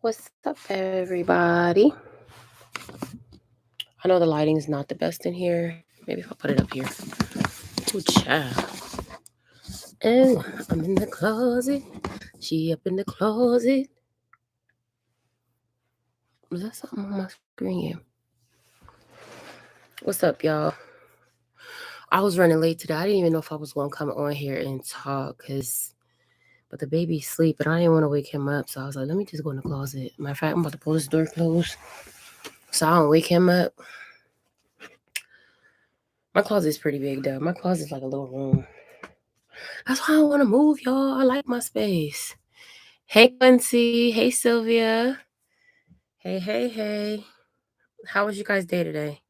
What's up, everybody? I know the lighting is not the best in here. Maybe if I put it up here. Ooh, child. Oh, I'm in the closet. She up in the closet. Was that something on my screen? Yeah. What's up, y'all? I was running late today. I didn't even know if I was going to come on here and talk but the baby's asleep, and I didn't want to wake him up. So I was like, let me just go in the closet. Matter of fact, I'm about to pull this door closed so I don't wake him up. My closet's pretty big, though. My closet's like a little room. That's why I don't want to move, y'all. I like my space. Hey, Quincy. Hey, Sylvia. Hey. How was you guys' day today?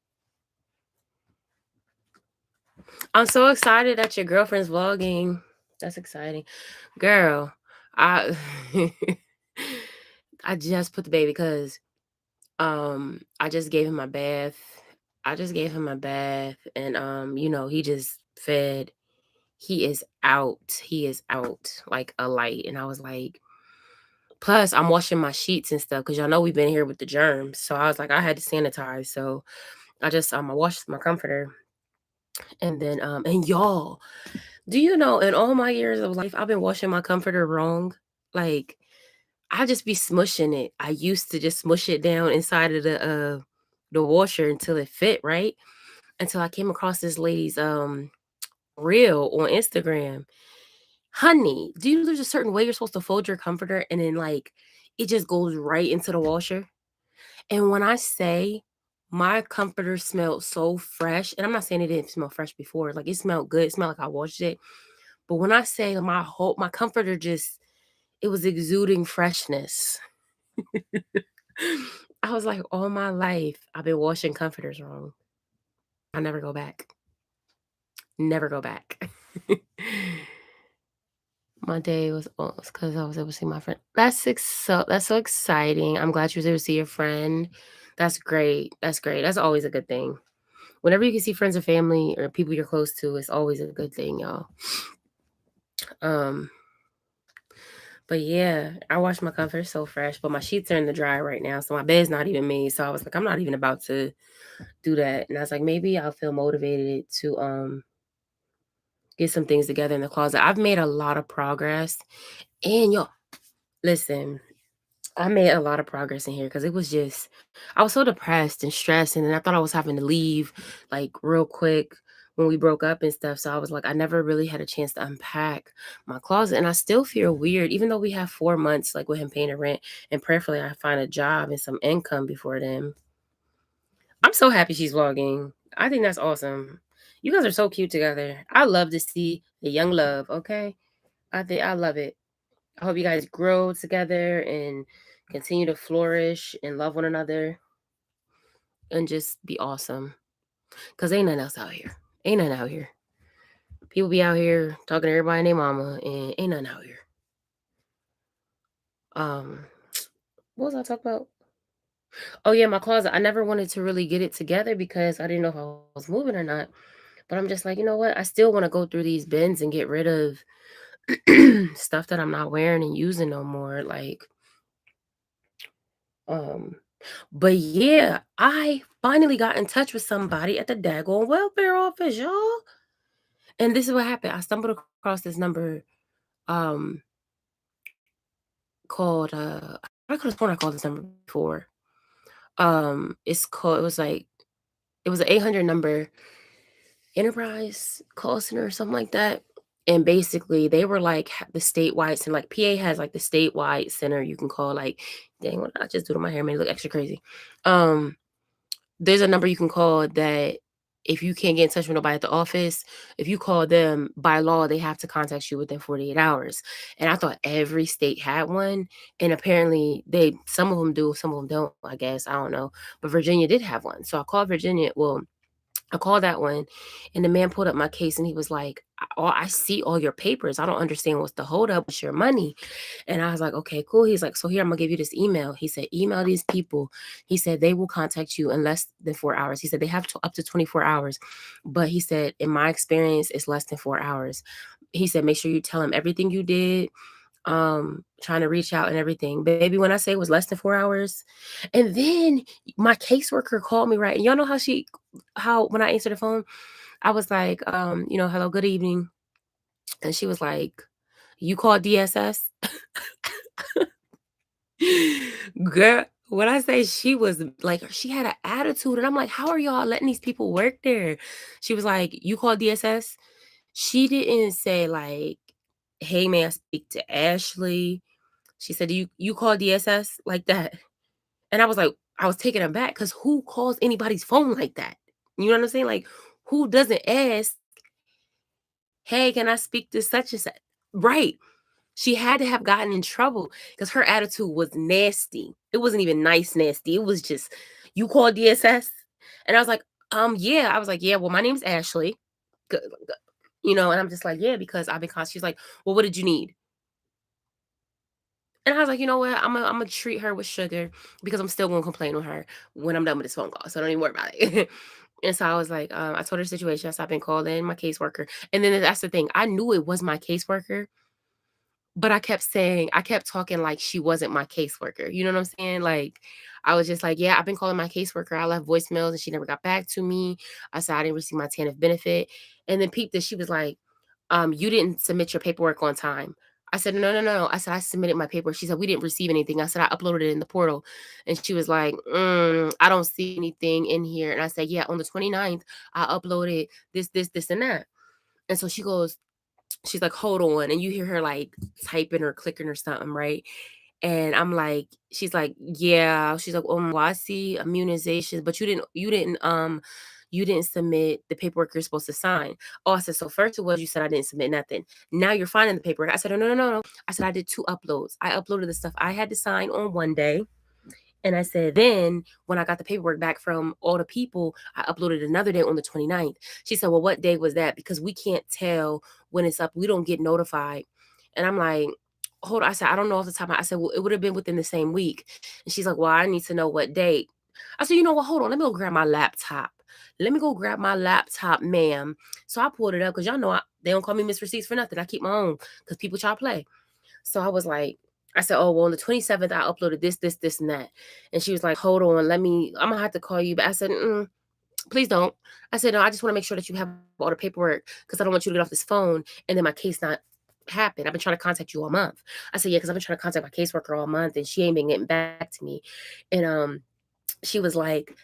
I'm so excited that your girlfriend's vlogging. That's exciting. Girl, I I just put the baby because I just gave him my bath. And he just fed. He is out. He is out like a light. And I was like, plus, I'm washing my sheets and stuff because y'all know we've been here with the germs. So I was like, I had to sanitize. So I washed my comforter. And then and y'all, do you know in all my years of life, I've been washing my comforter wrong? Like, I just be smushing it. I used to just smush it down inside of the washer until it fit, right? Until I came across this lady's reel on Instagram. Honey, do you know there's a certain way you're supposed to fold your comforter and then like it just goes right into the washer? And when I say my comforter smelled so fresh, and I'm not saying it didn't smell fresh before, like it smelled good. It smelled like I washed it. But when I say my comforter just it was exuding freshness. I was like, all my life I've been washing comforters wrong. I never go back. Never go back. My day was because I was able to see my friend. That's so exciting. I'm glad you was able to see your friend. That's great. That's great. That's always a good thing. Whenever you can see friends or family or people you're close to, it's always a good thing, y'all. Um, but yeah, I washed my comforter so fresh, but my sheets are in the dryer right now, so my bed's not even made. So I was like, I'm not even about to do that. And I was like, maybe I'll feel motivated to get some things together in the closet. I've made a lot of progress. And y'all, listen, I made a lot of progress in here because I was so depressed and stressed. And then I thought I was having to leave like real quick when we broke up and stuff. So I was like, I never really had a chance to unpack my closet. And I still feel weird, even though we have 4 months like with him paying the rent. And prayerfully, I find a job and some income before then. I'm so happy she's vlogging. I think that's awesome. You guys are so cute together. I love to see the young love, okay? I love it. I hope you guys grow together and continue to flourish and love one another and just be awesome. Cause ain't nothing else out here. Ain't nothing out here. People be out here talking to everybody and their mama and ain't nothing out here. Um, what was I talking about? Oh yeah, my closet. I never wanted to really get it together because I didn't know if I was moving or not. But I'm just like, you know what? I still want to go through these bins and get rid of stuff that I'm not wearing and using no more. Um, but yeah, I finally got in touch with somebody at the daggone welfare office, y'all. And this is what happened. I stumbled across this number um called I could have sworn I called this number before. It was an 800 number enterprise call center or something like that. And basically they were like the statewide center, like PA has like the statewide center you can call, like, dang, what did I just do to my hair made it look extra crazy. Um there's a number you can call that if you can't get in touch with nobody at the office, if you call them by law, they have to contact you within 48 hours. And I thought every state had one. And apparently some of them do, some of them don't, I guess. I don't know. But Virginia did have one. So I called Virginia. Well, I called that one, and the man pulled up my case, and he was like, I see all your papers. I don't understand what's the holdup with your money." And I was like, "Okay, cool." He's like, "So here, I'm gonna give you this email." He said, "Email these people." He said, "They will contact you in less than 4 hours." He said, "They have up to 24 hours. But he said, in my experience, it's less than 4 hours." He said, "Make sure you tell them everything you did. trying to reach out and everything. Baby, when I say it was less than 4 hours, and then my caseworker called me, right? And y'all know how when I answered the phone, I was like, "Hello, good evening." And she was like, "You called DSS?" Girl, when I say she was like, she had an attitude, and I'm like, "How are y'all letting these people work there?" She was like, "You called DSS?" She didn't say like, "Hey, may I speak to Ashley?" She said, "You call DSS?" Like that. And I was like, I was taken aback because who calls anybody's phone like that? You know what I'm saying? Like, who doesn't ask, "Hey, can I speak to such and such?" Right. She had to have gotten in trouble because her attitude was nasty. It wasn't even nice nasty. It was just, "You call DSS?" And I was like, yeah." I was like, "Yeah, well, my name's Ashley." G- g- and I'm just like, "Yeah, because I've been constantly." She's like, "Well, what did you need?" And I was like, "You know what? I'm gonna treat her with sugar because I'm still gonna complain on her when I'm done with this phone call. So don't even worry about it." And so I was like, I told her the situation. I said, "I've been calling my caseworker." And then that's the thing. I knew it was my caseworker, but I kept talking like she wasn't my caseworker. You know what I'm saying? Like, I was just like, "Yeah, I've been calling my caseworker. I left voicemails and she never got back to me. I said I didn't receive my TANF benefit." And then peep this, she was like, "You didn't submit your paperwork on time." I said, "No, no, no, no." I said, "I submitted my paperwork." She said, "We didn't receive anything." I said, "I uploaded it in the portal." And she was like, "I don't see anything in here." And I said, "Yeah, on the 29th, I uploaded this, and that." And so she's like, "Hold on." And you hear her like typing or clicking or something, right? And I'm like, she's like, "Yeah." She's like, well, I see immunizations, but you didn't submit the paperwork you're supposed to sign." Oh, I said, "So first it was you said I didn't submit nothing. Now you're finding the paperwork." I said, "Oh, no, no, no, no." I said, "I did 2 uploads. I uploaded the stuff I had to sign on one day, and I said, then when I got the paperwork back from all the people, I uploaded another day on the 29th." She said, "Well, what day was that? Because we can't tell when it's up. We don't get notified." And I'm like, "Hold on." I said, "I don't know off the top of my—" I said, "Well, it would have been within the same week." And she's like, "Well, I need to know what date." I said, "You know what? Hold on. Let me go grab my laptop. Let me go grab my laptop, ma'am." So I pulled it up because y'all know they don't call me Miss Receipts for nothing. I keep my own because people try to play. So I was like, I said, "Oh, well, on the 27th, I uploaded this, and that." And she was like, "Hold on, I'm gonna have to call you." But I said, "Please don't." I said, "No, I just want to make sure that you have all the paperwork because I don't want you to get off this phone and then my case not happen. I've been trying to contact you all month." I said, "Yeah, because I've been trying to contact my caseworker all month and she ain't been getting back to me." And she was like,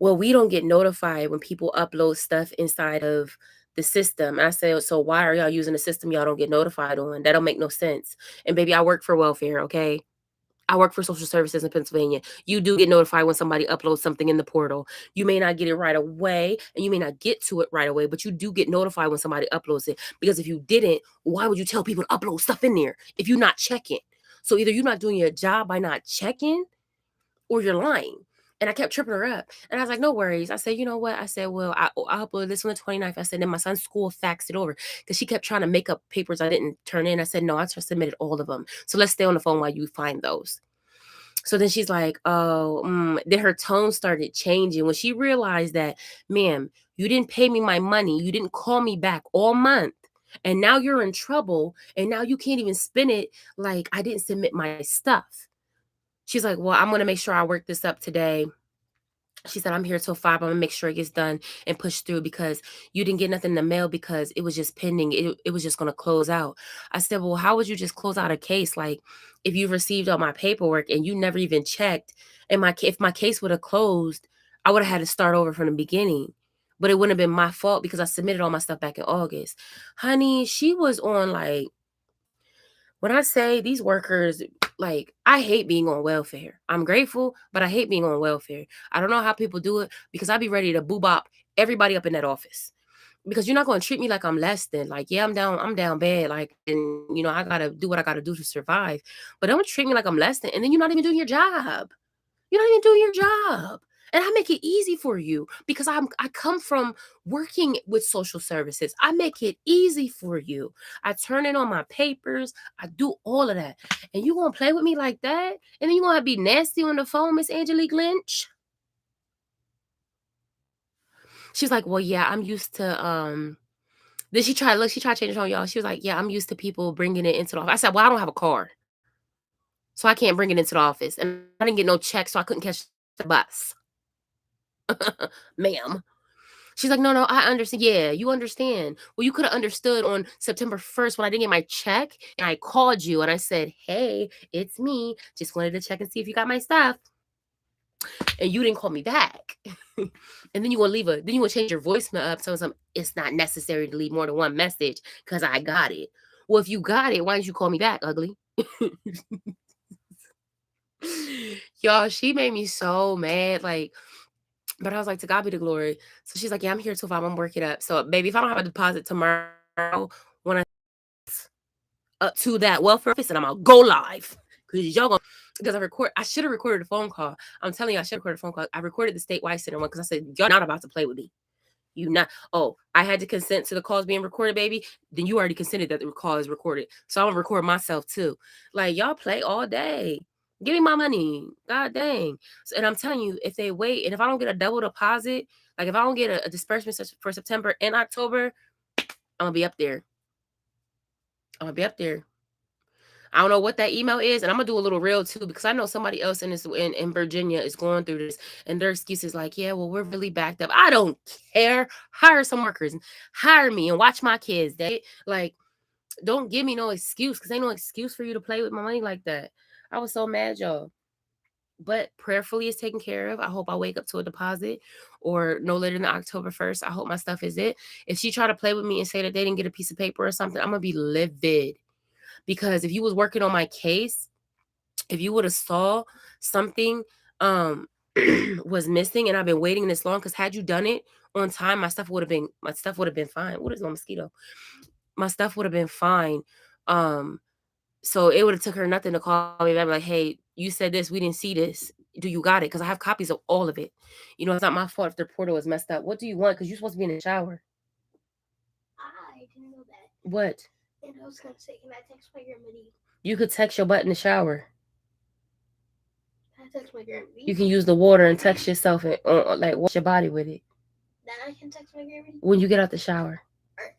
"Well, we don't get notified when people upload stuff inside of the system." And I said, "So why are y'all using a system y'all don't get notified on? That don't make no sense." And baby, I work for welfare, okay? I work for social services in Pennsylvania. You do get notified when somebody uploads something in the portal. You may not get it right away and you may not get to it right away, but you do get notified when somebody uploads it. Because if you didn't, why would you tell people to upload stuff in there if you're not checking? So either you're not doing your job by not checking or you're lying." And I kept tripping her up. And I was like, "No worries." I said, "You know what?" I said, "Well, I uploaded this on the 29th." I said, "Then my son's school faxed it over." Because she kept trying to make up papers I didn't turn in. I said, "No, I just submitted all of them. So let's stay on the phone while you find those." So then she's like, "Oh," then her tone started changing when she realized that, "Ma'am, you didn't pay me my money. You didn't call me back all month. And now you're in trouble. And now you can't even spin it like I didn't submit my stuff." She's like, "Well, I'm going to make sure I work this up today." She said, "I'm here till 5. I'm gonna make sure it gets done and pushed through because you didn't get nothing in the mail because it was just pending. It was just gonna close out." I said, "Well, how would you just close out a case? Like, if you received all my paperwork and you never even checked, and if my case would have closed, I would have had to start over from the beginning. But it wouldn't have been my fault because I submitted all my stuff back in August." Honey, she was on like, when I say these workers, like, I hate being on welfare. I'm grateful, but I hate being on welfare. I don't know how people do it because I'd be ready to boobop everybody up in that office. Because you're not going to treat me like I'm less than. Like, yeah, I'm down bad. Like, and I gotta do what I gotta do to survive. But don't treat me like I'm less than. And then you're not even doing your job. You're not even doing your job. And I make it easy for you because I come from working with social services. I make it easy for you. I turn in on my papers. I do all of that. And you gonna play with me like that? And then you gonna be nasty on the phone, Miss Angelique Lynch? She's like, "Well, yeah, I'm used to Then she tried changing her, y'all. She was like, "Yeah, I'm used to people bringing it into the office." I said, "Well, I don't have a car, so I can't bring it into the office, and I didn't get no check, so I couldn't catch the bus, ma'am." She's like, "No, no, I understand." Yeah, you understand. Well, you could have understood on September 1st when I didn't get my check, and I called you and I said, "Hey, it's me. Just wanted to check and see if you got my stuff." And you didn't call me back. And then you want to then you want to change your voicemail up so it's not necessary to leave more than one message because I got it. Well, if you got it, why didn't you call me back, ugly? Y'all, she made me so mad. Like, but I was like, to God be the glory. So she's like, yeah, I'm here till 5. I'm working up. So, baby, if I don't have a deposit tomorrow, when I up to that welfare office, and I'm gonna go live. Because y'all gonna because I should have recorded a phone call. I'm telling you, I should have recorded a phone call. I recorded the statewide center one because I said, y'all not about to play with me. You not oh, I had to consent to the calls being recorded, baby. Then you already consented that the call is recorded. So I'm gonna record myself too. Like y'all play all day. Give me my money. God dang. So, and I'm telling you, if they wait, and if I don't get a double deposit, like if I don't get a disbursement for September and October, I'm gonna be up there. I'm gonna be up there. I don't know what that email is, and I'm gonna do a little reel too because I know somebody else in Virginia is going through this, and their excuse is like, "Yeah, well, we're really backed up." I don't care. Hire some workers, hire me, and watch my kids. They like, don't give me no excuse because ain't no excuse for you to play with my money like that. I was so mad, y'all. But prayerfully, it's taken care of. I hope I wake up to a deposit or no later than October 1st. I hope my stuff is it. If she try to play with me and say that they didn't get a piece of paper or something, I'm gonna be livid because if you was working on my case, if you would have saw something um was missing and I've been waiting this long, because had you done it on time, my stuff would have been fine. What is no mosquito? My stuff would have been fine. Um, so it would have took her nothing to call me back like, hey, you said this, we didn't see this. Do you got it? Because I have copies of all of it. You know, it's not my fault if the portal was messed up. What do you want? Because you're supposed to be in the shower. I didn't know that. What? And I was gonna say, can I text my grandma? You could text your butt in the shower. Can I text my grandma? You can use the water and text yourself and like wash your body with it. Then I can text my grandma when you get out the shower. Alright.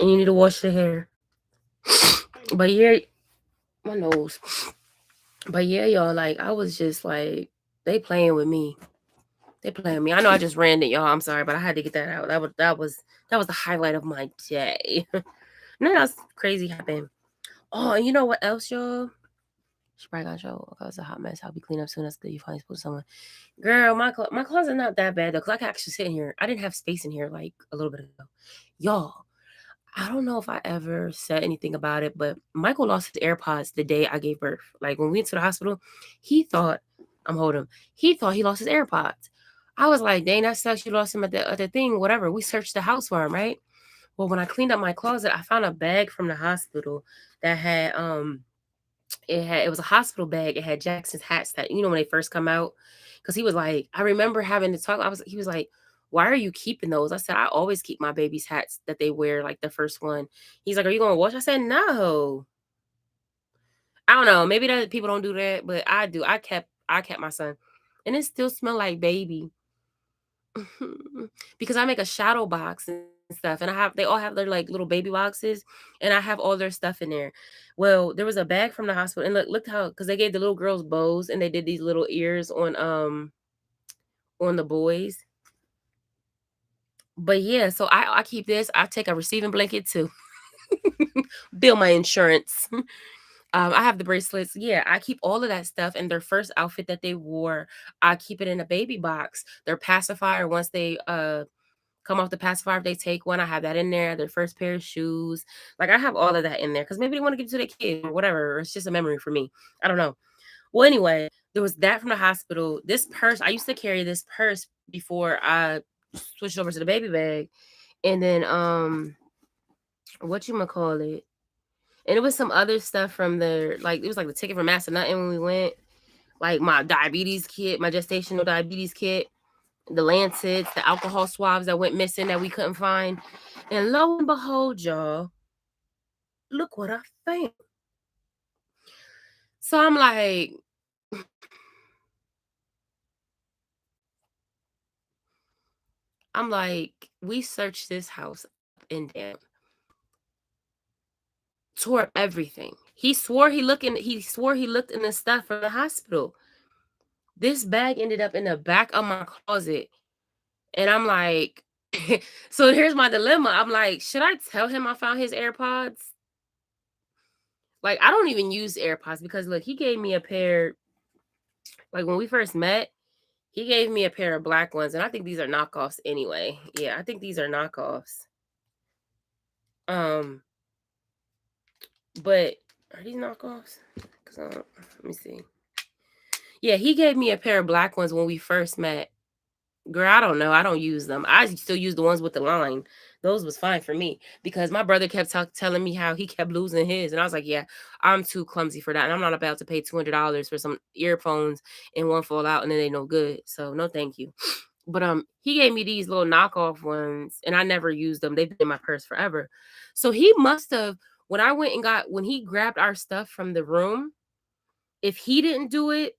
And you need to wash the hair. But yeah, my nose. But yeah, y'all, like I was just like, they playing with me. They playing with me. I know I just ran it, y'all. I'm sorry, but I had to get that out. That was the highlight of my day. Nothing else crazy happened. Oh, and you know what else, y'all? She probably got show. Okay, it's a hot mess. I'll be clean up soon. That's good. You finally spoke to someone. Girl, my closet not that bad though, because I can actually sit in here. I didn't have space in here like a little bit ago. Y'all, I don't know if I ever said anything about it, but Michael lost his AirPods the day I gave birth. Like when we went to the hospital, he thought, I'm holding him, he thought he lost his AirPods. I was like, dang, that sucks. You lost him at the thing, whatever. We searched the house for him, right? Well, when I cleaned up my closet, I found a bag from the hospital that had it was a hospital bag. It had Jackson's hats that, when they first come out. Cause he was like, I remember having to talk. He was like, why are you keeping those? I said, I always keep my baby's hats that they wear, like the first one. He's like, are you gonna wash? I said, no. I don't know. Maybe that people don't do that, but I do. I kept my son. And it still smell like baby. Because I make a shadow box and stuff, and they all have their like little baby boxes, and I have all their stuff in there. Well, there was a bag from the hospital, and look how, because they gave the little girls bows and they did these little ears on the boys. But yeah, so I keep this. I take a receiving blanket too. Bill my insurance. I have the bracelets. Yeah, I keep all of that stuff. And their first outfit that they wore, I keep it in a baby box. Their pacifier, once they come off the pacifier, if they take one, I have that in there. Their first pair of shoes. Like I have all of that in there because maybe they want to give it to their kid or whatever. Or it's just a memory for me. I don't know. Well, anyway, there was that from the hospital. This purse, I used to carry this purse before I switched over to the baby bag. And then what you call it? And it was some other stuff from it was like the ticket from Massanutten when we went. Like my diabetes kit, my gestational diabetes kit, the lancets, the alcohol swabs that went missing that we couldn't find. And lo and behold, y'all, look what I found. So I'm like, we searched this house and down. Tore up everything. He swore he looked in the stuff from the hospital. This bag ended up in the back of my closet. And I'm like, so here's my dilemma. I'm like, should I tell him I found his AirPods? Like, I don't even use AirPods because look, he gave me a pair, like when we first met, he gave me a pair of black ones, and I think these are knockoffs anyway. Yeah, I think these are knockoffs. Um, but are these knockoffs? Let me see. Yeah, he gave me a pair of black ones when we first met. Girl, I don't know. I don't use them. I still use the ones with the line. Those was fine for me because my brother kept telling me how he kept losing his, and I was like, "Yeah, I'm too clumsy for that, and I'm not about to pay $200 for some earphones and one fall out and then they no good. So no, thank you." But he gave me these little knockoff ones, and I never used them. They've been in my purse forever. So he must have when he grabbed our stuff from the room. If he didn't do it,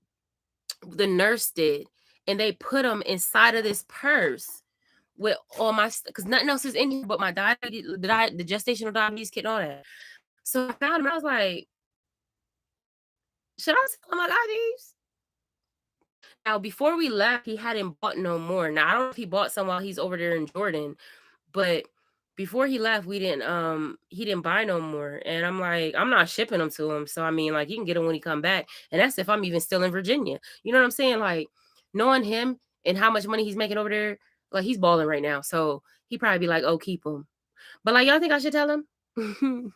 the nurse did, and they put them inside of this purse with all my because nothing else is in here but my diabetes, the gestational diabetes kit and all that. So I found him. I was like, should I tell him I got these? Now before we left, he hadn't bought no more. Now I don't know if he bought some while he's over there in Jordan, but before he left, he didn't buy no more. And I'm like, I'm not shipping them to him. So I mean, like, he can get them when he come back. And that's if I'm even still in Virginia. You know what I'm saying? Like, knowing him and how much money he's making over there, like, he's balling right now. So he probably be like, oh, keep them. But like, y'all think I should tell him?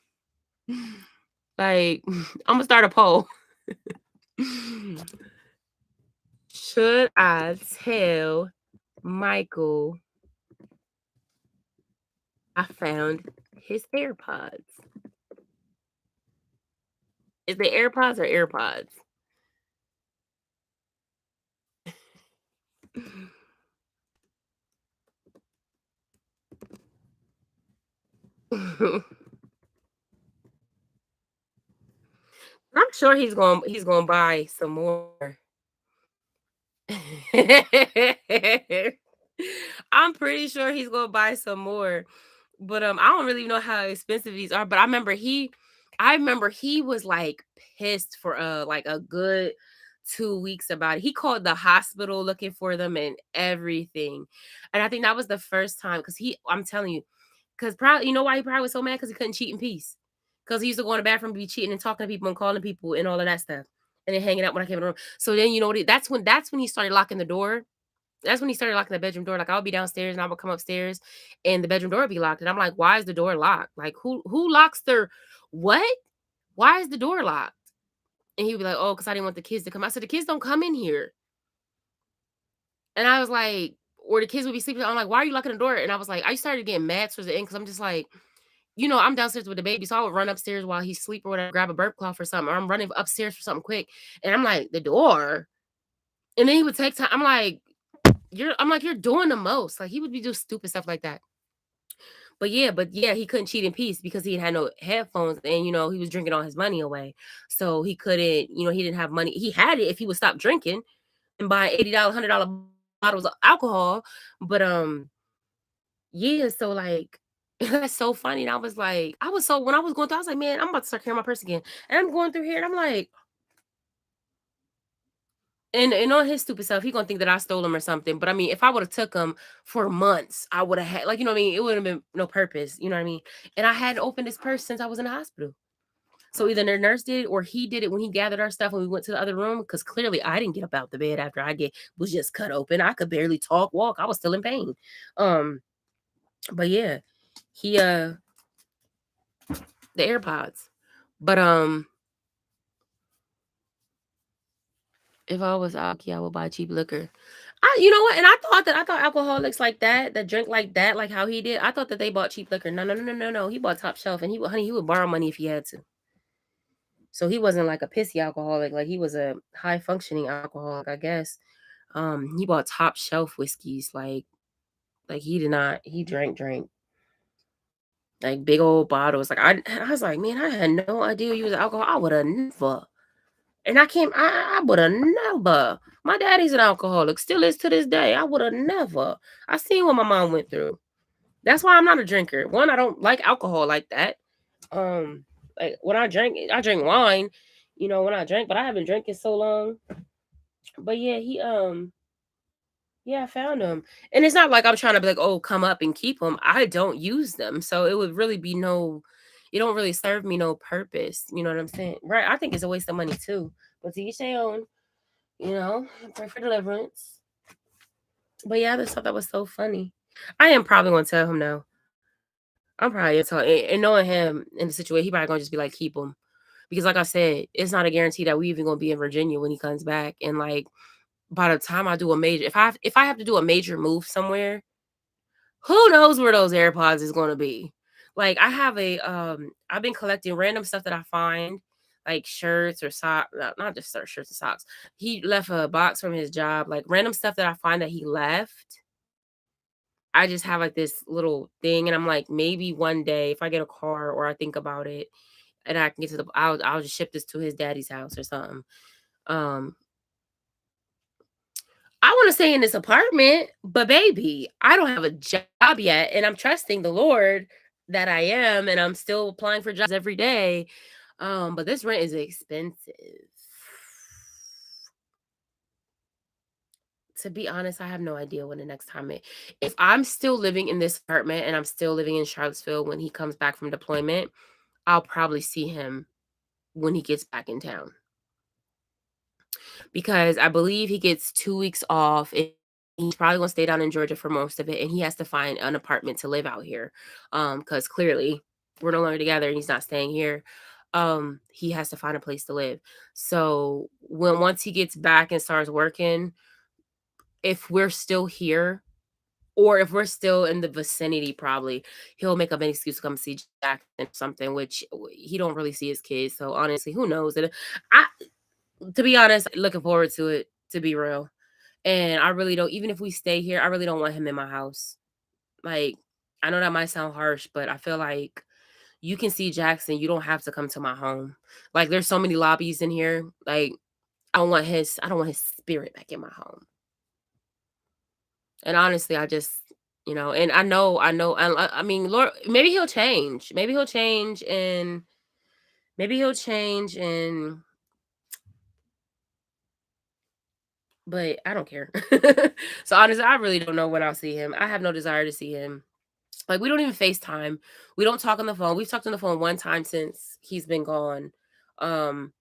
Like, I'm gonna start a poll. Should I tell Michael I found his AirPods? Is they AirPods or AirPods? I'm sure he's gonna buy some more. I'm pretty sure he's gonna buy some more. But I don't really know how expensive these are. But I remember he was like pissed for like a good 2 weeks about it. He called the hospital looking for them and everything. And I think that was the first time because I'm telling you, because probably you know why he probably was so mad because he couldn't cheat in peace. Because he used to go in the bathroom, be cheating and talking to people and calling people and all of that stuff. And then hanging out when I came in the room. So then you know what? That's when he started locking the door. That's when he started locking the bedroom door. Like I would be downstairs and I would come upstairs and the bedroom door would be locked. And I'm like, why is the door locked? Like who locks their what? Why is the door locked? And he would be like, oh, because I didn't want the kids to come. I said, the kids don't come in here. And I was like, or the kids would be sleeping. I'm like, why are you locking the door? And I was like, I started getting mad towards the end because I'm just like, I'm downstairs with the baby. So I would run upstairs while he's asleep or whatever, grab a burp cloth or something. Or I'm running upstairs for something quick. And I'm like, the door. And then he would take time. I'm like, you're doing the most. Like he would be doing stupid stuff like that. But yeah, he couldn't cheat in peace because he had no headphones and he was drinking all his money away. So he couldn't, he didn't have money. He had it if he would stop drinking and buy $80, $100 bottles of alcohol. But yeah, so like that's so funny. And I was like, when I was going through, I was like, man, I'm about to start carrying my purse again. And I'm going through here and I'm like, and on his stupid self, he gonna think that I stole him or something. But I mean, if I would have took him for months, I would have had like, you know what I mean? It would have been no purpose, you know what I mean? And I hadn't opened his purse since I was in the hospital. So either the nurse did it or he did it when he gathered our stuff when we went to the other room. Cause clearly I didn't get up out the bed after was just cut open. I could barely talk, walk. I was still in pain. Um, but yeah, he the AirPods. But if I was Aki, I would buy cheap liquor. You know what? And I thought alcoholics like that drink like that, like how he did. I thought that they bought cheap liquor. No, no, no, no, no, no. He bought top shelf, and he would borrow money if he had to. So he wasn't like a pissy alcoholic. Like he was a high functioning alcoholic, I guess. He bought top shelf whiskeys. Like he did not. He drank like big old bottles. Like I was like, man, I had no idea you was an alcohol. I would have never. And I would have never. My daddy's an alcoholic, still is to this day. I would have never. I seen what my mom went through. That's why I'm not a drinker. One, I don't like alcohol like that. Um, like when I drink wine. You know, when I drink, but I haven't drank it so long. But yeah, yeah, I found them, and it's not like I'm trying to be like, oh, come up and keep them. I don't use them, so it would really be no. It don't really serve me no purpose. You know what I'm saying? Right? I think it's a waste of money too. But to each their own. You know, pray for deliverance. But yeah, I just thought that was so funny. I am probably gonna tell him no. I'm probably gonna tell, and knowing him in the situation, he probably gonna just be like, keep him. Because like I said, it's not a guarantee that we even gonna be in Virginia when he comes back. And like by the time I do a major, if I have to do a major move somewhere, who knows where those AirPods is gonna be? Like I have I've been collecting random stuff that I find, like shirts or socks, not just shirts and socks. He left a box from his job, like random stuff that I find that he left. I just have like this little thing, and I'm like, maybe one day if I get a car or I think about it, and I can get to I'll just ship this to his daddy's house or something. Um, I want to stay in this apartment, but baby, I don't have a job yet, and I'm trusting the Lord that I am, and I'm still applying for jobs every day. But this rent is expensive. To be honest, I have no idea when the next time if I'm still living in this apartment and I'm still living in Charlottesville when he comes back from deployment, I'll probably see him when he gets back in town. Because I believe he gets 2 weeks off. And he's probably gonna stay down in Georgia for most of it, and he has to find an apartment to live out here. Because clearly we're no longer together and he's not staying here. He has to find a place to live. So once he gets back and starts working, if we're still here, or if we're still in the vicinity, probably he'll make up an excuse to come see Jack and something, which he don't really see his kids. So honestly, who knows? And I, to be honest, looking forward to it. To be real, and I really don't. Even if we stay here, I really don't want him in my house. Like, I know that might sound harsh, but I feel like you can see Jackson. You don't have to come to my home. Like, there's so many lobbies in here. Like, I don't want his spirit back in my home. And honestly, I just, and I mean, Lord, maybe he'll change. Maybe he'll change and, but I don't care. So honestly, I really don't know when I'll see him. I have no desire to see him. Like, we don't even FaceTime. We don't talk on the phone. We've talked on the phone one time since he's been gone. Um,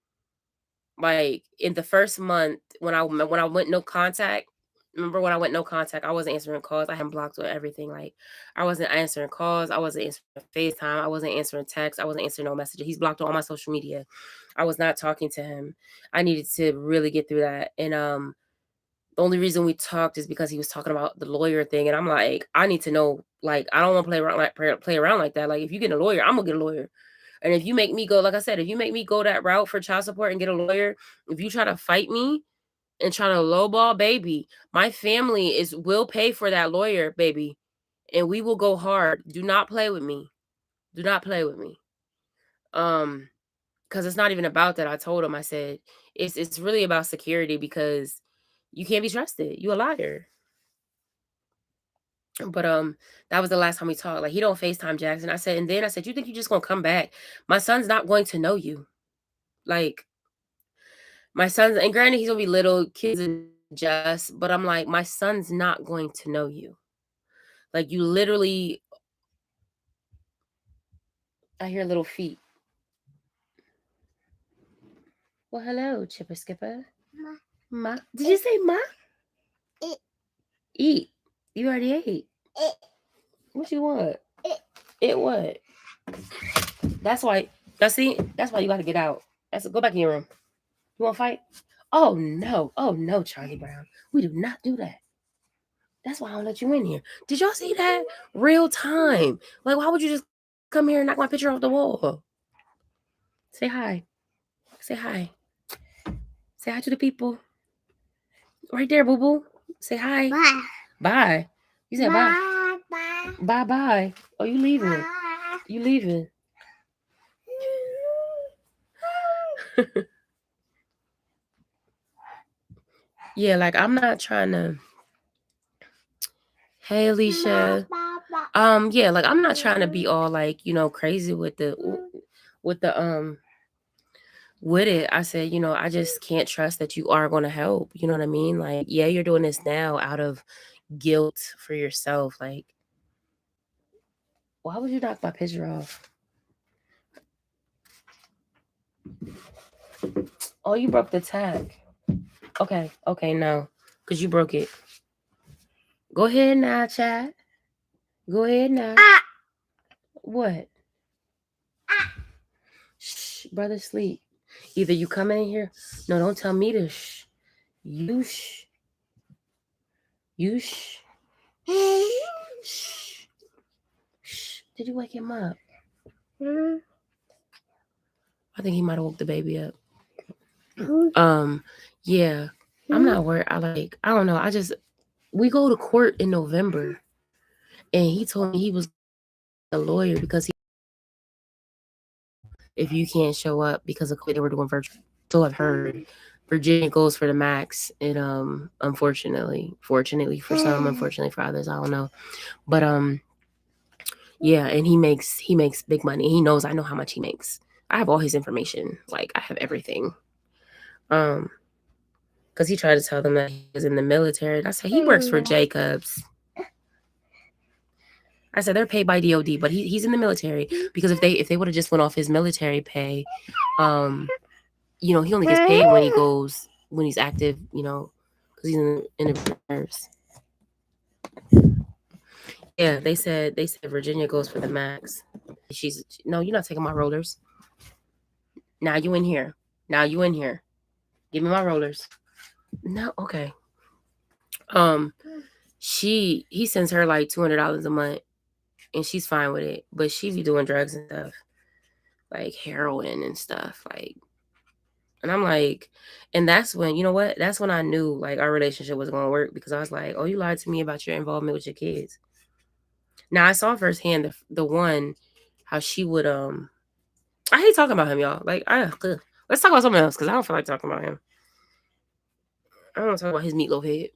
like in the first month when I went no contact. Remember when I went no contact? I wasn't answering calls. I had him blocked with everything. Like, I wasn't answering calls. I wasn't answering FaceTime. I wasn't answering texts. I wasn't answering no messages. He's blocked on all my social media. I was not talking to him. I needed to really get through that. And the only reason we talked is because he was talking about the lawyer thing, and I'm like, I need to know. Like, I don't want to play around like that. Like, if you get a lawyer, I'm gonna get a lawyer. And if you make me go, like I said, if you make me go that route for child support and get a lawyer, if you try to fight me and try to lowball, baby, my family is will pay for that lawyer, baby, and we will go hard. Do not play with me. Do not play with me. Um, because it's not even about that. I told him, I said, it's really about security because you can't be trusted. You a liar. But that was the last time we talked. Like, he don't FaceTime Jackson. I said, and then I said, you think you just gonna come back? My son's not going to know you. Like, my son's, and granted he's gonna be little, kids adjust, but I'm like, my son's not going to know you. Like, you literally, I hear little feet. Well, hello, Chipper Skipper. Ma. Ma. Did you say ma? Eat. Eat. You already ate. Eat. What you want? Eat. It what? That's why. See, that's why you gotta get out. Go back in your room. You want to fight? Oh no! Oh no, Charlie Brown. We do not do that. That's why I don't let you in here. Did y'all see that? Real time. Like, why would you just come here and knock my picture off the wall? Say hi. Say hi. Say hi to the people. Right there, boo boo. Say hi. Bye. Bye. You said bye. Bye. Bye bye. Oh, you leaving. Bye. You leaving. Yeah, like, I'm not trying to. Hey, Alicia. Yeah, like I'm not trying to be all like, crazy with the with it. I said, I just can't trust that you are going to help. You know what I mean? Like, yeah, you're doing this now out of guilt for yourself. Like, why would you knock my picture off? Oh, you broke the tag. Okay, no, because you broke it. Go ahead now, Chad. Go ahead now. What? Shh, brother, sleep. Either you come in here. No, don't tell me to shh. You shh. You shh. Shh. Shh. Did you wake him up? I think he might have woke the baby up. Yeah. I'm not worried. I don't know. We go to court in November, and he told me he was a lawyer because if you can't show up because of they were doing virtual. So I've heard Virginia goes for the max, and fortunately for some, unfortunately for others, I don't know. But yeah, and he makes big money. He knows I know how much he makes. I have all his information. Like I have everything. Because he tried to tell them that he was in the military. I said he works for Jacobs. I said they're paid by DOD, but he's in the military because if they would have just went off his military pay, he only gets paid when he's active, because he's in the reserves. Yeah, they said Virginia goes for the max. No, you're not taking my rollers. Now you in here. Now you in here. Give me my rollers. No, okay. He sends her like $200 a month, and she's fine with it, but she be doing drugs and stuff, like heroin and stuff, like. And I'm like, and that's when, you know what? That's when I knew like our relationship was gonna work because I was like, oh, you lied to me about your involvement with your kids. Now I saw firsthand the one how she would I hate talking about him, y'all. Like let's talk about something else because I don't feel like talking about him. I don't want to talk about his meatloaf head.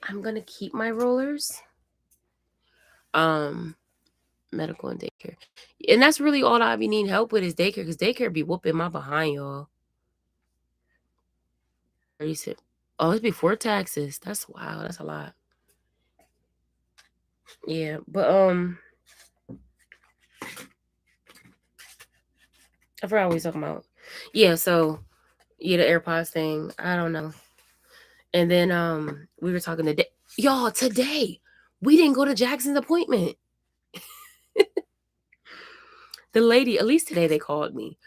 I'm gonna keep my rollers. Medical and daycare. And that's really all I be needing help with is daycare because daycare be whooping my behind, y'all. Oh, it's before taxes. That's wow. That's a lot. Yeah, but I forgot what we was talking about. Yeah, so yeah, the AirPods thing. I don't know. And then we were talking today. Y'all, today we didn't go to Jackson's appointment. The lady, at least today they called me.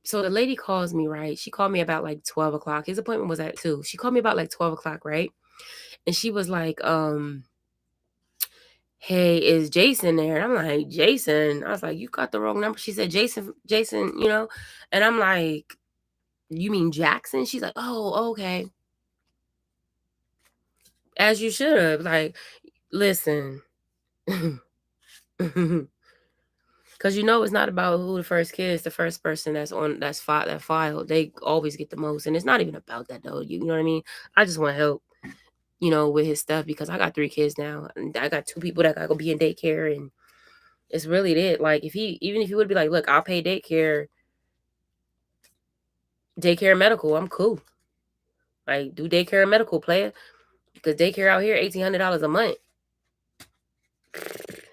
So the lady calls me, right? She called me about like 12 o'clock. His appointment was at 2. She called me about like 12 o'clock, right? And she was like, hey, is Jason there? And I'm like, Jason? I was like, you got the wrong number. She said, Jason, And I'm like, you mean Jackson? She's like, oh, okay. As you should have. Like, listen. Because it's not about who the first kid is, the first person that filed. They always get the most. And it's not even about that, though. You know what I mean? I just want help, with his stuff because I got 3 kids now. And I got 2 people that got to go be in daycare. And it's really it. Like, even if he would be like, look, I'll pay daycare and medical, I'm cool. Like, do daycare and medical, player. Because daycare out here, $1,800 a month.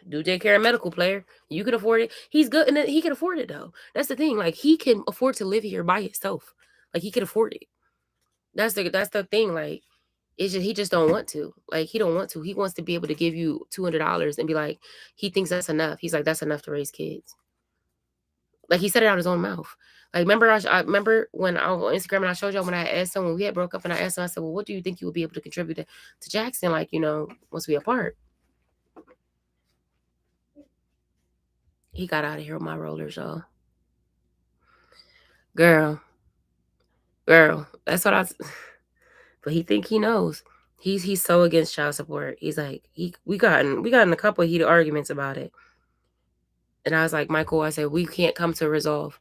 Do daycare and medical, player. You can afford it. He's good, and he can afford it though. That's the thing. Like he can afford to live here by himself. Like he can afford it. That's the thing. Like it's just he just don't want to. Like he don't want to. He wants to be able to give you $200 and be like, he thinks that's enough. He's like, that's enough to raise kids. Like he said it out of his own mouth. Like remember, I remember when I was on Instagram and I showed y'all when I asked someone we had broke up and I asked him, I said, well, what do you think you would be able to contribute to Jackson? Like once we apart. He got out of here with my rollers, y'all. Girl, that's what but he think he knows. He's so against child support. He's like, we got in a couple of heated arguments about it. And I was like, Michael, I said, we can't come to resolve.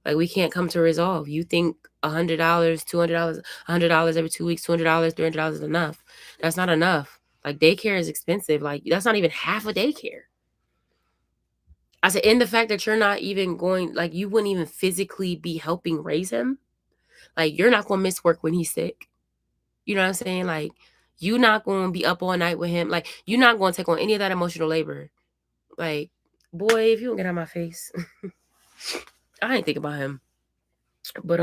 Like, we can't come to resolve. You think $100, $200, $100 every 2 weeks, $200, $300 is enough. That's not enough. Like, daycare is expensive. Like, that's not even half a daycare. I said, and the fact that you're not even going, like, you wouldn't even physically be helping raise him. Like, you're not gonna miss work when he's sick. You know what I'm saying? Like, you not gonna be up all night with him. Like, you're not gonna take on any of that emotional labor. Like, boy, if you don't get out of my face, I ain't think about him. But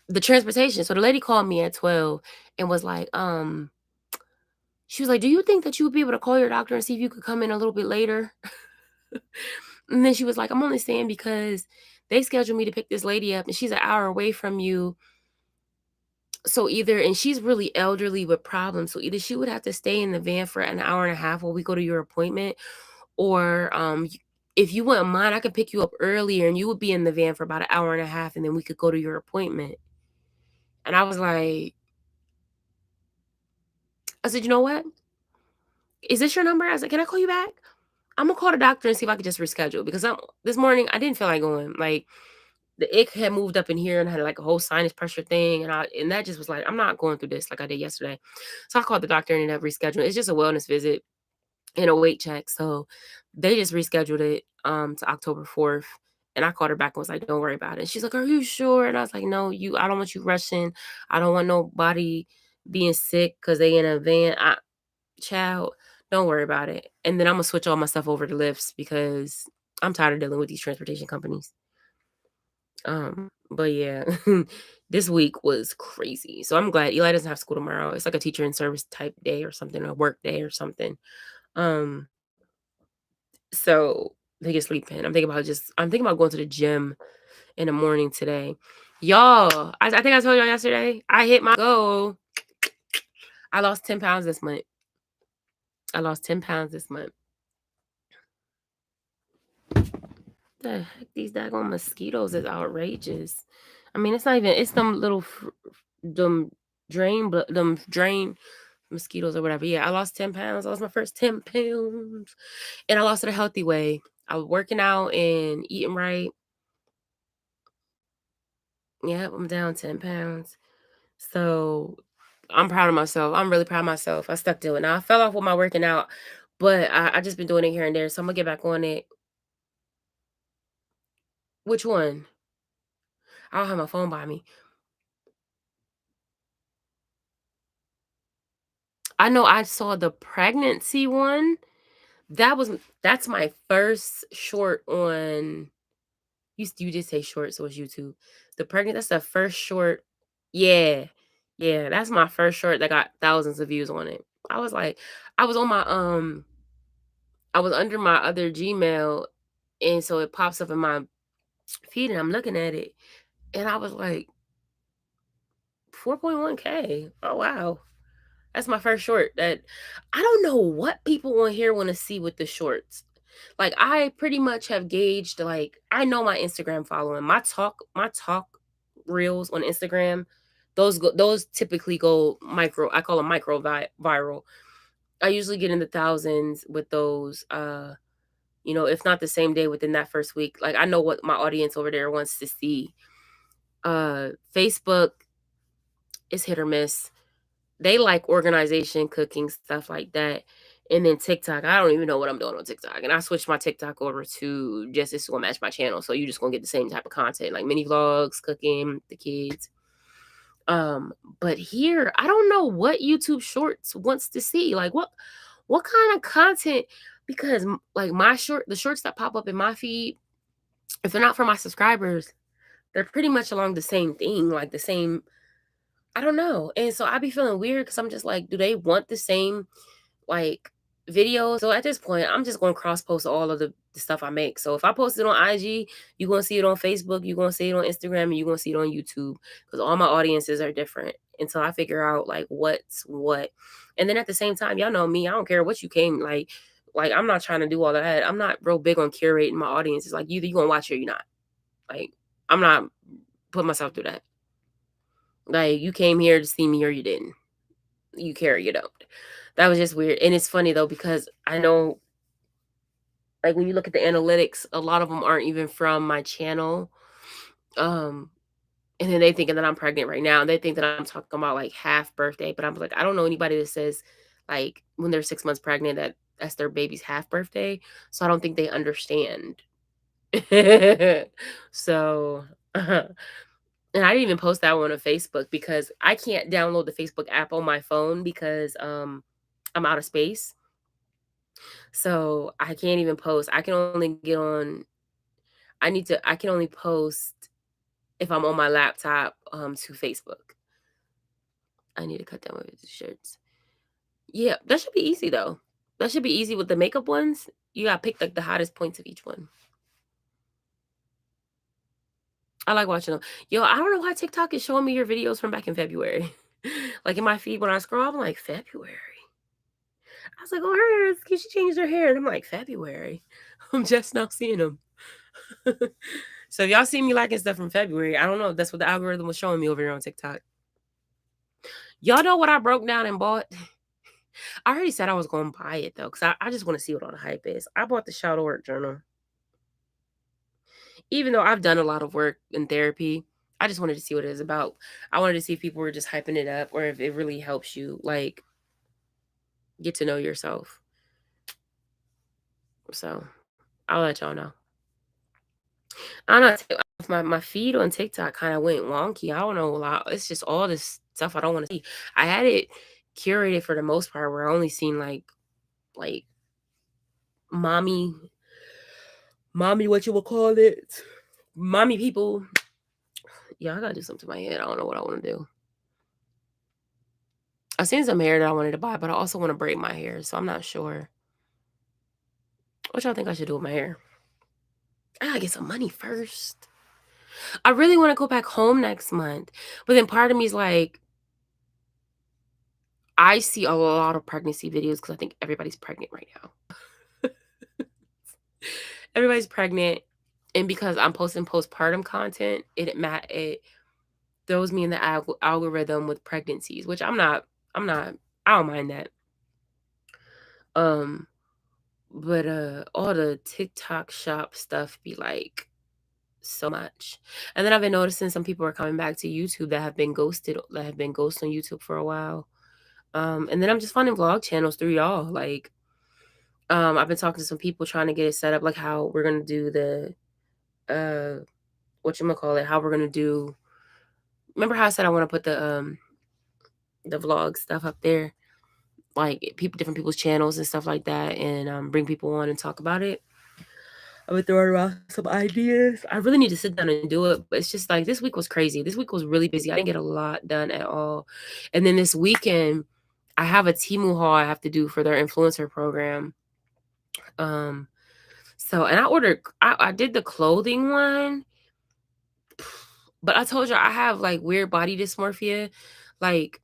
the transportation. So the lady called me at 12 and was like, she was like, "Do you think that you would be able to call your doctor and see if you could come in a little bit later?" And then she was like, "I'm only saying because they scheduled me to pick this lady up and she's an hour away from you. So either, and she's really elderly with problems. So either she would have to stay in the van for an hour and a half while we go to your appointment, or if you wouldn't mind, I could pick you up earlier and you would be in the van for about an hour and a half and then we could go to your appointment." And I was like, I said, "You know what? Is this your number?" I said, "Can I call you back? I'm gonna call the doctor and see if I could just reschedule because this morning I didn't feel like going. Like, the ick had moved up in here and I had like a whole sinus pressure thing, and that just was like, I'm not going through this like I did yesterday." So I called the doctor and ended up rescheduling. It's just a wellness visit and a weight check. So they just rescheduled it to October 4th. And I called her back and was like, "Don't worry about it." She's like, "Are you sure?" And I was like, "No, I don't want you rushing. I don't want nobody being sick because they in a van. Child, don't worry about it." And then I'm gonna switch all my stuff over to Lyfts because I'm tired of dealing with these transportation companies. But yeah, this week was crazy. So I'm glad Eli doesn't have school tomorrow. It's like a teacher in service type day or something, a work day or something. Um, so they get sleep in. I'm thinking about going to the gym in the morning today. Y'all, I think I told y'all yesterday, I hit my goal. I lost 10 pounds this month. I lost 10 pounds this month. The heck, these daggone mosquitoes is outrageous. I mean, it's not even, it's them little them them drain mosquitoes or whatever. Yeah, I lost 10 pounds. I lost my first 10 pounds. And I lost it a healthy way. I was working out and eating right. Yep, I'm down 10 pounds. So I'm proud of myself. I'm really proud of myself. I stuck to it. Now I fell off with my working out, but I just been doing it here and there. So I'm gonna get back on it. Which one? I don't have my phone by me. I know I saw the pregnancy one. That's my first short on you did say short, so it's YouTube. That's the first short. Yeah. Yeah, that's my first short that got thousands of views on it. I was like, I was on my I was under my other Gmail, and so it pops up in my feed and I'm looking at it and I was like 4.1K. Oh wow. That's my first short that I don't know what people on here want to see with the shorts. Like, I pretty much have gauged, like, I know my Instagram following. My talk reels on Instagram, those typically go micro. I call them viral. I usually get in the thousands with those if not the same day within that first week. Like, I know what my audience over there wants to see. Facebook is hit or miss. They like organization, cooking, stuff like that. And then TikTok, I don't even know what I'm doing on TikTok. And I switched my TikTok over to just it's gonna match my channel. So you're just gonna get the same type of content, like mini vlogs, cooking, the kids. But here, I don't know what YouTube Shorts wants to see. Like, what kind of content? Because like the shorts that pop up in my feed, if they're not for my subscribers, they're pretty much along the same thing, like the same. I don't know. And so I be feeling weird because I'm just like, do they want the same like videos? So at this point, I'm just gonna cross post all of the stuff I make. So if I post it on IG, you're gonna see it on Facebook, you're gonna see it on Instagram, and you're gonna see it on YouTube because all my audiences are different until I figure out like what's what. And then at the same time, y'all know me, I don't care what you came like I'm not trying to do all of that. I'm not real big on curating my audience. It's like either you gonna watch it or you're not. Like, I'm not putting myself through that. Like, you came here to see me or you didn't. You care or you don't. That was just weird. And it's funny though, because I know, like, when you look at the analytics, a lot of them aren't even from my channel. Um, And then they thinking that I'm pregnant right now, and they think that I'm talking about, like, half birthday, but I'm like, I don't know anybody that says, like, when they're 6 months pregnant that that's their baby's half birthday, so I don't think they understand. So, and I didn't even post that one on Facebook because I can't download the Facebook app on my phone because, I'm out of space. So, I can't even post. I can only get on I can only post if I'm on my laptop, to Facebook. I need to cut down my shirts. Yeah, that should be easy though. That should be easy with the makeup ones. You gotta pick like the hottest points of each one. I like watching them. Yo, I don't know why TikTok is showing me your videos from back in February. Like in my feed when I scroll, I'm like February. I was like, oh, she changed her hair, and I'm like February. I'm just now seeing them. So if y'all see me liking stuff from February, I don't know. That's what the algorithm was showing me over here on TikTok. Y'all know what I broke down and bought? I already said I was gonna buy it though, because I just want to see what all the hype is. I bought the Shadow Work Journal. Even though I've done a lot of work in therapy, I just wanted to see what it is about. I wanted to see if people were just hyping it up or if it really helps you like get to know yourself. So I'll let y'all know. I don't know. My feed on TikTok kind of went wonky. I don't know a lot. It's just all this stuff I don't want to see. I had it curated for the most part where I only seen like mommy what you would call it. Mommy people. Yeah, I gotta do something to my head. I don't know what I want to do. I seen some hair that I wanted to buy, but I also want to braid my hair, so I'm not sure. What y'all think I should do with my hair? I gotta get some money first. I really want to go back home next month, but then part of me is like, I see a lot of pregnancy videos because I think everybody's pregnant right now. Everybody's pregnant, and because I'm posting postpartum content, it throws me in the algorithm with pregnancies, which I'm not. I don't mind that. Um, but all the TikTok shop stuff be like so much. And then I've been noticing some people are coming back to YouTube that have been ghosted that have been ghosts on YouTube for a while. And then I'm just finding vlog channels through y'all. Like, I've been talking to some people trying to get it set up, like how we're gonna do the whatchamacallit, how we're gonna do remember how I said I want to put the vlog stuff up there? Like people different people's channels and stuff like that and bring people on and talk about it. I've been throwing around some ideas. I really need to sit down and do it, but it's just like this week was crazy. This week was really busy. I didn't get a lot done at all. And then this weekend, I have a Temu haul I have to do for their influencer program. Um, so and I did the clothing one, but I told you I have like weird body dysmorphia. Like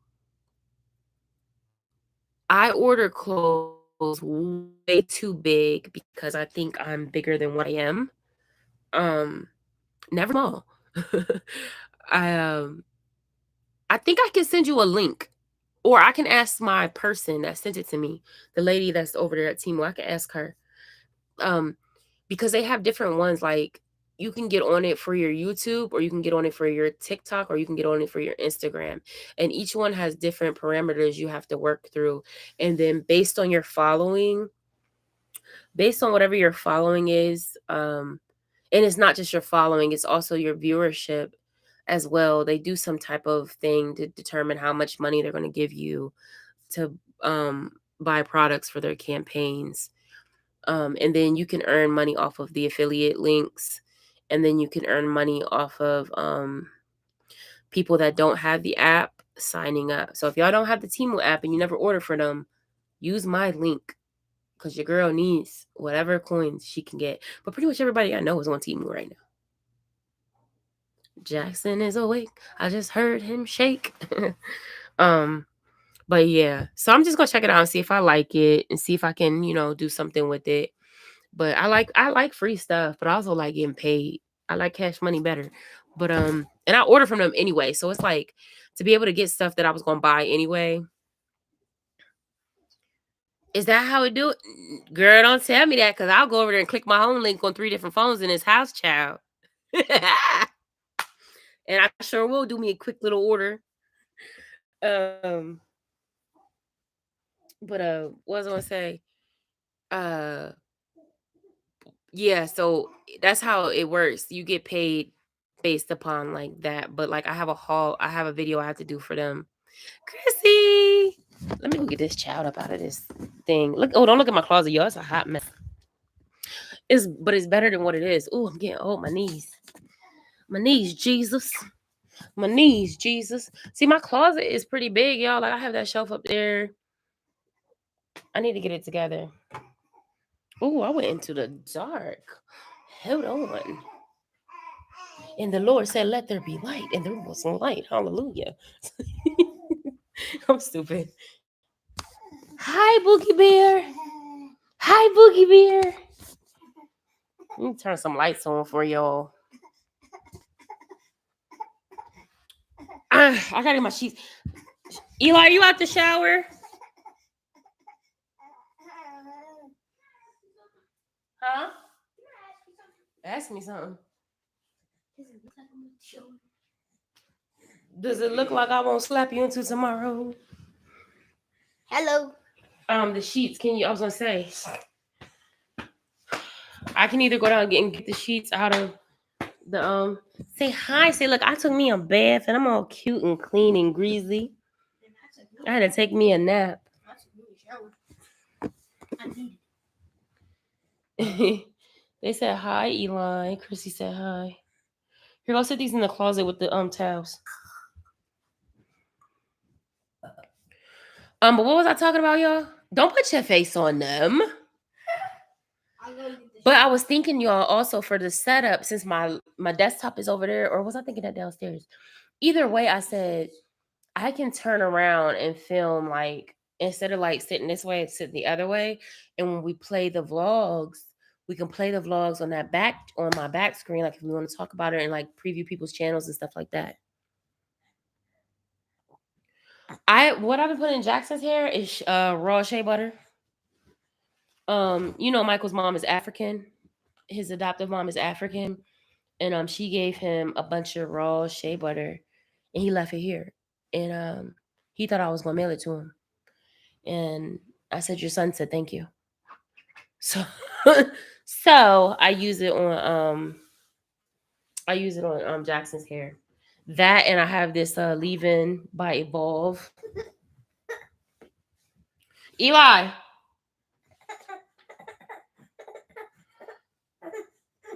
I order clothes way too big because I think I'm bigger than what I am. Um, Never small. I I think I can send you a link, or I can ask my person that sent it to me, the lady that's over there at Temu. I can ask her, um, because they have different ones. Like you can get on it for your YouTube, or you can get on it for your TikTok, or you can get on it for your Instagram, and each one has different parameters you have to work through. And then based on whatever your following is, and it's not just your following, it's also your viewership as well. They do some type of thing to determine how much money they're going to give you to buy products for their campaigns. And then you can earn money off of the affiliate links. And then you can earn money off of people that don't have the app signing up. So if y'all don't have the Temu app and you never order for them, use my link because your girl needs whatever coins she can get. But pretty much everybody I know is on Temu right now. Jackson is awake. I just heard him shake. um, but yeah, so I'm just gonna check it out and see if I like it and see if I can, do something with it. But I like free stuff, but I also like getting paid. I like cash money better. But and I order from them anyway, so it's like to be able to get stuff that I was gonna buy anyway. Is that how it do it? Girl, don't tell me that because I'll go over there and click my home link on 3 different phones in this house, child. And I sure will do me a quick little order. Um, but what was I gonna say? Uh, yeah. So that's how it works. You get paid based upon like that. But like, I have a video I have to do for them. Chrissy, let me go get this child up out of this thing. Look, oh, don't look at my closet, y'all. It's a hot mess. But it's better than what it is. Oh, I'm getting old. My knees, Jesus. My knees, Jesus. See, my closet is pretty big, y'all. Like I have that shelf up there. I need to get it together. Oh, I went into the dark. Hold on. And the Lord said, "Let there be light," and there was light. Hallelujah. I'm stupid. Hi, Boogie Bear. Hi, Boogie Bear. Let me turn some lights on for y'all. I gotta get my sheets. Eli, are you out the shower? Huh? Ask me something. Does it look like I won't slap you into tomorrow? Hello. The sheets. Can you? I was gonna say. I can either go down and get the sheets out of the Say hi. Say, look, I took me a bath and I'm all cute and clean and greasy. I had to take me a nap. They said hi, Eli. Chrissy said hi. Here, go sit these in the closet with the towels. But what was I talking about, y'all? Don't put your face on them. But I was thinking, y'all, also for the setup, since my desktop is over there, or was I thinking that downstairs? Either way, I said I can turn around and film like instead of like sitting this way, sit the other way. And when we play the vlogs, we can play the vlogs on my back screen, like if we want to talk about it and like preview people's channels and stuff like that. What I've been putting in Jackson's hair is raw shea butter. You know Michael's mom is African. His adoptive mom is African. And she gave him a bunch of raw shea butter and he left it here. And he thought I was gonna mail it to him. And I said, your son said thank you. So so I use it on Jackson's hair. That and I have this leave-in by Evolve. Eli.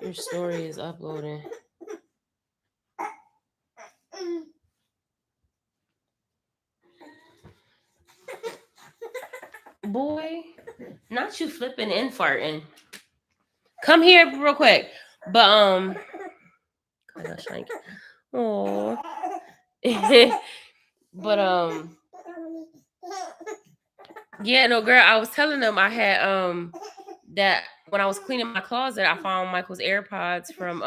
Your story is uploading. Boy, not you flipping and farting. Come here real quick. But oh. But yeah, no girl, I was telling them I had that when I was cleaning my closet, I found Michael's AirPods from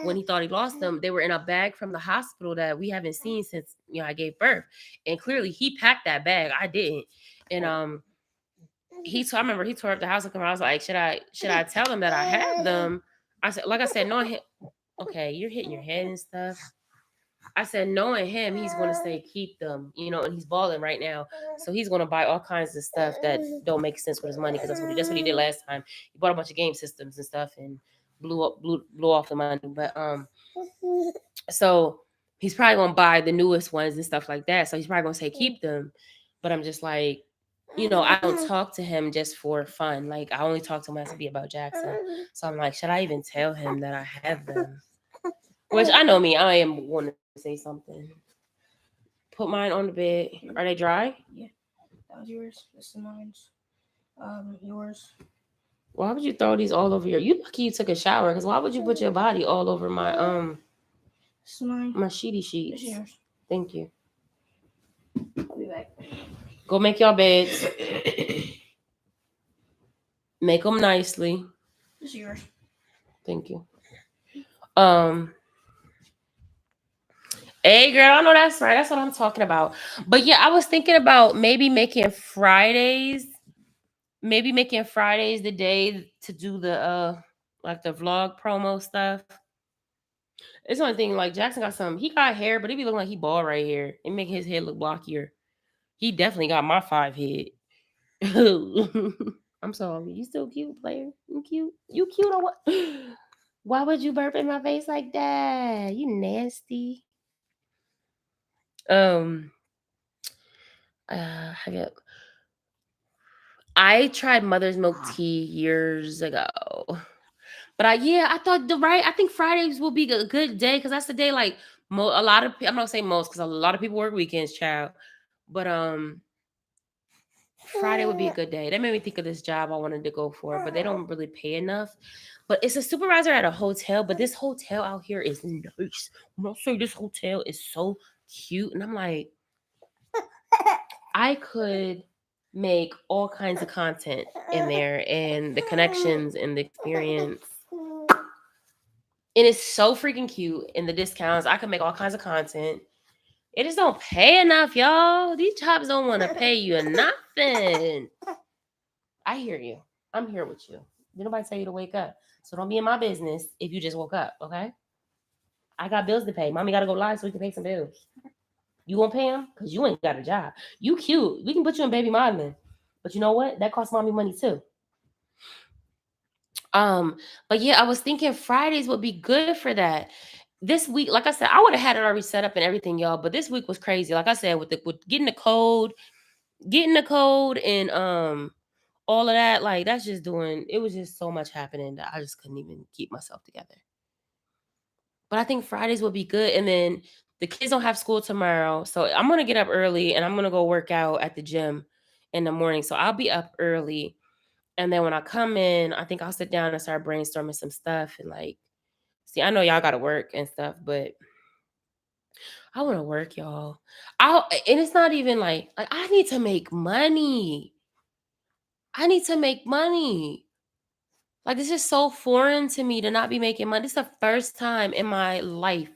when he thought he lost them. They were in a bag from the hospital that we haven't seen since I gave birth. And clearly he packed that bag. I didn't. And I remember he tore up the house and I was like, should I tell him that I have them? I said, no, okay, you're hitting your head and stuff. I said, knowing him, he's going to say keep them, and he's balling right now. So he's going to buy all kinds of stuff that don't make sense with his money because that's what he did last time. He bought a bunch of game systems and stuff and blew off the money. But so he's probably going to buy the newest ones and stuff like that. So he's probably going to say keep them. But I'm just like, I don't talk to him just for fun. Like I only talk to him as to be about Jackson. So I'm like, should I even tell him that I have them? Which I know me, I am wanting to say something. Put mine on the bed. Are they dry? Yeah. That was yours. This is mine. Yours. Why would you throw these all over you lucky you took a shower, because why would you put your body all over my This is mine. my sheety sheets? This is yours. Thank you. I'll be back. Go make y'all beds. Make them nicely. This is yours. Thank you. Hey girl, I know that's right. That's what I'm talking about. But yeah, I was thinking about maybe making Fridays the day to do the like the vlog promo stuff. It's the only thing, like, Jackson got some he got hair, but it be looking like he bald right here. It make his head look blockier. He definitely got my 5 head. I'm sorry. You still cute, player. You cute. You cute or what? Why would you burp in my face like that? You nasty. Um, have you I tried mother's milk tea years ago. But I thought I think Fridays will be a good day because that's the day like a lot of I'm not saying most because a lot of people work weekends, child. But Friday would be a good day. That made me think of this job I wanted to go for, but they don't really pay enough. But it's a supervisor at a hotel, but this hotel out here is nice. When I say this hotel is so cute, and I'm like, I could make all kinds of content in there and the connections and the experience. And it's so freaking cute. And the discounts, I can make all kinds of content. It just don't pay enough, y'all. These jobs don't want to pay you nothing. I hear you. I'm here with you. Did nobody tell you to wake up? So don't be in my business if you just woke up, okay? I got bills to pay. Mommy got to go live so we can pay some bills. You gonna pay them? Because you ain't got a job. You cute. We can put you in baby modeling. But you know what? That costs mommy money too. Um, but yeah, I was thinking Fridays would be good for that. This week, like I said, I would have had it already set up and everything, y'all. But this week was crazy. Like I said, with getting the code, and all of that, like that's just doing. It was just so much happening that I just couldn't even keep myself together. But I think Fridays would be good, and then the kids don't have school tomorrow, so I'm gonna get up early and I'm gonna go work out at the gym in the morning. So I'll be up early, and then when I come in, I think I'll sit down and start brainstorming some stuff and like see. I know y'all gotta work and stuff, but I want to work, y'all. And it's not even like I need to make money. I need to make money. Like this is so foreign to me to not be making money. This is the first time in my life,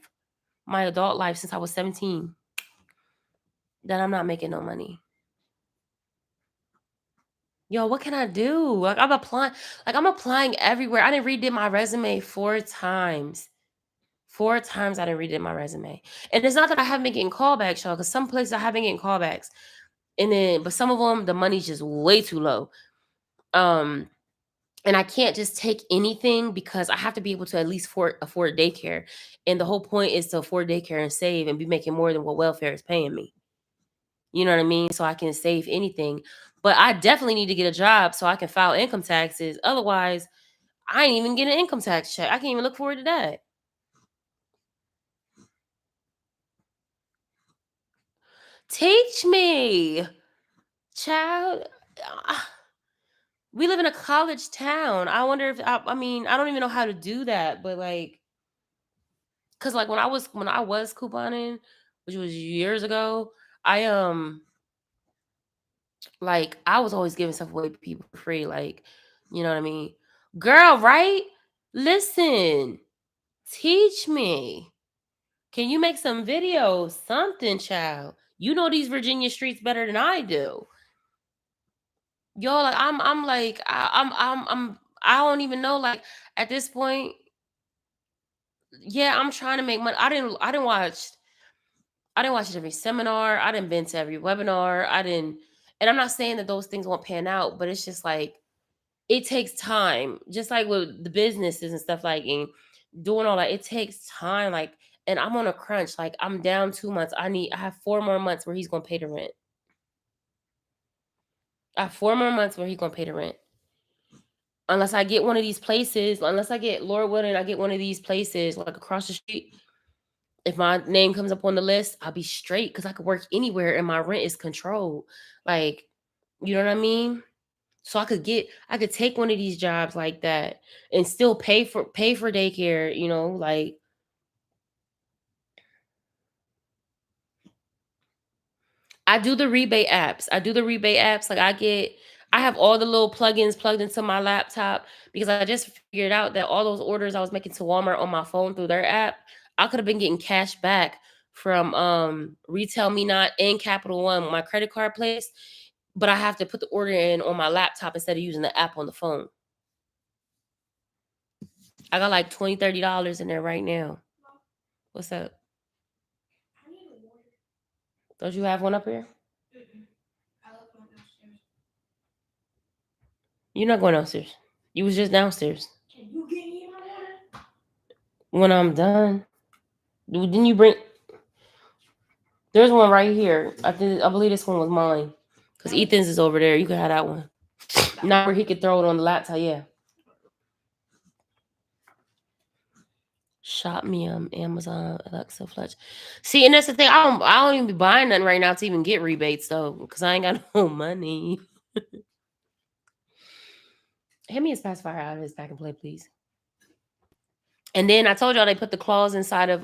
my adult life since I was 17, that I'm not making no money. Yo, what can I do? I'm applying everywhere. I didn't redid my resume 4 times. 4 times I didn't redid my resume. And it's not that I haven't been getting callbacks, y'all, because some places I haven't getting callbacks. But some of them, the money's just way too low. And I can't just take anything because I have to be able to at least afford daycare. And the whole point is to afford daycare and save and be making more than what welfare is paying me. You know what I mean? So I can save anything. But I definitely need to get a job so I can file income taxes. Otherwise, I ain't even getting an income tax check. I can't even look forward to that. Teach me, child. We live in a college town. I wonder if I mean, I don't even know how to do that, but like cuz like when I was couponing, which was years ago, I like I was always giving stuff away to people for free, like, you know what I mean? Girl, right? Listen, teach me. Can you make some videos? Something, child. You know these Virginia streets better than I do. Yo, like I'm like I don't even know. Like at this point, yeah, I'm trying to make money. I didn't watch every seminar. I didn't been to every webinar. And I'm not saying that those things won't pan out, but it's just like it takes time. Just like with the businesses and stuff like and doing all that, it takes time. Like, and I'm on a crunch. Like I'm down 2 months. I have 4 more months where he's gonna pay the rent. I have 4 more months where he's gonna pay the rent. Unless I get one of these places, unless I get Lord willing, I get one of these places like across the street. If my name comes up on the list, I'll be straight because I could work anywhere and my rent is controlled. Like, you know what I mean? So I could take one of these jobs like that and still pay for daycare, like I do the rebate apps. I do the rebate apps. Like I have all the little plugins plugged into my laptop because I just figured out that all those orders I was making to Walmart on my phone through their app, I could have been getting cash back from Retail Me Not and Capital One, my credit card place, but I have to put the order in on my laptop instead of using the app on the phone. I got like $20, $30 in there right now. What's up? I need a water. Don't you have one up here? Mm-mm. I left mine downstairs. You're not going downstairs. You was just downstairs. Can you get me my water? When I'm done, didn't you bring? There's one right here. I believe this one was mine. Cause That one? Ethan's is over there. You can have that one. That Not one? where he could throw it on the laptop. Yeah. Shop me Amazon, Alexa, Fletch. See, and that's the thing. I don't even be buying nothing right now to even get rebates though, because I ain't got no money. Hand me his pacifier out of his pack and play, please. And then I told y'all they put the clause inside of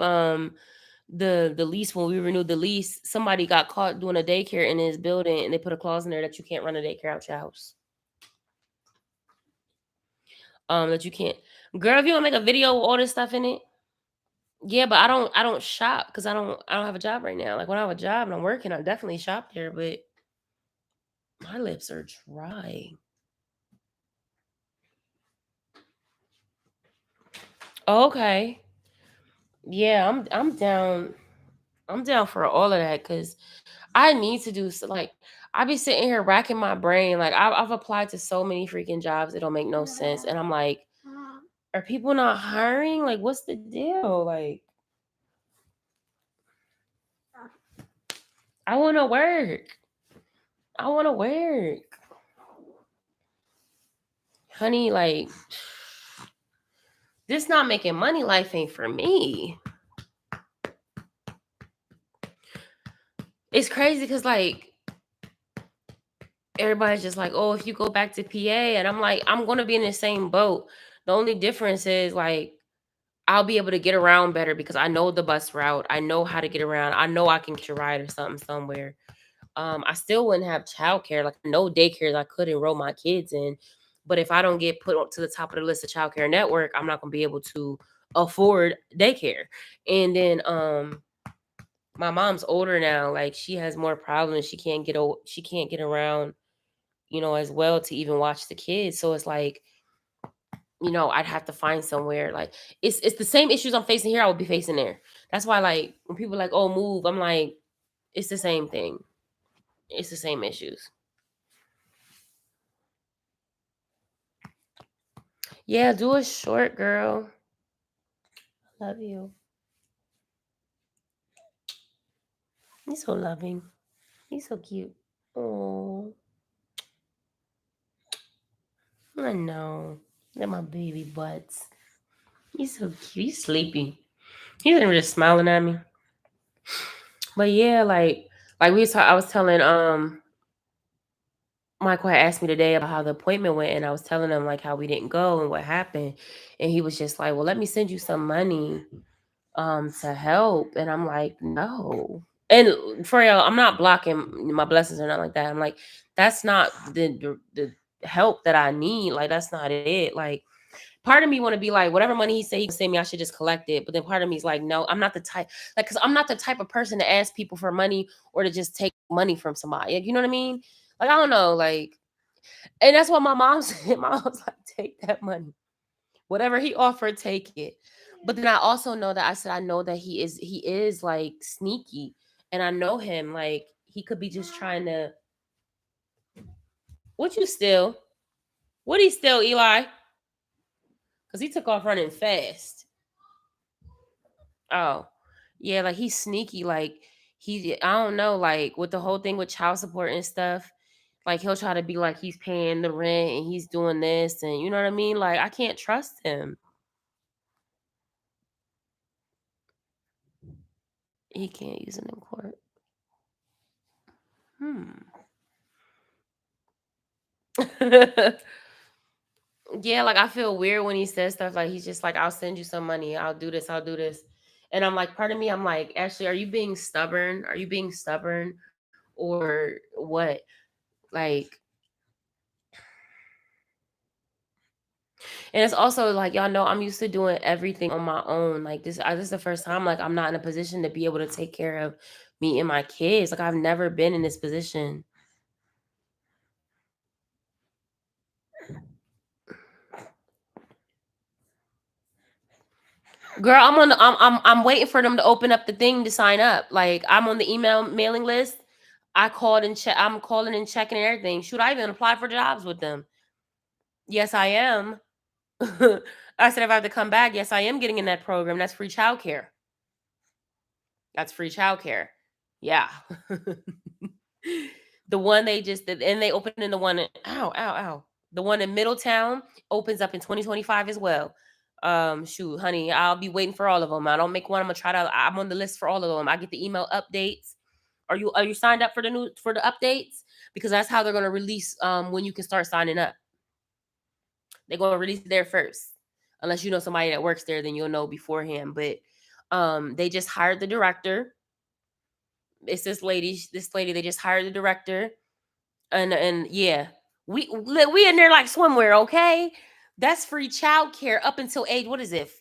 the lease when we renewed the lease. Somebody got caught doing a daycare in his building, and they put a clause in there that you can't run a daycare out your house. That you can't. Girl, if you want to make a video with all this stuff in it, yeah, but I don't shop because I don't have a job right now. Like when I have a job and I'm working, I definitely shop there, but my lips are dry. Okay. Yeah, I'm down. I'm down for all of that because I need to do like I be sitting here racking my brain. Like I've applied to so many freaking jobs that don't make no sense, and I'm like, are people not hiring? Like, what's the deal? Like, I want to work. I want to work, honey. Like, this not making money. Life ain't for me. It's crazy because like everybody's just like, oh, if you go back to PA, and I'm like, I'm gonna be in the same boat. The only difference is like I'll be able to get around better because I know the bus route. I know how to get around. I know I can catch a ride or something somewhere. I still wouldn't have childcare. Like no daycares I could enroll my kids in. But if I don't get put up to the top of the list of childcare network, I'm not gonna be able to afford daycare. And then my mom's older now. Like she has more problems. She can't get around, as well to even watch the kids. So it's like, I'd have to find somewhere like it's the same issues I'm facing here, I would be facing there. That's why like when people are like, oh, move, I'm like, it's the same thing. It's the same issues. Yeah, do a short, girl. Love you. He's so loving. He's so cute. Oh, I know. They're my baby butts. He's so cute. He's sleepy. He's even just smiling at me. But yeah, I was telling Michael had asked me today about how the appointment went, and I was telling him like how we didn't go and what happened, and he was just like, "Well, let me send you some money, to help," and I'm like, "No." And for y'all, I'm not blocking my blessings or nothing like that. I'm like, that's not the help that I need. Like that's not it. Like part of me want to be like, whatever money he say he can send me, I should just collect it. But then part of me is like, no, I'm not the type, like, because I'm not the type of person to ask people for money or to just take money from somebody. Like, you know what I mean? Like, I don't know, like, and that's what my mom said. My mom's like, take that money. Whatever he offered, take it. But then I also know that I know that he is like sneaky. And I know him, like, he could be just trying to what you steal? What he steal, Eli? Because he took off running fast. Oh. Yeah, like he's sneaky. Like I don't know, like with the whole thing with child support and stuff. Like he'll try to be like he's paying the rent and he's doing this and you know what I mean? Like I can't trust him. He can't use it in court. Hmm. Yeah, like I feel weird when he says stuff like he's just like, I'll send you some money, I'll do this, I'll do this. And I'm like, part of me, I'm like, Ashley, are you being stubborn? Are you being stubborn or what? Like, and it's also like y'all know I'm used to doing everything on my own. Like this is the first time like I'm not in a position to be able to take care of me and my kids. Like I've never been in this position. Girl, I'm waiting for them to open up the thing to sign up. Like I'm on the email mailing list. I called and check. I'm calling and checking and everything. Should I even apply for jobs with them? Yes, I am. I said if I have to come back, yes, I am getting in that program. That's free childcare. That's free childcare. Yeah. The one they just did, and they opened in the one. Ow, ow, ow. The one in Middletown opens up in 2025 as well. Shoot, honey, I'll be waiting for all of them. I don't make one. I'm gonna try to. I'm on the list for all of them. I get the email updates. Are you signed up for the updates? Because that's how they're gonna release when you can start signing up. They're gonna release it there first. Unless you know somebody that works there, then you'll know beforehand. But they just hired the director. It's this lady, they just hired the director. And yeah, we in there like swimwear, okay? That's free childcare up until age, what is it?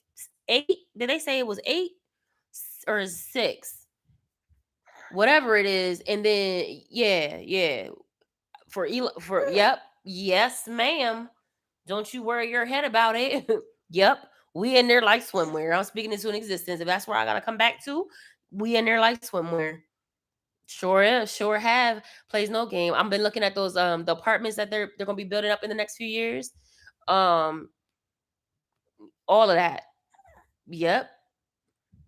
8? Did they say it was 8 or 6? Whatever it is. And then yeah, yeah. For yep, yes, ma'am. Don't you worry your head about it. Yep. We in there like swimwear. I'm speaking into an existence. If that's where I gotta come back to, we in there like swimwear. Sure is, sure have. Plays no game. I've been looking at those the apartments that they're gonna be building up in the next few years. Um, all of that. Yep.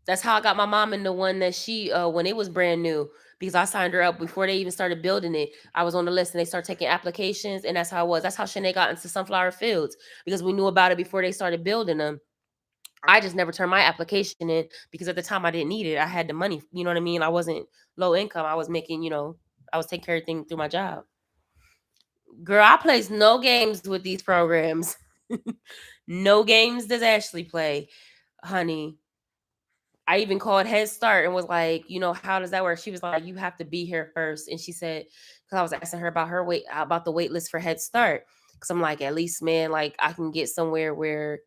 That's how I got my mom in the one that she when it was brand new, because I signed her up before they even started building it. I was on the list and they started taking applications, and that's how it was. That's how Shanae got into Sunflower Fields, because we knew about it before they started building them. I just never turned my application in because at the time I didn't need it. I had the money. You know what I mean? I wasn't low income. I was making, I was taking care of everything through my job. Girl, I plays no games with these programs. No games does Ashley play, honey. I even called Head Start and was like, how does that work? She was like, you have to be here first. And she said, because I was asking her about about the wait list for Head Start. Because I'm like, at least, man, like I can get somewhere where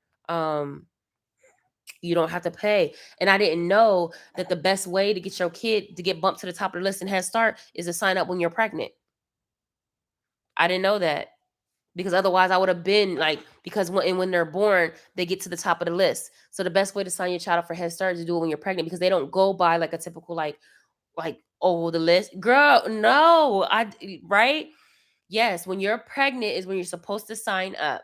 you don't have to pay. And I didn't know that the best way to get your kid to get bumped to the top of the list in Head Start is to sign up when you're pregnant. I didn't know that, because otherwise I would have been like, because when they're born, they get to the top of the list. So the best way to sign your child up for Head Start is to do it when you're pregnant, because they don't go by like a typical like oh the list. Girl, no, right? Yes, when you're pregnant is when you're supposed to sign up.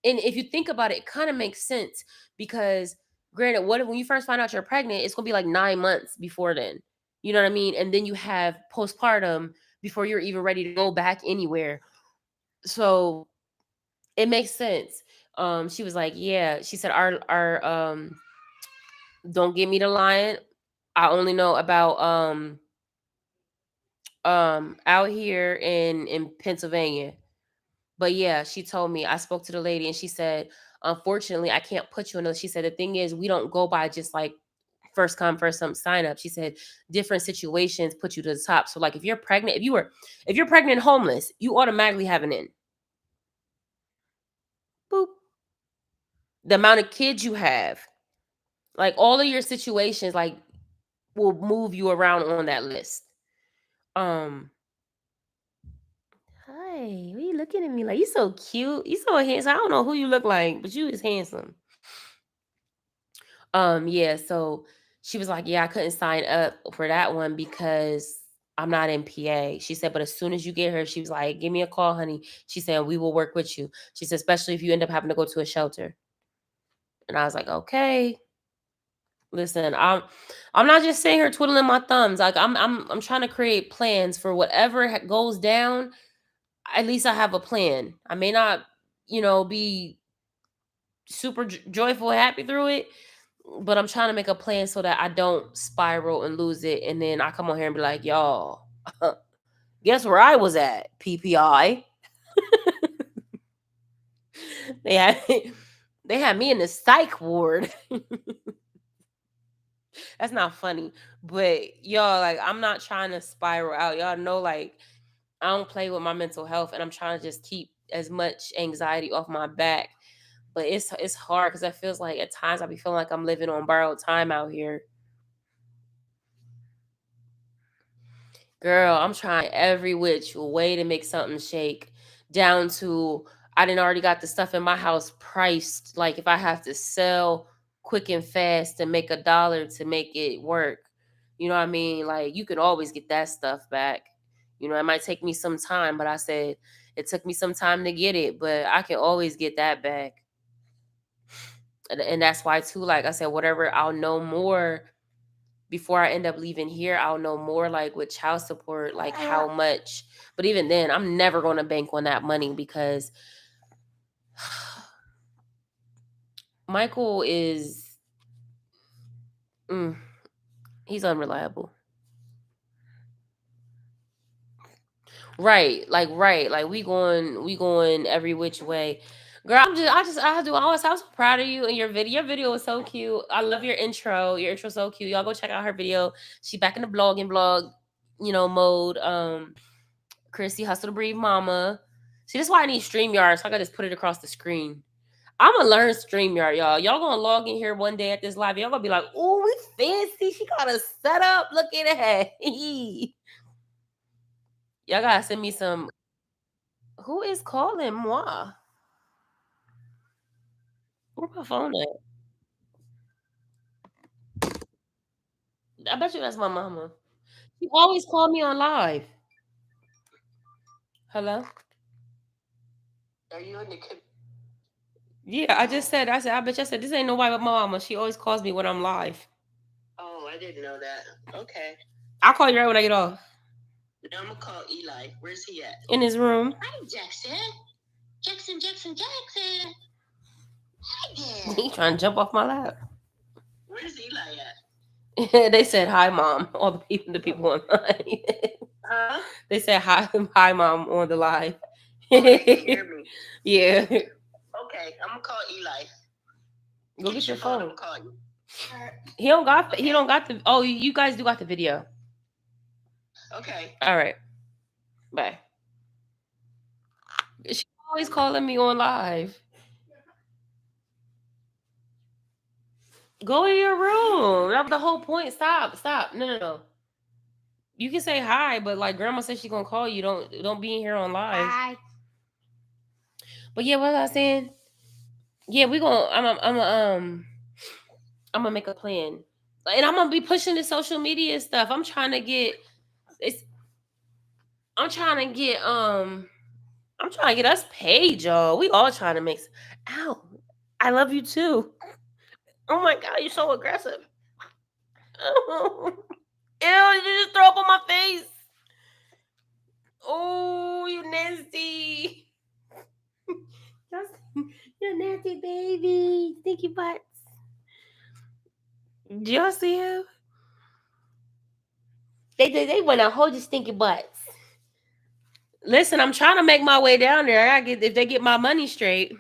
And if you think about it, it kind of makes sense, because granted, what if when you first find out you're pregnant, it's gonna be like 9 months before then. You know what I mean? And then you have postpartum before you're even ready to go back anywhere. So it makes sense. She was like, yeah. She said, our don't get me to lying. I only know about out here in Pennsylvania. But yeah, she told me, I spoke to the lady and she said, unfortunately, I can't put you in those. She said, the thing is, we don't go by just like first come, first some sign up. She said, different situations put you to the top. So like if you're pregnant, if you're pregnant and homeless, you automatically have an in. Boop. The amount of kids you have, like all of your situations, like will move you around on that list. Um, Hi, what are you looking at me like? You so cute. You so handsome. I don't know who you look like, but you is handsome. Yeah, so she was like, "Yeah, I couldn't sign up for that one because I'm not in PA." She said, "But as soon as you get her," she was like, "Give me a call, honey." She said, "We will work with you." She said, "Especially if you end up having to go to a shelter." And I was like, "Okay." Listen, I'm not just sitting here twiddling my thumbs. Like I'm trying to create plans for whatever goes down. At least I have a plan. I may not, be super joyful, happy through it, but I'm trying to make a plan so that I don't spiral and lose it. And then I come on here and be like, y'all, guess where I was at? PPI. They had they had me in the psych ward. That's not funny, but y'all, like, I'm not trying to spiral out. Y'all know, like, I don't play with my mental health, and I'm trying to just keep as much anxiety off my back. But it's hard because it feels like at times I be feeling like I'm living on borrowed time out here. Girl, I'm trying every which way to make something shake, down to I didn't already got the stuff in my house priced. Like if I have to sell. quick and fast to make $1 to make it work. You know what I mean? Like you could always get that stuff back. You know, it might take me some time, but I said it took me some time to get it, but I can always get that back. And that's why too, like I said, whatever I'll know more before I end up leaving here, I'll know more like with child support, like how much. But even then, I'm never going to bank on that money because Michael is, he's unreliable. Right, like we going every which way. Girl, I was so proud of you and your video. Your video was so cute. I love your intro. Your intro's so cute. Y'all go check out her video. She back in the blog, mode. Chrissy Hustle to Breathe Mama. See, that's why I need StreamYard, so I gotta just put it across the screen. I'm gonna learn StreamYard, y'all. Y'all gonna log in here one day at this live. Y'all gonna be like, oh, we fancy. She got a setup. Look at that. Y'all gotta send me some. Who is calling moi? Where my phone at? I bet you that's my mama. She always call me on live. Hello? Are you in the? Yeah, I said, I bet you I said, this ain't nobody but my mama. She always calls me when I'm live. Oh, I didn't know that. Okay. I'll call you right when I get off. Now I'm gonna call Eli. Where's he at? In his room. Hi, Jackson. Jackson. Hi there. He trying to jump off my lap. Where's Eli at? They said hi, mom. All the people online. Huh? They said hi, mom on the live. Oh, they can hear me. Yeah. Okay, I'm gonna call Eli. Go get your phone. I'm gonna call you. He don't got the. Oh, you guys do got the video. Okay. All right. Bye. She's always calling me on live. Go in your room. That was the whole point. Stop. No. You can say hi, but like grandma said she's gonna call you. Don't be in here on live. Hi. But yeah, what was I saying? Yeah, I'm gonna make a plan. And I'm gonna be pushing the social media stuff. I'm trying to get us paid, y'all. We all trying to make. Ow! I love you too. Oh my god, you're so aggressive. Ew! Did you just throw up on my face? Oh, you nasty. Justin, you're nasty, baby. Stinky butts. Did y'all see him? They want to hold your stinky butts. Listen, I'm trying to make my way down there. I get if they get my money straight.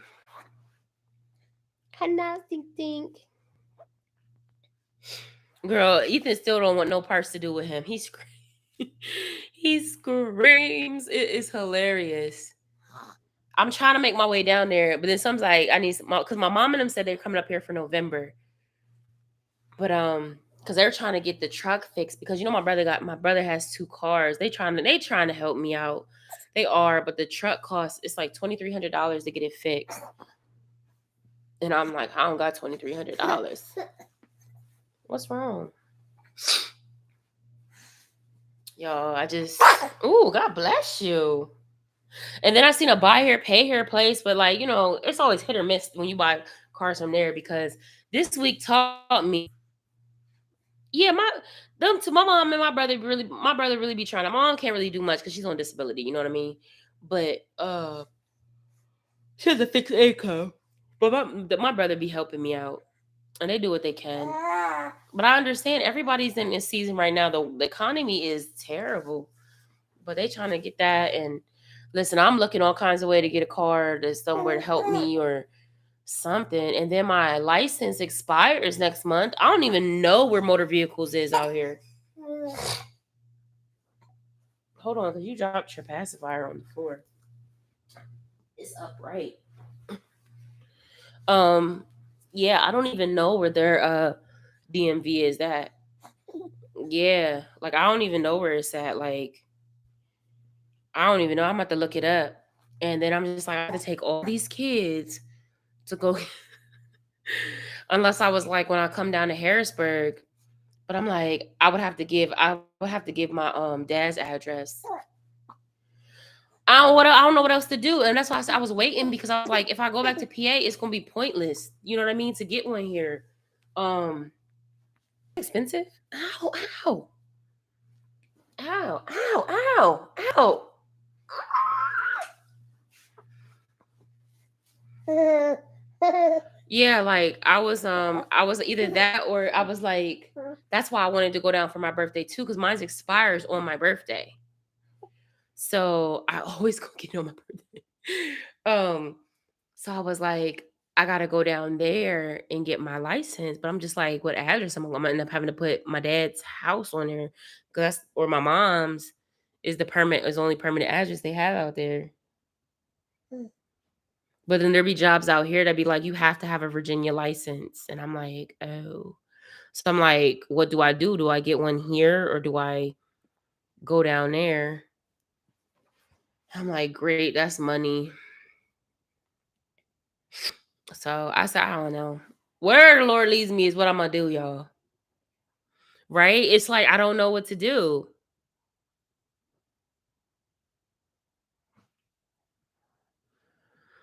Hello, stink. Girl, Ethan still don't want no parts to do with him. He screams. It is hilarious. I'm trying to make my way down there, but then some's like, I need some, because my mom and them said they're coming up here for November. But because they're trying to get the truck fixed because my brother has 2 cars. They trying to help me out. They are, but the truck costs it's like $2,300 to get it fixed. And I'm like, I don't got $2,300. What's wrong? Y'all, ooh, God bless you. And then I seen a buy here, pay here place, but like, it's always hit or miss when you buy cars from there because this week taught me. Yeah, my mom and my brother really be trying. My mom can't really do much because she's on disability, you know what I mean? But she has a fixed income. But my brother be helping me out. And they do what they can. But I understand everybody's in this season right now. The economy is terrible. But they trying to get that. And listen, I'm looking all kinds of way to get a car to somewhere to help me or something. And then my license expires next month. I don't even know where motor vehicles is out here. Hold on, because you dropped your pacifier on the floor. It's upright. Yeah, I don't even know where their DMV is at. Yeah, like I don't even know where it's at. Like I don't even know. I'm about to look it up. And then I'm just like, I have to take all these kids to go. unless I was like when I come down to Harrisburg. But I'm like, I would have to give my dad's address. I don't know what else to do, and that's why I was waiting because I was like, if I go back to PA, it's gonna be pointless. You know what I mean? To get one here, um, expensive. Ow, ow, ow, ow, ow, ow. Yeah, like I was either that or I was like, that's why I wanted to go down for my birthday too, because mine expires on my birthday. So I always go get it on my birthday. Um, so I was like, I gotta go down there and get my license. But I'm just like, what address am I gonna end up having to put my dad's house on there? Cause or my mom's is the only permanent address they have out there. But then there be jobs out here that be like, you have to have a Virginia license. And I'm like, oh. So I'm like, what do I do? Do I get one here or do I go down there? I'm like, great, that's money. So I said, I don't know. Where the Lord leads me is what I'm gonna do, y'all. Right? It's like I don't know what to do.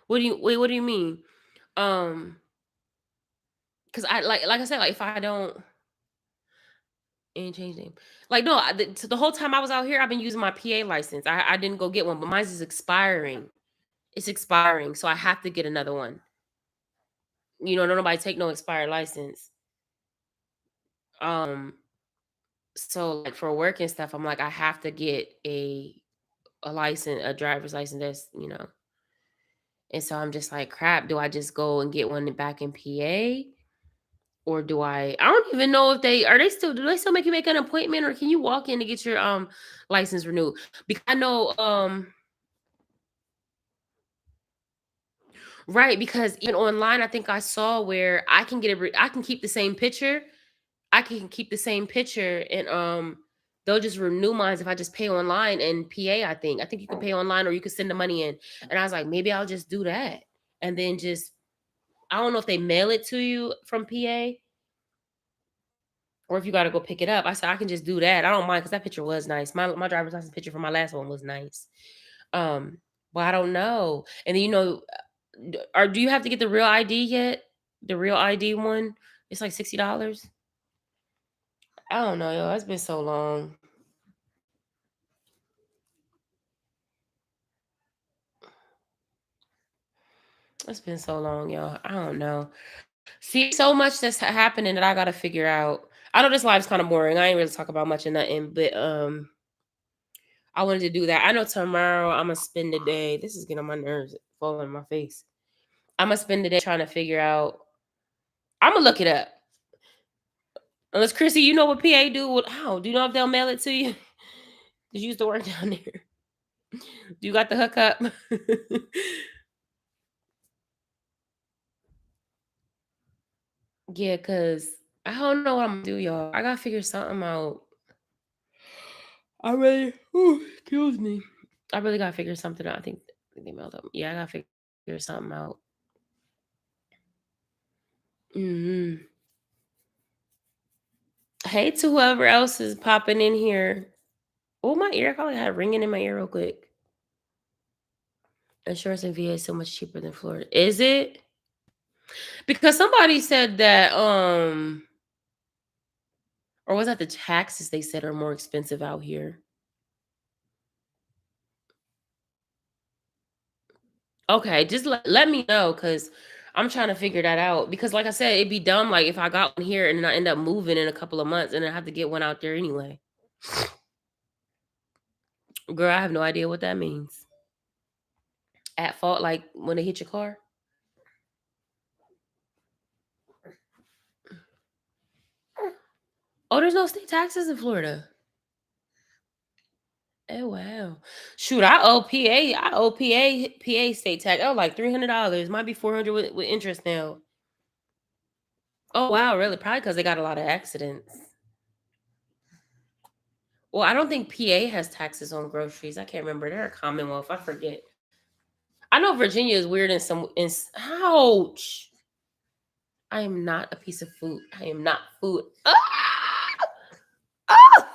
What do you mean? Um, because I like I said, like if I don't and change name. Like no, so the whole time I was out here, I've been using my PA license. I didn't go get one, but mine is expiring. It's expiring, so I have to get another one. No nobody take no expired license. Um, so like for work and stuff, I'm like I have to get a license, a driver's license that's. And so I'm just like, crap, do I just go and get one back in PA? Or do I don't even know if do they still make you make an appointment or can you walk in to get your license renewed? Because I know right, because even online I think I saw where I can keep the same picture. I can keep the same picture and they'll just renew mine if I just pay online in PA, I think. I think you can pay online or you can send the money in. And I was like, maybe I'll just do that. And then just I don't know if they mail it to you from PA or if you got to go pick it up. I said I can just do that. I don't mind because that picture was nice. My driver's license picture from my last one was nice. Um, but I don't know. And then or do you have to get the real ID yet? The real ID one? It's like $60. I don't know, yo. It's been so long. It's been so long, yo. I don't know. See, so much that's happening that I gotta figure out. I know this life's kind of boring. I ain't really talk about much of nothing, but I wanted to do that. I know tomorrow I'm gonna spend the day. This is getting on my nerves, falling in my face. I'm gonna spend the day trying to figure out. I'm gonna look it up. Unless Chrissy, you know what PA do? How do you know if they'll mail it to you? Did you used to work down there? Do you got the hookup? Yeah, cause I don't know what I'm gonna do, y'all. I gotta figure something out. I really, excuse me. I really gotta figure something out. I think they mailed up. Yeah, I gotta figure something out. Hmm. Hey to whoever else is popping in here. Oh, my ear! I probably had ringing in my ear real quick. Insurance in VA is so much cheaper than Florida. Is it? Because somebody said that, or was that the taxes they said are more expensive out here? Okay, just let me know because I'm trying to figure that out. Because like I said, it'd be dumb like if I got one here and then I end up moving in a couple of months and I have to get one out there anyway. Girl, I have no idea what that means. At fault, like when they hit your car. Oh, there's no state taxes in Florida. Oh wow. Shoot, I owe PA state tax. Oh, like $300. Might be 400 with interest now. Oh wow, really? Probably because they got a lot of accidents. Well, I don't think PA has taxes on groceries. I can't remember. They're a Commonwealth. I forget. I know Virginia is weird in some. Ouch. I am not a piece of food. I am not food. Ah! Ah!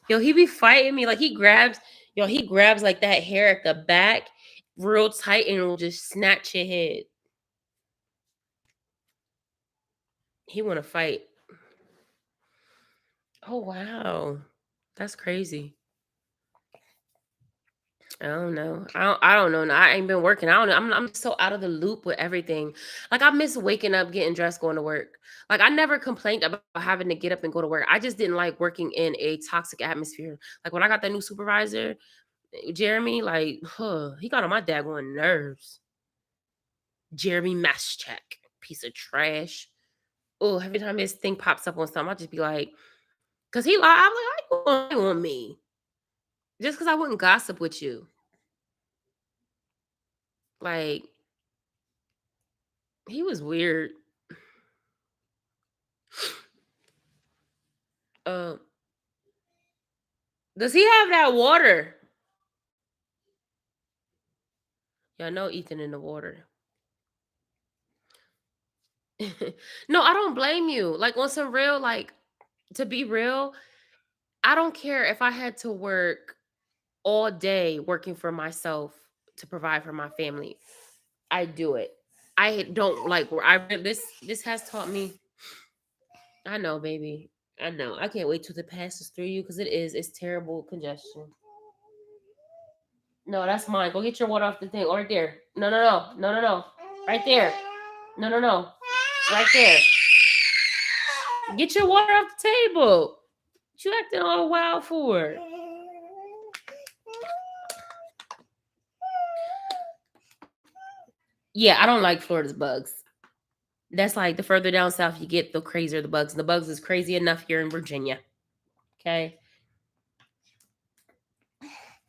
Yo, he be fighting me. Like he grabs like that hair at the back real tight and will just snatch your head. He wanna fight. Oh wow. That's crazy. I don't know. I don't know. I ain't been working. I don't know. I'm so out of the loop with everything. Like I miss waking up, getting dressed, going to work. Like I never complained about having to get up and go to work. I just didn't like working in a toxic atmosphere. Like when I got that new supervisor, Jeremy, like, he got on my daggone nerves. Jeremy Maschek, piece of trash. Oh, every time this thing pops up on something, I'll just be like, cause he like, I'm like, how you on me? Just cause I wouldn't gossip with you. Like, he was weird. Um, does he have that water? Yeah, I know Ethan in the water. No, I don't blame you. Like on some real, like to be real, I don't care if I had to work all day working for myself to provide for my family. I do it. I don't like where this has taught me. I know, baby. I know. I can't wait till it passes through you because it's terrible congestion. No, that's mine. Go get your water off the thing. Right there. No, no, no. No, no, no. Right there. No, no, no. Right there. Get your water off the table. What you acting all wild for? Yeah, I don't like Florida's bugs. That's like the further down south you get, the crazier the bugs. And the bugs is crazy enough here in Virginia. Okay.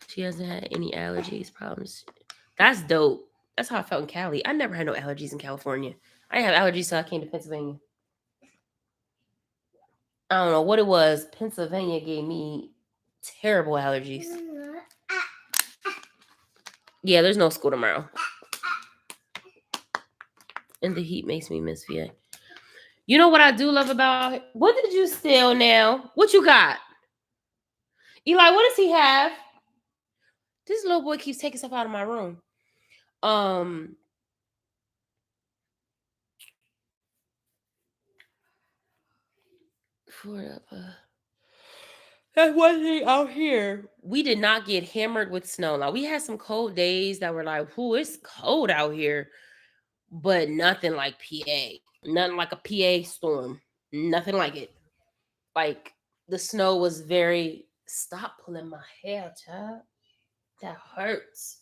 She hasn't had any allergies, problems. That's dope. That's how I felt in Cali. I never had no allergies in California. I didn't have allergies till I came to Pennsylvania. I don't know what it was. Pennsylvania gave me terrible allergies. Yeah, there's no school tomorrow. And the heat makes me miss VA. You know what I do love about it? What did you steal now? What you got? Eli, what does he have? This little boy keeps taking stuff out of my room. Um, Florida. That's one thing out here. We did not get hammered with snow. Like we had some cold days that were like, "Whoo, it's cold out here," but nothing like PA. Nothing like a PA storm. Nothing like it. Like the snow was very. Stop pulling my hair, child. That hurts.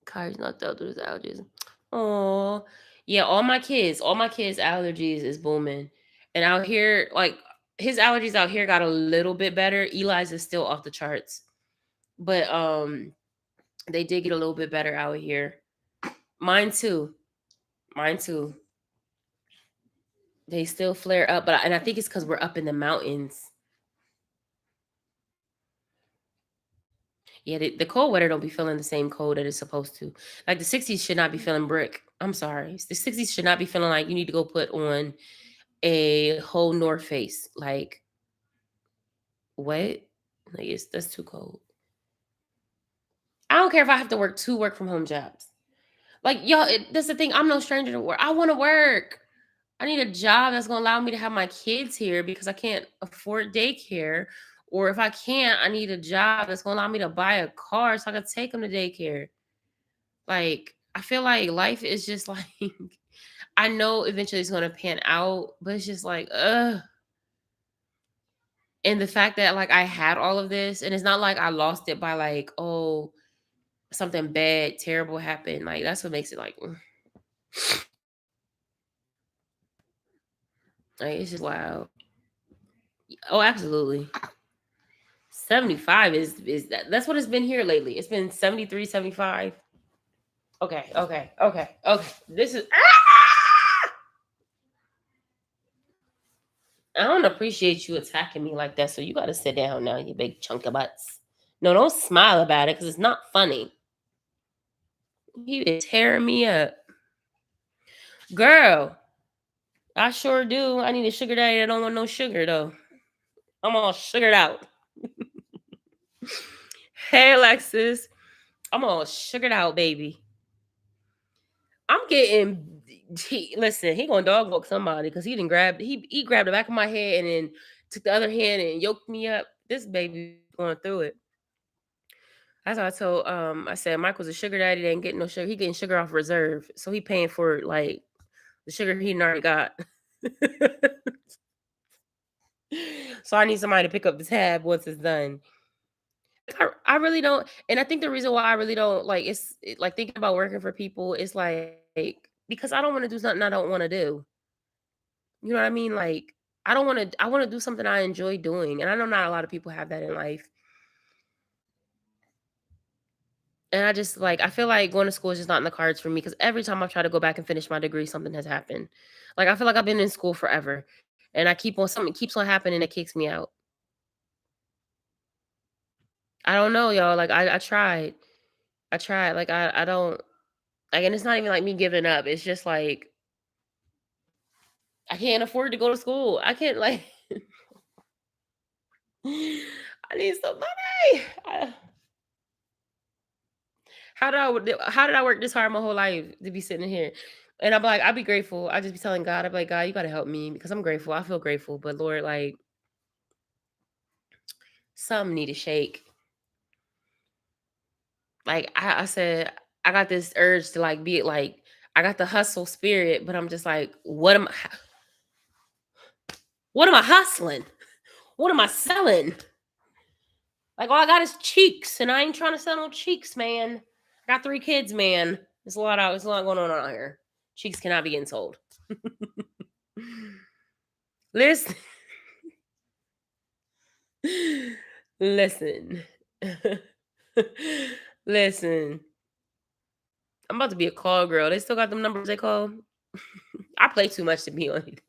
Kyrie's knocked out through his allergies. Oh, yeah. All my kids' allergies is booming, and out here, like his allergies out here got a little bit better. Eli's is still off the charts, but they did get a little bit better out here. Mine too. Mine too. They still flare up, but and I think it's because we're up in the mountains. Yeah, the cold weather don't be feeling the same cold that it's supposed to. Like the 60s should not be feeling brick. I'm sorry. The 60s should not be feeling like you need to go put on a whole North Face. Like what? Like that's too cold. I don't care if I have to work two work from home jobs. Like y'all, that's the thing. I'm no stranger to work. I want to work. I need a job that's gonna allow me to have my kids here because I can't afford daycare. Or if I can't, I need a job that's gonna allow me to buy a car so I can take them to daycare. Like, I feel like life is just like I know eventually it's gonna pan out, but it's just like, ugh. And the fact that like I had all of this, and it's not like I lost it by like, oh, something bad, terrible happened. Like that's what makes it like it's just wow. Oh, absolutely. 75 is that's what it's been here lately. It's been 73, 75. Okay, okay, okay, okay. This is I don't appreciate you attacking me like that, so you gotta sit down now, you big chunk of butts. No, don't smile about it because it's not funny. You is tearing me up. Girl, I sure do. I need a sugar daddy that don't want no sugar, though. I'm all sugared out. Hey, Alexis. I'm all sugared out, baby. I'm getting. Listen, he gonna dog walk somebody because he didn't grab. He grabbed the back of my head and then took the other hand and yoked me up. This baby going through it. That's what I told. I said Michael's a sugar daddy. They ain't getting no sugar. He getting sugar off reserve, so he paying for like the sugar he already got. So I need somebody to pick up the tab once it's done. I really don't, and I think the reason why I really don't like like thinking about working for people is like because I don't want to do something I don't want to do. You know what I mean? Like I don't want to. I want to do something I enjoy doing, and I know not a lot of people have that in life. And I just like I feel like going to school is just not in the cards for me because every time I try to go back and finish my degree, something has happened. Like I feel like I've been in school forever, and I keep on something keeps on happening that kicks me out. I don't know, y'all. Like I tried. I tried. Like I don't like and it's not even like me giving up. It's just like I can't afford to go to school. I can't like I need some money. How did I work this hard my whole life to be sitting here? And I'm like, I'll be grateful. I just be telling God, I'm like, God, you gotta help me because I'm grateful. I feel grateful. But Lord, like some need to shake. Like I said, I got this urge to like be like I got the hustle spirit, but I'm just like, what am I hustling? What am I selling? Like all I got is cheeks, and I ain't trying to sell no cheeks, man. I got 3 kids, man. There's a lot going on out here. Cheeks cannot be getting sold. Listen. Listen. Listen. I'm about to be a call girl. They still got them numbers they call. I play too much to be on it.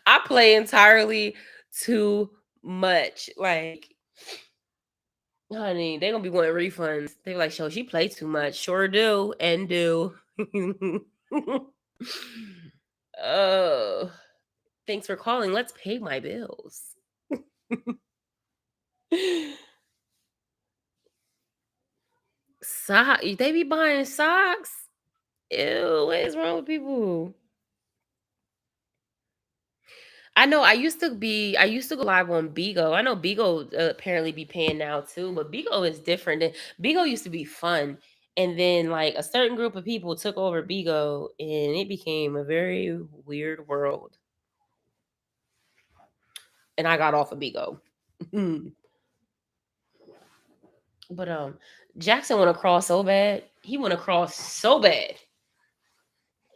I play entirely too much. Like, honey, they gonna be wanting refunds. They like, "Show she play too much." Sure do and do. Oh, thanks for calling. Let's pay my bills. They be buying socks. Ew, what is wrong with people? I know I used to go live on Bigo. I know Bigo apparently be paying now too, but Bigo is different. Bigo used to be fun. And then like a certain group of people took over Bigo and it became a very weird world. And I got off of Bigo. But Jackson want to crawl so bad. He want to crawl so bad.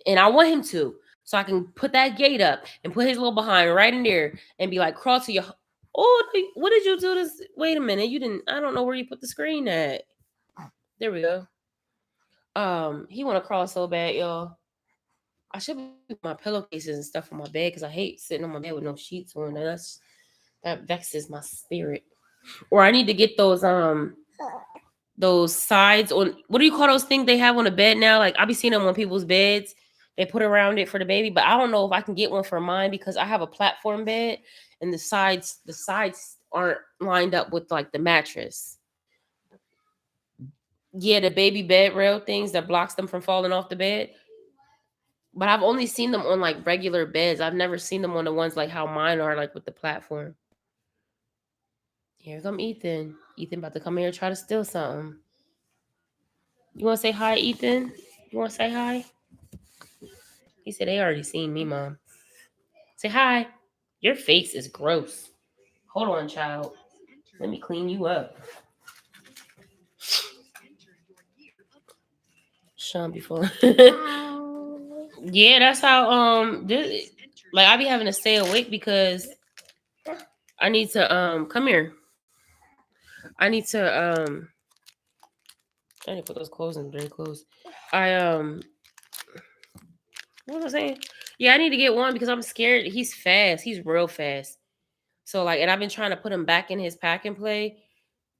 And I want him to. So I can put that gate up and put his little behind right in there and be like, crawl to your. Oh, what did you do this? Wait a minute. You didn't. I don't know where you put the screen at. There we go. He want to crawl so bad, y'all. I should put my pillowcases and stuff on my bed because I hate sitting on my bed with no sheets on. That vexes my spirit. Or I need to get those sides on what do you call those things they have on the bed now? Like I be seeing them on people's beds. They put around it for the baby, but I don't know if I can get one for mine because I have a platform bed and the sides aren't lined up with like the mattress. Yeah, the baby bed rail things that blocks them from falling off the bed. But I've only seen them on like regular beds. I've never seen them on the ones like how mine are, like with the platform. Here come Ethan. Ethan about to come here and try to steal something. You want to say hi, Ethan? You want to say hi? He said they already seen me, Mom. Say hi. Your face is gross. Hold on, child. Let me clean you up. Sean before. Yeah, that's how like I be having to stay awake because I need to come here. I need to I need to put those clothes in very close. I What was I saying? Yeah, I need to get one because I'm scared. He's fast. He's real fast. So like, and I've been trying to put him back in his pack and play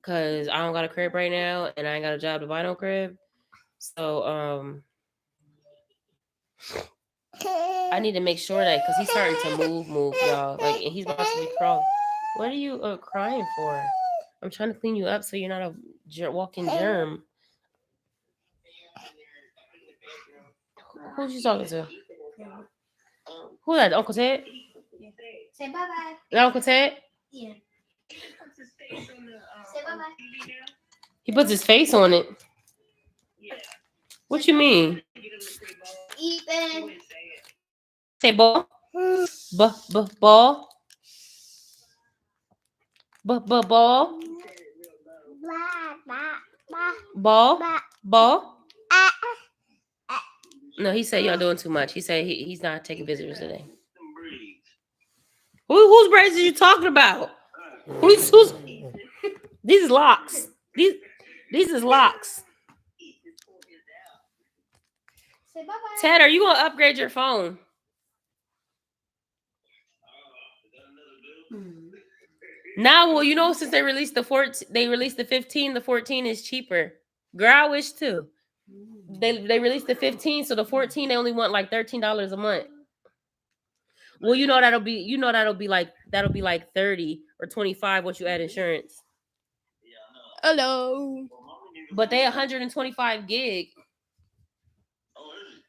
because I don't got a crib right now and I ain't got a job to buy no crib. So I need to make sure that because he's starting to move, y'all. Like, and he's about to be crawling. What are you crying for? I'm trying to clean you up so you're not a walking germ. Who's you talking to? Who that? Uncle Ted? Yeah. Say bye bye. That Uncle Ted? Yeah. Say bye bye. He puts his face on it. What you mean? Ethan. Say ball. Ball. Ball. Ball. No, he said y'all doing too much. He said he's not taking visitors today. Whose braids are you talking about? Who's these is locks. These is locks. Say bye bye. Ted, are you gonna upgrade your phone? Now, well, you know, since they released the 14, they released the 15. The 14 is cheaper. Girl, I wish too. They released the 15, so the 14 they only want like $13 a month. Well, that'll be like 30 or 25 once you add insurance. Hello. But they 125 gig.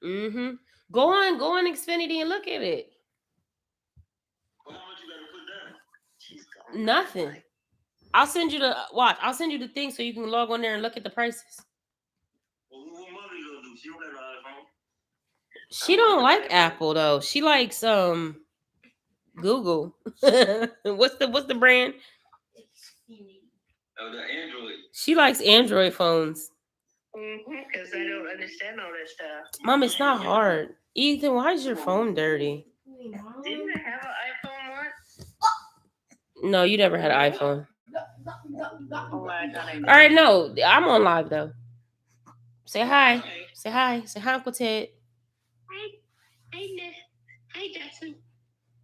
Mm-hmm. Go on Xfinity and look at it. Nothing. I'll send you the watch. I'll send you the thing so you can log on there and look at the prices. She don't like Apple though. She likes Google. What's the brand? Oh, the Android. She likes Android phones. Because I don't understand all that stuff. Mom, it's not hard. Ethan, why is your phone dirty? Didn't I have an iPhone once? No, you never had an iPhone. Oh, I thought I did. All right, no, I'm on live though. Say hi. Okay. Say hi. Say hi, Uncle Ted. Hi, Jackson.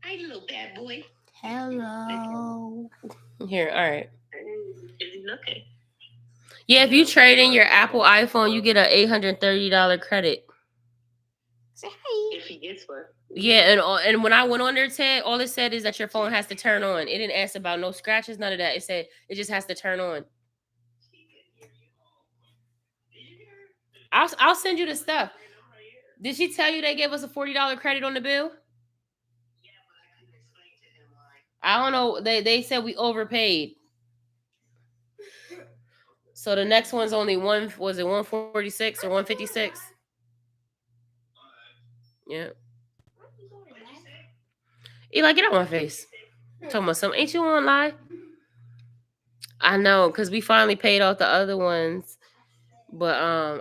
Hi, little bad boy. Hello. Here, all right. Is he looking? Yeah, if you trade in your Apple iPhone, you get an $830 credit. Say hi. If he gets one. Yeah, and when I went on there, Ted, all it said is that your phone has to turn on. It didn't ask about no scratches, none of that. It said it just has to turn on. I'll send you the stuff. Did she tell you they gave us a $40 credit on the bill? I don't know. They said we overpaid. So the next one's only 146 or 156? Yeah. Eli, get out my face. Talking about something. Ain't you on live? I know, because we finally paid off the other ones. But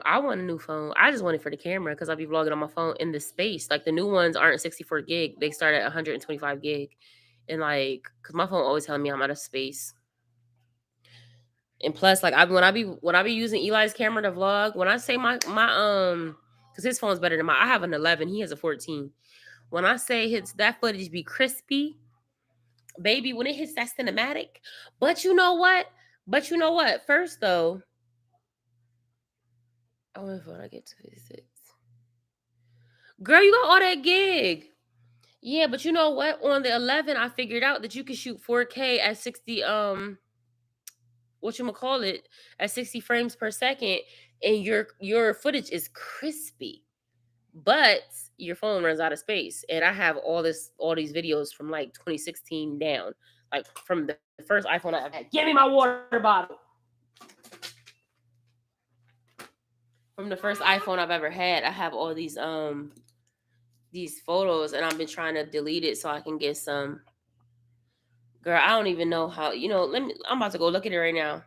I want a new phone. I just want it for the camera because I'll be vlogging on my phone in the space. Like the new ones aren't 64 gig. They start at 125 gig. And like, because my phone always telling me I'm out of space. And plus, like when I be using Eli's camera to vlog, when I say my because his phone's better than mine. I have an 11, he has a 14. When I say that footage be crispy, baby, when it hits that cinematic. But you know what? First though, I wonder if I get to 56. Girl, you got all that gig. Yeah, but you know what? On the 11, I figured out that you can shoot 4K at 60 whatchamacallit, at 60 frames per second, and your footage is crispy. But your phone runs out of space. And I have all these videos from like 2016 down. Like from the first iPhone I ever had. Give me my water bottle. From the first iPhone I've ever had, I have all these photos, and I've been trying to delete it so I can get some. Girl, I don't even know how. I'm about to go look at it right now.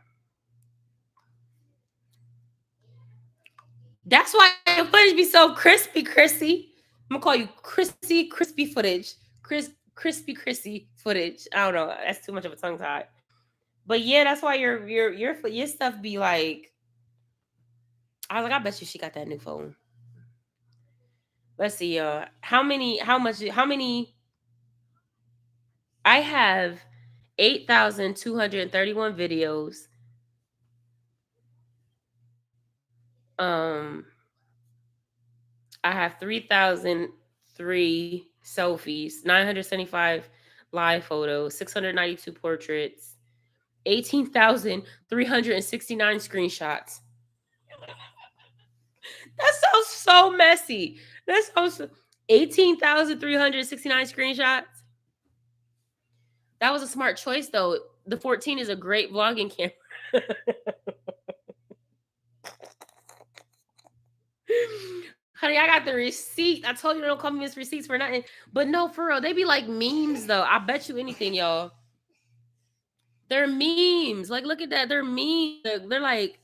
That's why your footage be so crispy, Chrissy. I'm gonna call you crispy footage. Crispy footage. I don't know. That's too much of a tongue tie. But yeah, that's why your stuff be like. I was like, I bet you she got that new phone. Let's see, y'all. How many I have 8,231 videos. Um I have 3,003 selfies, 975 live photos, 692 portraits, 18,369 screenshots. That sounds so messy. That sounds 18,369 screenshots. That was a smart choice though. The 14 is a great vlogging camera. Honey, I got the receipt. I told you don't call me Miss Receipts for nothing. But no, for real, they be like memes though. I bet you anything, y'all. They're memes. Like, look at that. They're memes. They're like,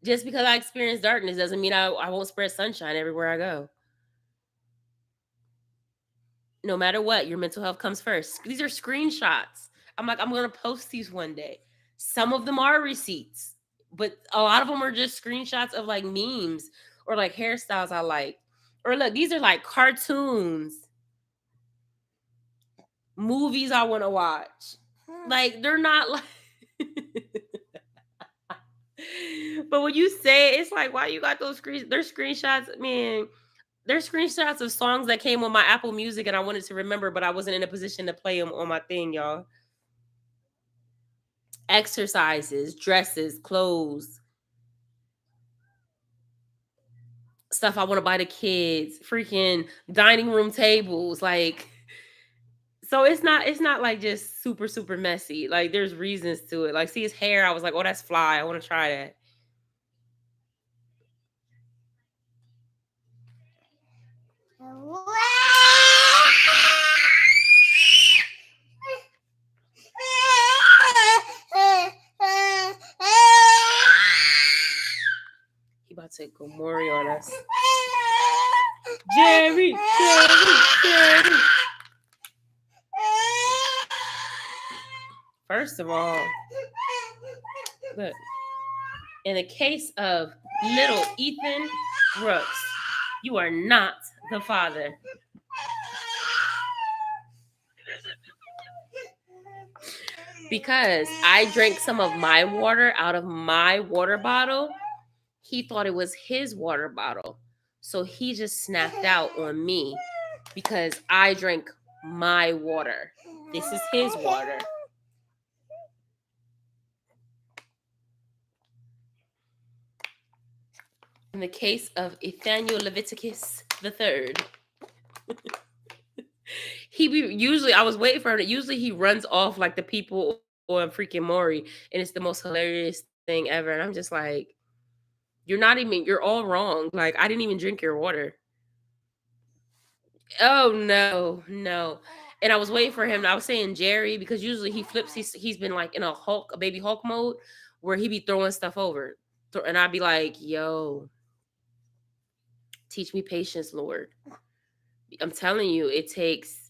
just because I experience darkness doesn't mean I won't spread sunshine everywhere I go. No matter what, your mental health comes first. These are screenshots. I'm like, I'm going to post these one day. Some of them are receipts, but a lot of them are just screenshots of like memes or like hairstyles I like. Or look, these are like cartoons, movies I want to watch. Like, they're not like. But when you say it, it's like, why you got those screens? There's screenshots, man. There's screenshots of songs that came on my Apple Music and I wanted to remember, but I wasn't in a position to play them on my thing, y'all. Exercises, dresses, clothes, stuff I want to buy the kids, freaking dining room tables, like. So it's not like just super messy. Like there's reasons to it. Like see his hair, I was like, oh, that's fly. I want to try that. He about to go Maury on us. Jerry. First of all, look. In the case of little Ethan Brooks, you are not the father. Because I drank some of my water out of my water bottle, he thought it was his water bottle. So he just snapped out on me because I drank my water. This is his water. In the case of Ethaniel Leviticus III, I was waiting for him. Usually he runs off like the people on freaking Maury, and it's the most hilarious thing ever. And I'm just like, you're all wrong. Like, I didn't even drink your water. Oh no. And I was waiting for him. I was saying Jerry because usually he flips. He's been like in a baby Hulk mode where he be throwing stuff over, and I'd be like, "Yo, teach me patience, Lord." I'm telling you, it takes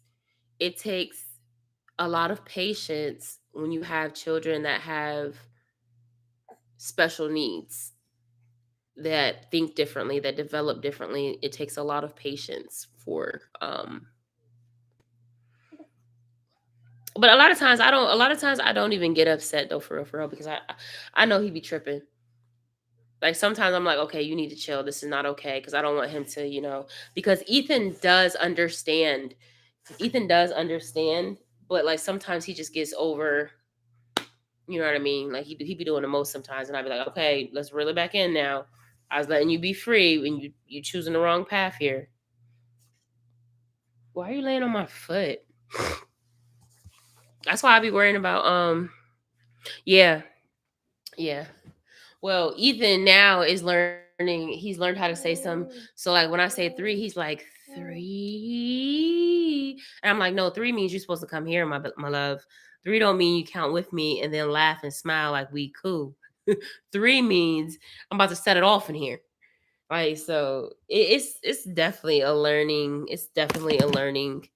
a lot of patience when you have children that have special needs, that think differently, that develop differently. It takes a lot of patience for but a lot of times I don't even get upset though, for real, because I know he be tripping. Like sometimes I'm like, okay, you need to chill. This is not okay, because I don't want him to, because Ethan does understand, but like sometimes he just gets over, you know what I mean? Like he be doing the most sometimes, and I'd be like, okay, let's reel it back in now. I was letting you be free, and you choosing the wrong path here. Why are you laying on my foot? That's why I be worrying about yeah. Yeah. Well, Ethan now is learning. He's learned how to say some. So like when I say three, he's like three, and I'm like, no, three means you're supposed to come here, my love. Three don't mean you count with me and then laugh and smile like we cool. Three means I'm about to set it off in here. Like so, it's definitely a learning. It's definitely a learning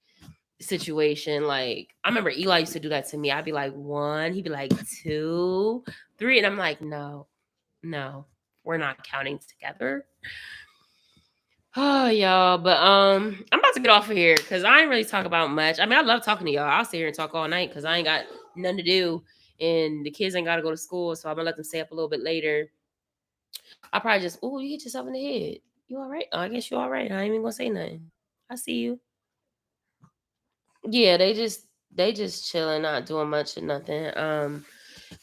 situation. Like I remember Eli used to do that to me. I'd be like one, he'd be like two, three, and I'm like, no, we're not counting together. Oh, y'all, but I'm about to get off of here because I ain't really talk about much. I mean, I love talking to y'all. I'll sit here and talk all night because I ain't got nothing to do, and the kids ain't got to go to school, so I'm gonna let them stay up a little bit later. I probably just, oh, you hit yourself in the head. You all right? Oh, I guess you all right. I ain't even gonna say nothing. I see you. Yeah, they just chilling, not doing much or nothing.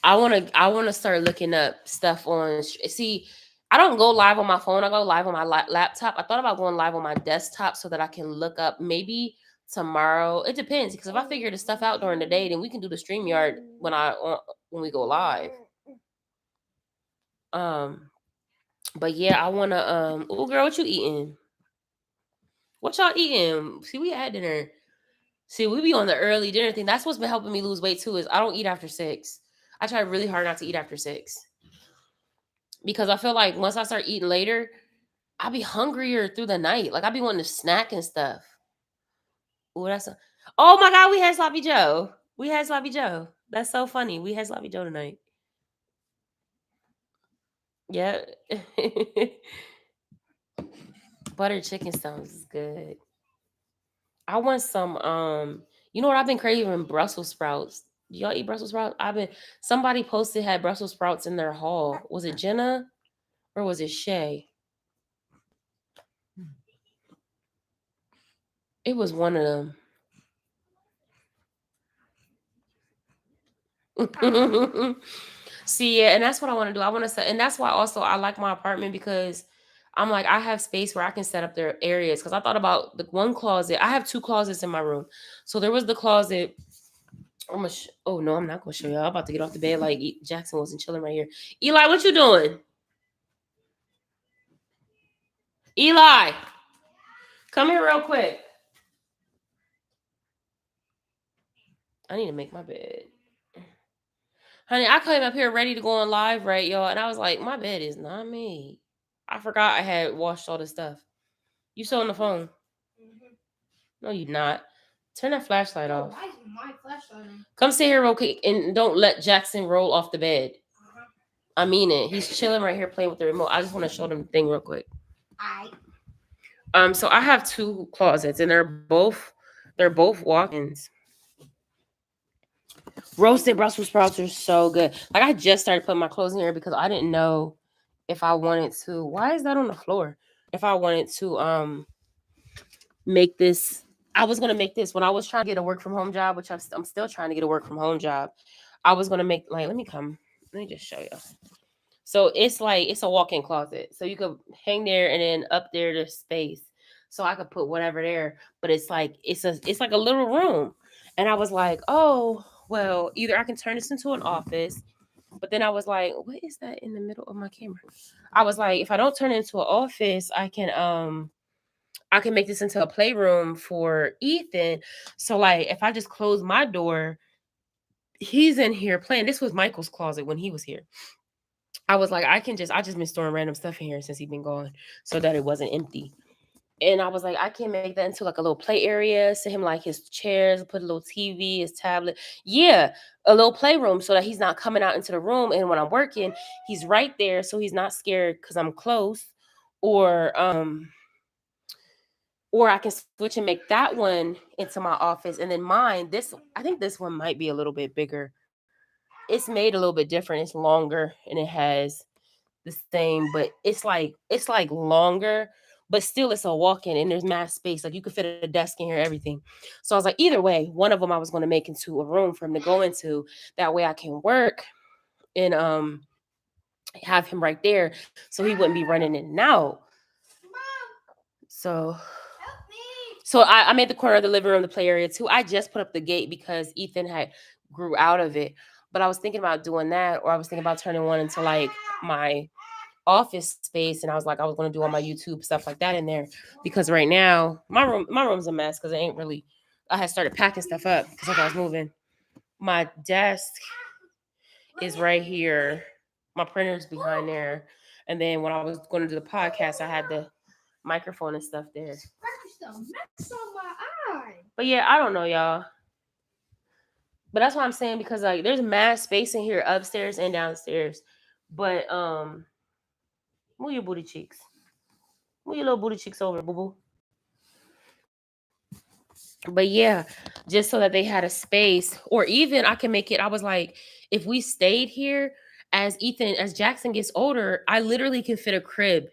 I wanna start looking up stuff on. See, I don't go live on my phone. I go live on my laptop. I thought about going live on my desktop so that I can look up maybe tomorrow. It depends because if I figure the stuff out during the day, then we can do the StreamYard when we go live. Um, but yeah, I wanna. Oh, girl, what you eating? What y'all eating? See, we had dinner. See, we be on the early dinner thing. That's what's been helping me lose weight too. Is I don't eat after 6. I try really hard not to eat after 6 because I feel like once I start eating later, I'll be hungrier through the night. Like I'll be wanting to snack and stuff. Oh, oh my god, we had sloppy Joe. We had sloppy Joe. That's so funny. We had sloppy Joe tonight. Yeah. Butter chicken stones is good. I want some you know what I've been craving? Brussels sprouts. Do y'all eat Brussels sprouts? Somebody posted had Brussels sprouts in their haul. Was it Jenna or was it Shay? It was one of them. See, yeah, and that's what I want to do. I want to set, and that's why also I like my apartment because I'm like I have space where I can set up their areas. Because I thought about the one closet. I have 2 closets in my room, so there was the closet. Oh no, I'm not gonna show y'all. I'm about to get off the bed like Jackson wasn't chilling right here. Eli, what you doing? Eli, come here real quick. I need to make my bed. Honey, I came up here ready to go on live, right, y'all? And I was like, my bed is not made. I forgot I had washed all the stuff. You still on the phone? Mm-hmm. No, you not. Turn that flashlight off. Why is my flashlight on? Come sit here real quick and don't let Jackson roll off the bed. Uh-huh. I mean it. He's chilling right here playing with the remote. I just want to show them the thing real quick. So I have 2 closets and they're both walk-ins. Roasted Brussels sprouts are so good. Like I just started putting my clothes in here because I didn't know if I wanted to. Why is that on the floor? If I wanted to make this, I was gonna make this when I was trying to get a work from home job, which I'm still trying to get a work from home job. I was gonna make let me come. Let me just show you. So it's a walk-in closet. So you could hang there and then up there there's space. So I could put whatever there. But it's like a little room. And I was like, oh, well, either I can turn this into an office. But then I was like, what is that in the middle of my camera? I was like, if I don't turn it into an office, I can make this into a playroom for Ethan. So like if I just close my door, he's in here playing. This was Michael's closet when he was here. I was like, I just been storing random stuff in here since he's been gone so that it wasn't empty. And I was like, I can make that into like a little play area, set him like his chairs, put a little TV, his tablet. Yeah, a little playroom so that he's not coming out into the room. And when I'm working, he's right there. So he's not scared because I'm close. Or or I can switch and make that one into my office. And then mine, I think this one might be a little bit bigger. It's made a little bit different. It's longer and it has the same, but it's like longer, but still it's a walk-in and there's mass space. Like you could fit a desk in here, everything. So I was like, either way, one of them I was going to make into a room for him to go into. That way I can work and have him right there so he wouldn't be running in and out. So I made the corner of the living room the play area too. I just put up the gate because Ethan had grew out of it. But I was thinking about doing that, or I was thinking about turning one into like my office space, and I was like, I was going to do all my YouTube stuff like that in there because right now my room's a mess because I had started packing stuff up because I was moving. My desk is right here. My printer's behind there, and then when I was going to do the podcast, I had the microphone and stuff there. But yeah, I don't know, y'all. But that's what I'm saying because like there's mad space in here upstairs and downstairs. But move your booty cheeks. Move your little booty cheeks over, boo boo. But yeah, just so that they had a space, or even I can make it. I was like, if we stayed here, as Jackson gets older, I literally can fit a crib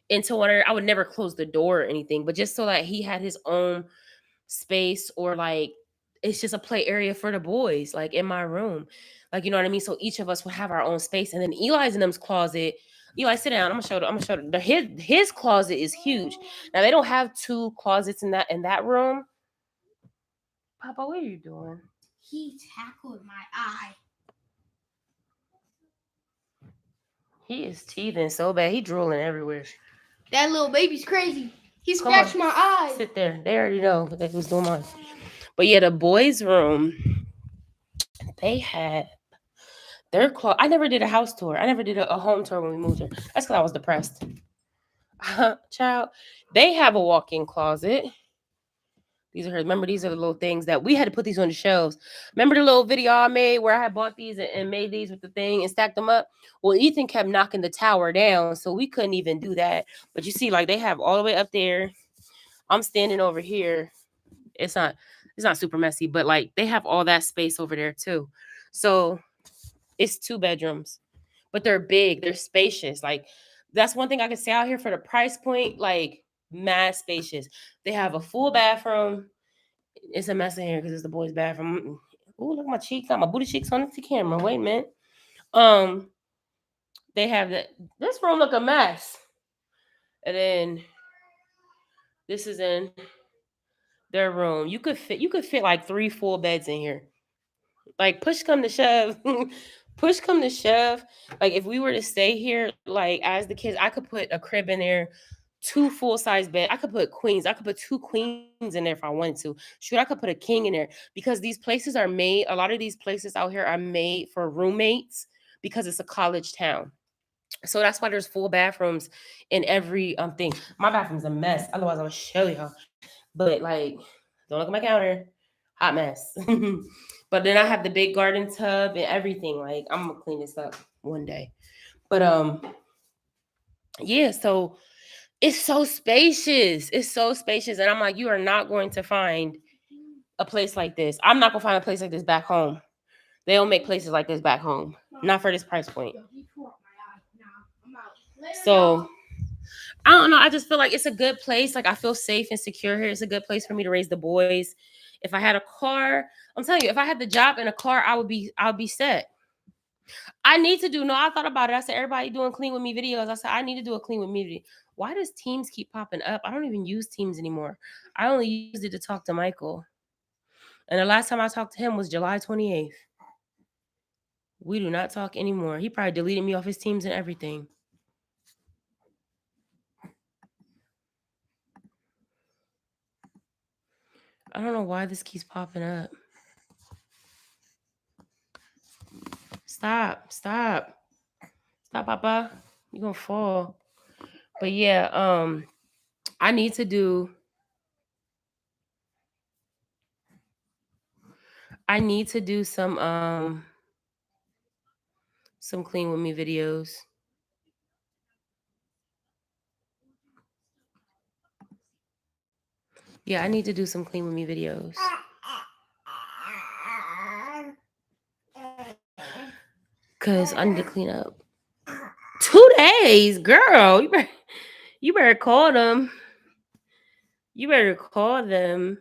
into one. I would never close the door or anything, but just so that he had his own space, or like it's just a play area for the boys, like in my room, like you know what I mean. So each of us would have our own space, and then Eli's in them's closet. Eli, sit down. I'm gonna show. His closet is huge. Now they don't have two closets in that room. Papa, what are you doing? He tackled my eye. He is teething so bad. He drooling everywhere. That little baby's crazy. He Come on. scratched my eye. Sit there. They already know that was doing mine. But yeah, the boys' room, they had their closet. I never did a house tour. I never did a home tour when we moved here. That's because I was depressed. Child, they have a walk-in closet. These are hers. Remember, these are the little things that we had to put these on the shelves. Remember the little video I made where I had bought these and made these with the thing and stacked them up? Well, Ethan kept knocking the tower down, so we couldn't even do that. But you see, like they have all the way up there. I'm standing over here. It's not super messy, but like they have all that space over there too. So it's 2 bedrooms, but they're big, they're spacious. Like that's one thing I can say out here for the price point, like mad spacious. They have a full bathroom. It's a mess in here because it's the boys' bathroom. Oh, look at my cheeks. Got my booty cheeks on the camera. Wait a minute. They have this room look a mess. And then this is in their room. You could fit like 3 full beds in here. Like push come to shove. Push come to shove. Like if we were to stay here, like as the kids, I could put a crib in there, 2 full-size bed. I could put queens. I could put 2 queens in there if I wanted to. Shoot, I could put a king in there because these places are made. A lot of these places out here are made for roommates because it's a college town. So that's why there's full bathrooms in every thing. My bathroom's a mess. Otherwise, I would show y'all. But like, don't look at my counter. Hot mess. But then I have the big garden tub and everything. Like, I'm gonna clean this up one day. But yeah, so it's so spacious. It's so spacious. And I'm like, you are not going to find a place like this. I'm not gonna find a place like this back home. They don't make places like this back home. Not for this price point. So I don't know. I just feel like it's a good place. Like I feel safe and secure here. It's a good place for me to raise the boys. If I had a car, I'm telling you, if I had the job and a car, I would be set. I need to do. No, I thought about it. I said everybody doing clean with me videos. I said I need to do a clean with me video. Why does Teams keep popping up? I don't even use Teams anymore. I only used it to talk to Michael. And the last time I talked to him was July 28th. We do not talk anymore. He probably deleted me off his Teams and everything. I don't know why this keeps popping up. Stop, Papa. You're gonna fall. But yeah, I need to do some clean with me videos. Yeah, I need to do some clean with me videos. Cause I need to clean up. 2 days, girl. You better call them. You better call them.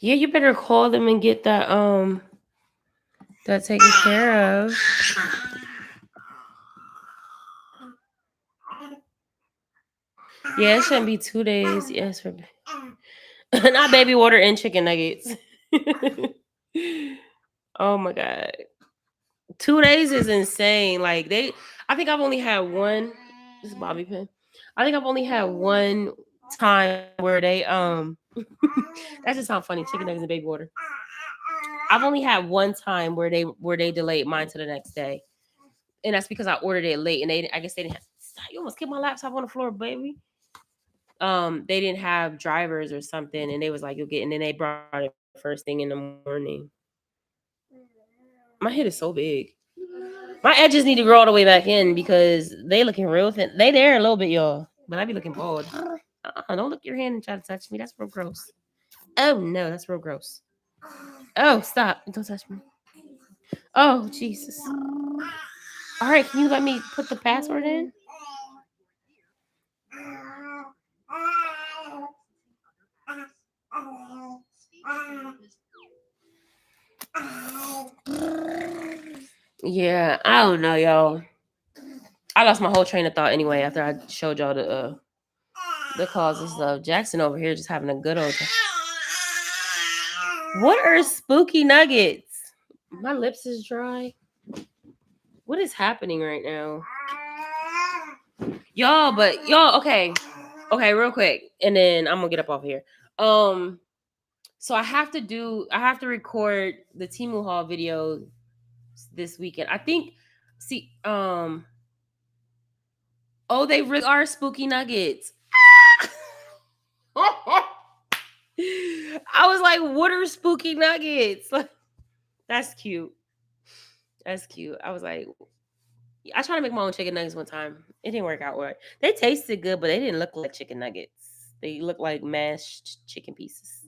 Yeah, you better call them and get that taken care of. Yeah, it shouldn't be 2 days. Yes, for not baby water and chicken nuggets. Oh my god. 2 days is insane. Like I think I've only had one. This is Bobby pin. I think I've only had one time where they that just sounds funny. Chicken nuggets and baby water. I've only had one time where they delayed mine to the next day, and that's because I ordered it late, and I guess they didn't have. You almost kicked my laptop on the floor, baby. they didn't have drivers or something, and they was like, you'll get, and then they brought it first thing in the morning. My head is so big. My edges need to grow all the way back in because they looking real thin. They there a little bit, y'all, but I be looking bald. Don't look your hand and try to touch me. That's real gross. Oh no, that's real gross. Oh, stop! Don't touch me. Oh Jesus! All right, can you let me put the password in? Yeah, I don't know, y'all. I lost my whole train of thought anyway after I showed y'all the causes of Jackson over here just having a good old time. What are spooky nuggets? My lips is dry. What is happening right now? Y'all, but y'all, okay, real quick, and then I'm gonna get up off here. So I have to record the Temu Hall video this weekend. I think, see, oh, they really are spooky nuggets. I was like, what are spooky nuggets? That's cute. That's cute. I was like, I tried to make my own chicken nuggets one time. It didn't work out right. They tasted good, but they didn't look like chicken nuggets. They looked like mashed chicken pieces.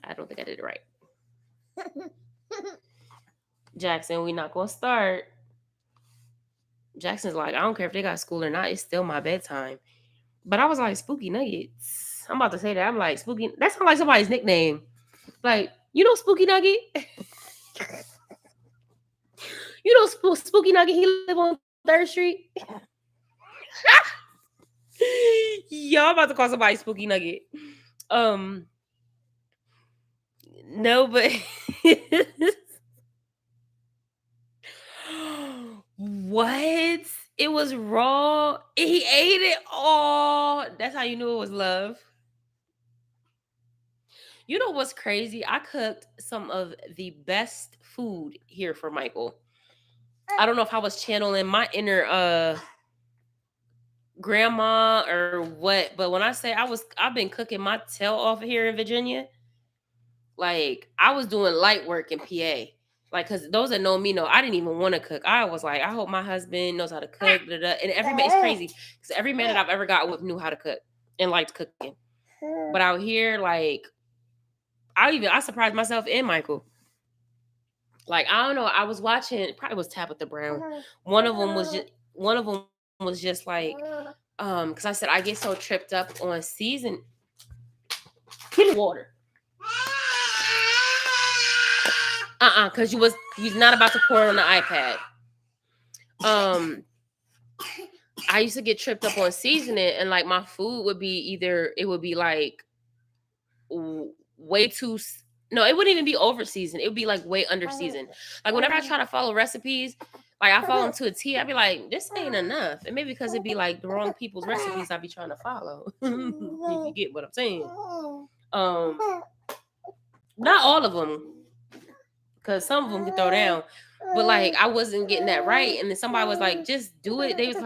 I don't think I did it right. Jackson, we not gonna start. Jackson's like, I don't care if they got school or not. It's still my bedtime. But I was like, spooky nuggets. I'm about to say that. I'm like, spooky. That sounds like somebody's nickname. Like, you know, Spooky Nugget. You know, Spooky Nugget. He live on 3rd Street. Y'all about to call somebody Spooky Nugget. No, but what? It was raw. He ate it all. That's how you knew it was love. You know what's crazy? I cooked some of the best food here for Michael. I don't know if I was channeling my inner grandma or what, but when I say I've been cooking my tail off here in Virginia. Like, I was doing light work in PA. Like, because those that know me know I didn't even want to cook. I was like, I hope my husband knows how to cook. And every man, it's crazy. Because every man that I've ever got with knew how to cook and liked cooking. But out here, like, I surprised myself and Michael. Like, I don't know. I was watching, probably was Tabitha Brown. One of them was just like, because I said I get so tripped up on season. Get water. Because you was not about to pour it on the iPad. I used to get tripped up on seasoning, and like my food would be like way too. No, it wouldn't even be over seasoned. It would be like way under seasoned. Like whenever I try to follow recipes, like I follow them to a T, I'd be like, this ain't enough. And maybe because it'd be like the wrong people's recipes I'd be trying to follow. If you get what I'm saying. Not all of them. Because some of them can throw down. But like I wasn't getting that right. And then somebody was like, just do it. They was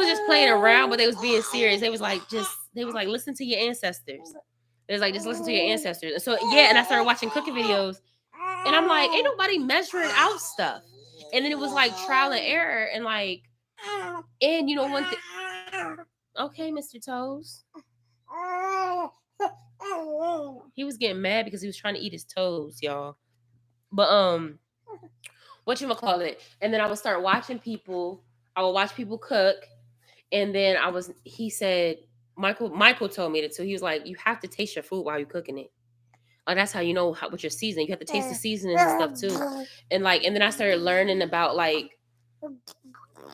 just playing around, but they was being serious. They was like, listen to your ancestors. They was like, just listen to your ancestors. And so yeah, and I started watching cooking videos. And I'm like, ain't nobody measuring out stuff. And then it was like trial and error. And like, and you know one thing. Okay, Mr. Toes. He was getting mad because he was trying to eat his toes, y'all. But whatchamacallit? And then I would start watching people. I would watch people cook. And then he said, Michael told me that too. He was like, you have to taste your food while you're cooking it. Like that's how you know what you're seasoning. You have to taste the seasonings and stuff too. And then I started learning about like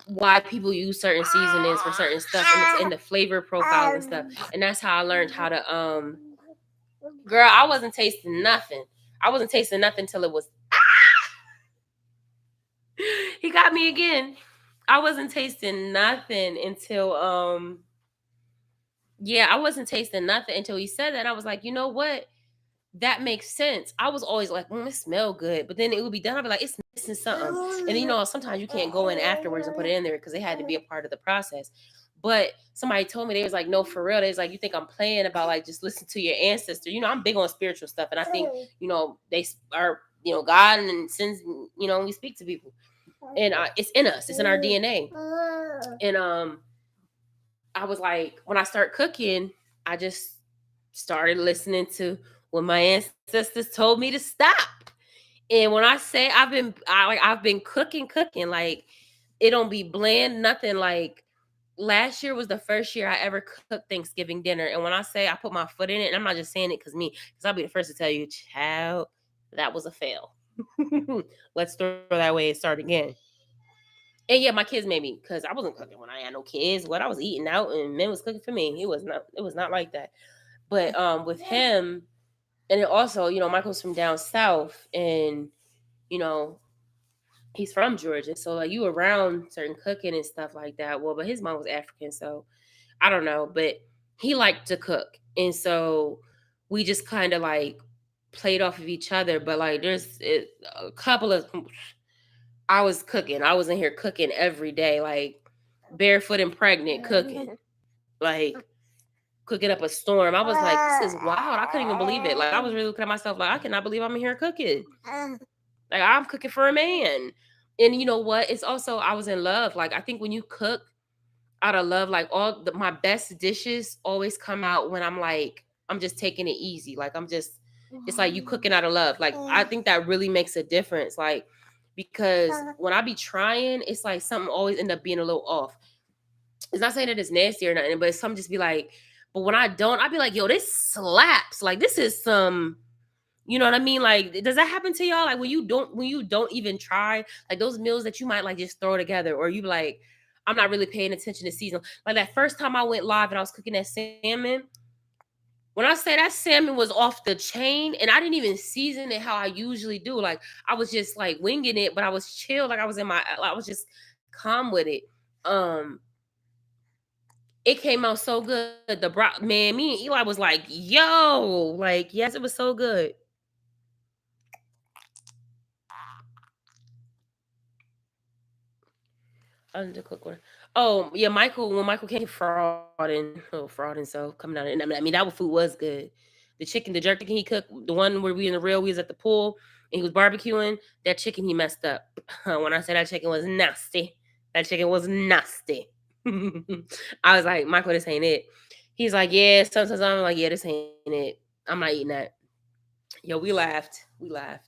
why people use certain seasonings for certain stuff, and it's in the flavor profiles and stuff. And that's how I learned how to girl, I wasn't tasting nothing. I wasn't tasting nothing till it was he got me again. I wasn't tasting nothing until I wasn't tasting nothing until he said that. I was like, you know what? That makes sense. I was always like, it smells good. But then it would be done. I'd be like, it's missing something. And sometimes you can't go in afterwards and put it in there because it had to be a part of the process. But somebody told me, they was like, no, for real. They was like, you think I'm playing about like just listen to your ancestor. I'm big on spiritual stuff. And I think, they are, God and sends, we speak to people. And it's in us. It's in our DNA. And I was like, when I start cooking, I just started listening to when my ancestors told me to stop. And when I say I've been cooking, like it don't be bland, nothing. Like last year was the first year I ever cooked Thanksgiving dinner. And when I say I put my foot in it, and I'm not just saying it because I'll be the first to tell you, child, that was a fail. Let's throw that away and start again. And yeah, my kids made me, because I wasn't cooking when I had no kids. What I was eating out and men was cooking for me. It was not like that. But with him, and then also, Michael's from down south, and you know, he's from Georgia. So like you around certain cooking and stuff like that. Well, but his mom was African, so I don't know. But he liked to cook. And so we just kind of like played off of each other. But like a couple of I was cooking. I was in here cooking every day, like barefoot and pregnant cooking. Like cooking up a storm. I was like, this is wild. I couldn't even believe it. Like I was really looking at myself like I cannot believe I'm in here cooking. Like I'm cooking for a man. And you know what? It's also I was in love. Like I think when you cook out of love, like my best dishes always come out when I'm just taking it easy. Like it's like you cooking out of love. Like I think that really makes a difference. Like because when I be trying, it's like something always end up being a little off. It's not saying that it's nasty or nothing, but some just be like, but when I don't, I'd be like, yo, this slaps. Like this is some, you know what I mean? Like, does that happen to y'all? Like when you don't even try, like those meals that you might like just throw together, or you be like, I'm not really paying attention to season. Like that first time I went live and I was cooking that salmon. When I say that salmon was off the chain, and I didn't even season it how I usually do. Like I was just like winging it, but I was chill. Like I was just calm with it. Um, it came out so good. Man, me and Eli was like, yo, like, yes, it was so good. Under cookware. Oh yeah, when Michael came fraud and so coming out. And I mean that food was good. The jerk chicken he cooked, the one where we in the real, we was at the pool and he was barbecuing. That chicken he messed up. When I said that chicken was nasty, that chicken was nasty. I was like, Michael, this ain't it. He's like, yeah. Sometimes I'm like, yeah, this ain't it. I'm not eating that. Yo, we laughed. We laughed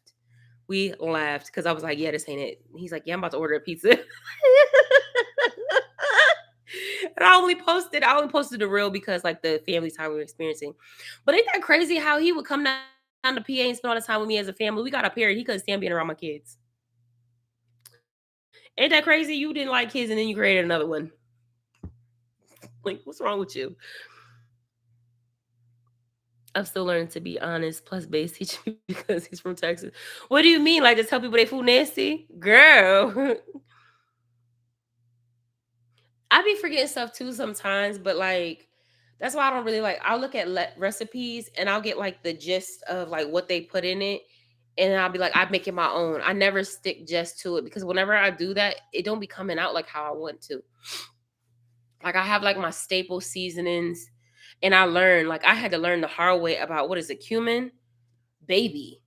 because I was like, yeah, this ain't it. He's like, yeah, I'm about to order a pizza. And I only posted the reel because like the family time we were experiencing. But ain't that crazy how he would come down to PA and spend all the time with me as a family? We got up here, he couldn't stand being around my kids. Ain't that crazy? You didn't like kids and then you created another one. Like, what's wrong with you? I'm still learning to be honest. Plus, Base teaching me because he's from Texas. What do you mean? Like, just tell people they food nasty? Girl. I be forgetting stuff too sometimes, but like that's why I don't really like. I'll look at recipes and I'll get like the gist of like what they put in it, and I'll be like, I make it my own. I never stick just to it because whenever I do that, it don't be coming out like how I want to. Like I have like my staple seasonings, and I had to learn the hard way about what is it, cumin, baby.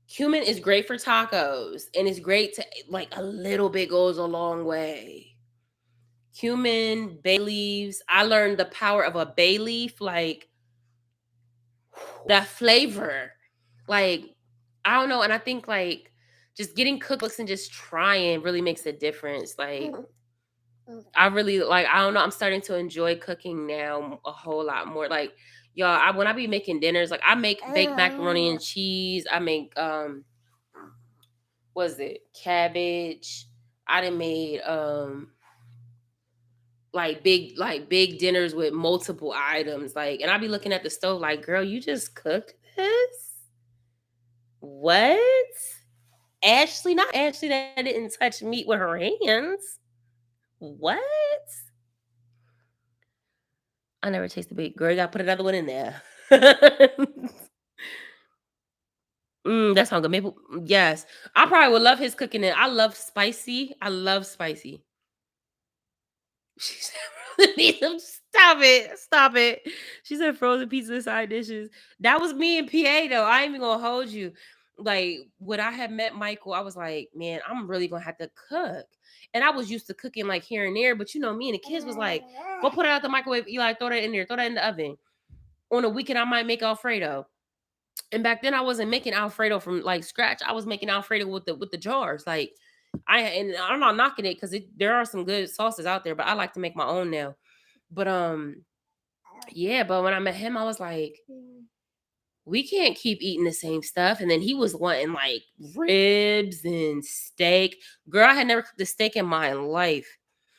Cumin is great for tacos, and it's great to like a little bit goes a long way. Cumin, bay leaves. I learned the power of a bay leaf, like that flavor. Like, I don't know. And I think like just getting cookbooks and just trying really makes a difference. Like, I really like, I don't know. I'm starting to enjoy cooking now a whole lot more. Like, y'all, when I be making dinners, like I make baked macaroni and cheese. I make what is it? Cabbage. I done made like big dinners with multiple items, like, and I'll be looking at the stove like, girl, you just cooked this? What? Ashley, not Ashley that didn't touch meat with her hands. What? I never tasted big. Girl, you gotta put another one in there. That sounds good. Maple, yes. I probably would love his cooking it. I love spicy. She said frozen pizza. Stop it. Stop it. She said frozen pizza side dishes. That was me in PA though. I ain't even gonna hold you. Like when I had met Michael, I was like, man, I'm really gonna have to cook. And I was used to cooking like here and there, but you know, me and the kids was like, go put it out the microwave, Eli, throw that in there, throw that in the oven. On a weekend, I might make Alfredo. And back then I wasn't making Alfredo from like scratch. I was making Alfredo with the jars. Like and I'm not knocking it because there are some good sauces out there, but I like to make my own now. But yeah, but when I met him, I was like, we can't keep eating the same stuff. And then he was wanting like ribs and steak. Girl, I had never cooked a steak in my life.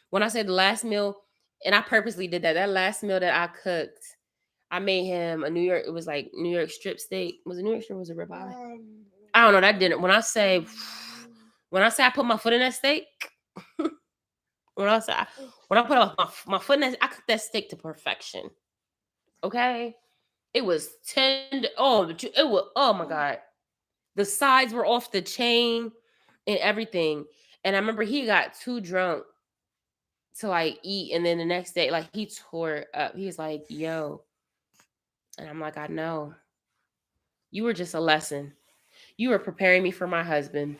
When I said the last meal, and I purposely did that. That last meal that I cooked, I made him a New York. It was like New York strip steak. Was it New York strip? Or was it ribeye? I don't know. That didn't. When I say I put my foot in that steak, when I say when I put my foot in that, I cooked that steak to perfection. Okay, it was tender. Oh, it was. Oh my god, the sides were off the chain and everything. And I remember he got too drunk to like eat, and then the next day, like he tore up. He was like, "Yo," and I'm like, "I know. You were just a lesson. You were preparing me for my husband."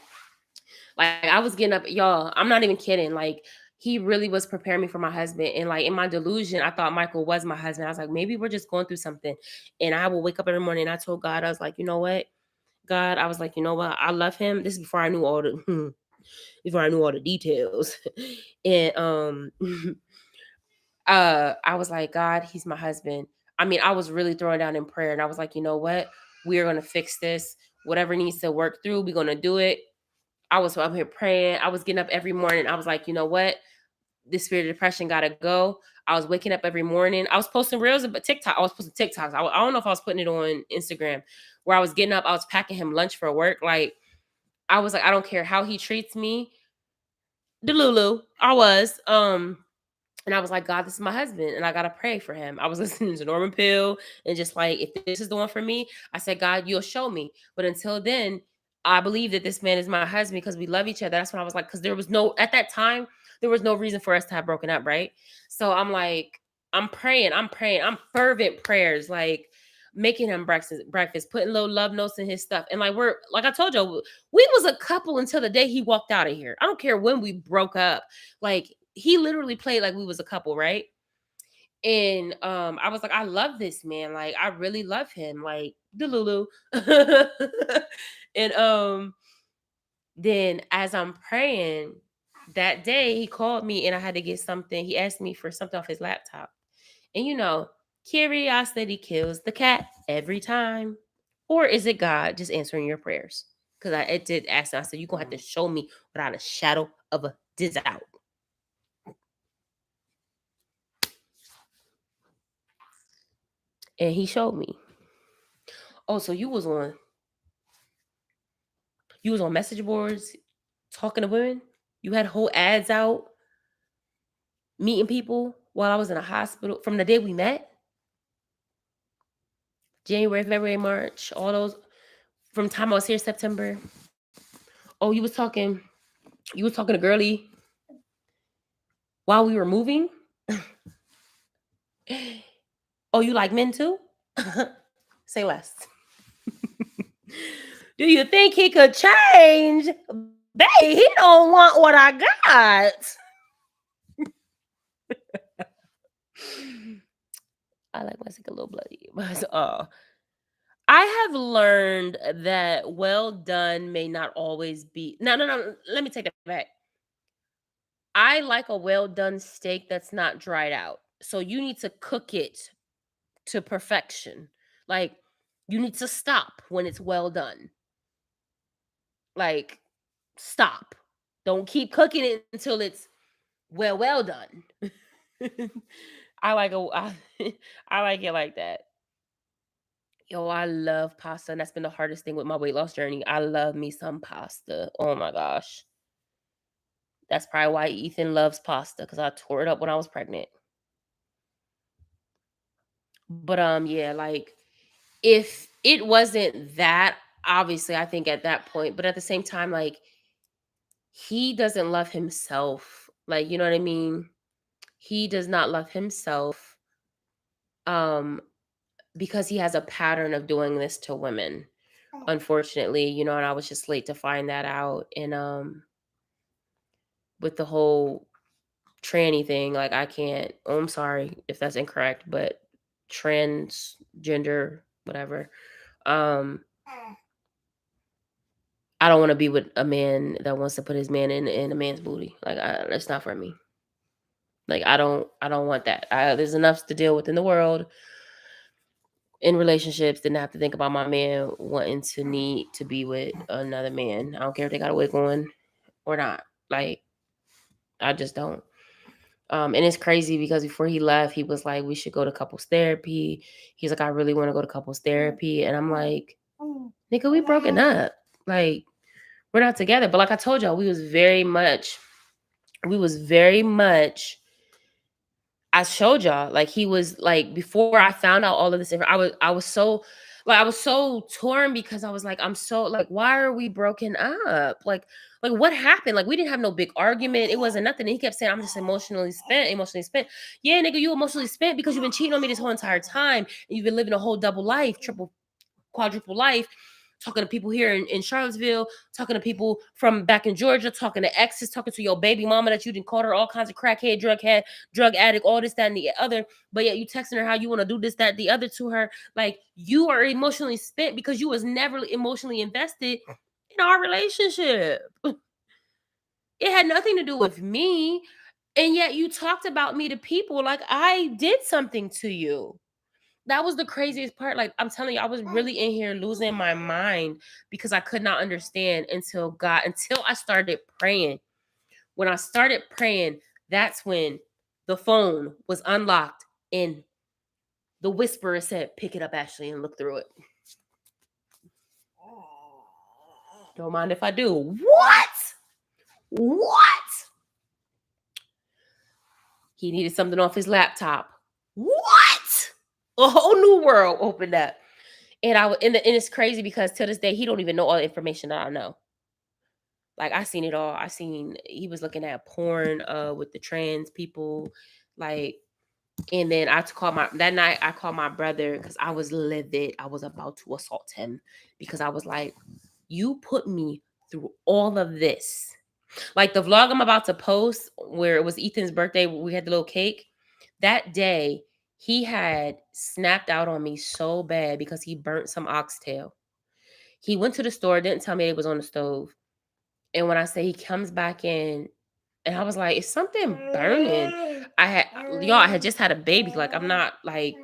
Like I was getting up, y'all. I'm not even kidding. Like he really was preparing me for my husband. And like in my delusion, I thought Michael was my husband. I was like, maybe we're just going through something. And I will wake up every morning and I told God, I was like, you know what? God, I was like, you know what? I love him. This is before I knew all the before I knew all the details. And I was like, God, he's my husband. I mean, I was really throwing down in prayer and I was like, you know what? We are gonna fix this. Whatever needs to work through, we're gonna do it. I was up here praying. I was getting up every morning. I was like, you know what? This spirit of depression gotta go. I was waking up every morning. I was posting reels, but TikTok. I was posting TikToks. I don't know if I was putting it on Instagram. Where I was getting up, I was packing him lunch for work. Like I was like, I don't care how he treats me. Delulu, I was. And I was like, God, this is my husband, and I gotta pray for him. I was listening to Norman Peale, and just like, if this is the one for me, I said, God, you'll show me. But until then, I believe that this man is my husband because we love each other. That's when I was like, because there was no at that time, there was no reason for us to have broken up, right? So I'm like, I'm fervent prayers, like making him breakfast, putting little love notes in his stuff, and like we're like I told you, we was a couple until the day he walked out of here. I don't care when we broke up, like he literally played like we was a couple, right? And I was like, I love this man. Like, I really love him. Like, Delulu. And then as I'm praying, that day he called me and I had to get something. He asked me for something off his laptop. And you know, curiosity kills the cat every time. Or is it God just answering your prayers? Because I did ask him, I said, you're gonna have to show me without a shadow of a doubt. And he showed me. Oh, so you was on message boards talking to women? You had whole ads out meeting people while I was in a hospital from the day we met? January, February, March, all those from time I was here September. Oh, you was talking to Girly while we were moving? Oh, you like men too? Say less. Do you think he could change? Babe, he don't want what I got. I like my sick a little bloody. But I have learned that well done may not always be. No. Let me take that back. I like a well done steak that's not dried out. So you need to cook it to perfection. Like you need to stop when it's well done. Like stop. Don't keep cooking it until it's well done. I like I like it like that. Yo, I love pasta, and that's been the hardest thing with my weight loss journey. I love me some pasta. Oh my gosh. That's probably why Ethan loves pasta because I tore it up when I was pregnant. But yeah, like if it wasn't that, obviously, I think at that point, but at the same time, like he doesn't love himself. Like, you know what I mean? he does not love himself, um, because he has a pattern of doing this to women. Unfortunately, and I was just late to find that out. And with the whole tranny thing, like I can't. Oh, I'm sorry if that's incorrect, but transgender, whatever. I don't want to be with a man that wants to put his man in a man's booty. Like that's not for me. Like I don't want that. There's enough to deal with in the world in relationships than have to think about my man wanting to need to be with another man. I don't care if they got a wig on or not. Like I just don't. And it's crazy because before he left, he was like, we should go to couples therapy. He's like, I really want to go to couples therapy. And I'm like, nigga, we broken up. Like, we're not together. But like I told y'all, we was very much, I showed y'all, like he was like, before I found out all of this, I was so torn because I was like, I'm so like, why are we broken up? Like what happened? Like we didn't have no big argument. It wasn't nothing. And he kept saying, I'm just emotionally spent. Yeah, nigga, you emotionally spent because you've been cheating on me this whole entire time. And you've been living a whole double life, triple, quadruple life, talking to people here in Charlottesville, talking to people from back in Georgia, talking to exes, talking to your baby mama that you didn't call her all kinds of crackhead, drug addict, all this, that, and the other. But yet you texting her how you want to do this, that, the other to her. Like you are emotionally spent because you was never emotionally invested in our relationship. It had nothing to do with me. And yet you talked about me to people like I did something to you. That was the craziest part. Like I'm telling you, I was really in here losing my mind because I could not understand until I started praying. When I started praying, that's when the phone was unlocked and the whisperer said, pick it up, Ashley, and look through it. Don't mind if I do. What? He needed something off his laptop. What? A whole new world opened up. And it's crazy because to this day, he don't even know all the information that I know. Like I seen it all. He was looking at porn with the trans people, like, and then that night I called my brother because I was livid. I was about to assault him because I was like, you put me through all of this. Like the vlog I'm about to post where it was Ethan's birthday, we had the little cake. That day, he had snapped out on me so bad because he burnt some oxtail. He went to the store, didn't tell me it was on the stove. And when I say he comes back in, and I was like, is something burning? I had just had a baby. Like, I'm not like,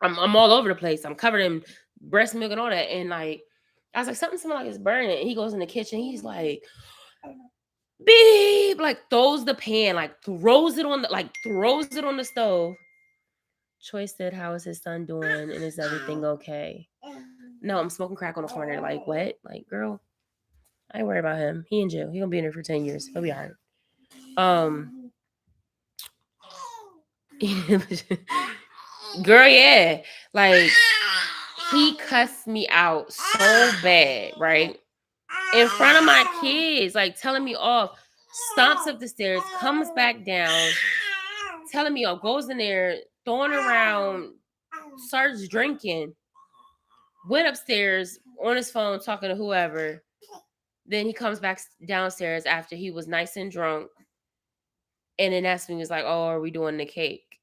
I'm all over the place. I'm covered in breast milk and all that. And like, I was like, something smells like it's burning. And he goes in the kitchen. He's like, beep, like throws the pan, like throws it on the stove. Choice said, how is his son doing? And is everything okay? No, I'm smoking crack on the corner. Like, what? Like, girl, I ain't worried about him. He in jail. He gonna be in there for 10 years. He'll be all right. Girl, yeah. Like, he cussed me out so bad, right? In front of my kids, like telling me off, stomps up the stairs, comes back down, telling me off, goes in there, throwing around, starts drinking, went upstairs on his phone talking to whoever. Then he comes back downstairs after he was nice and drunk. And then that's when he was like, oh, are we doing the cake?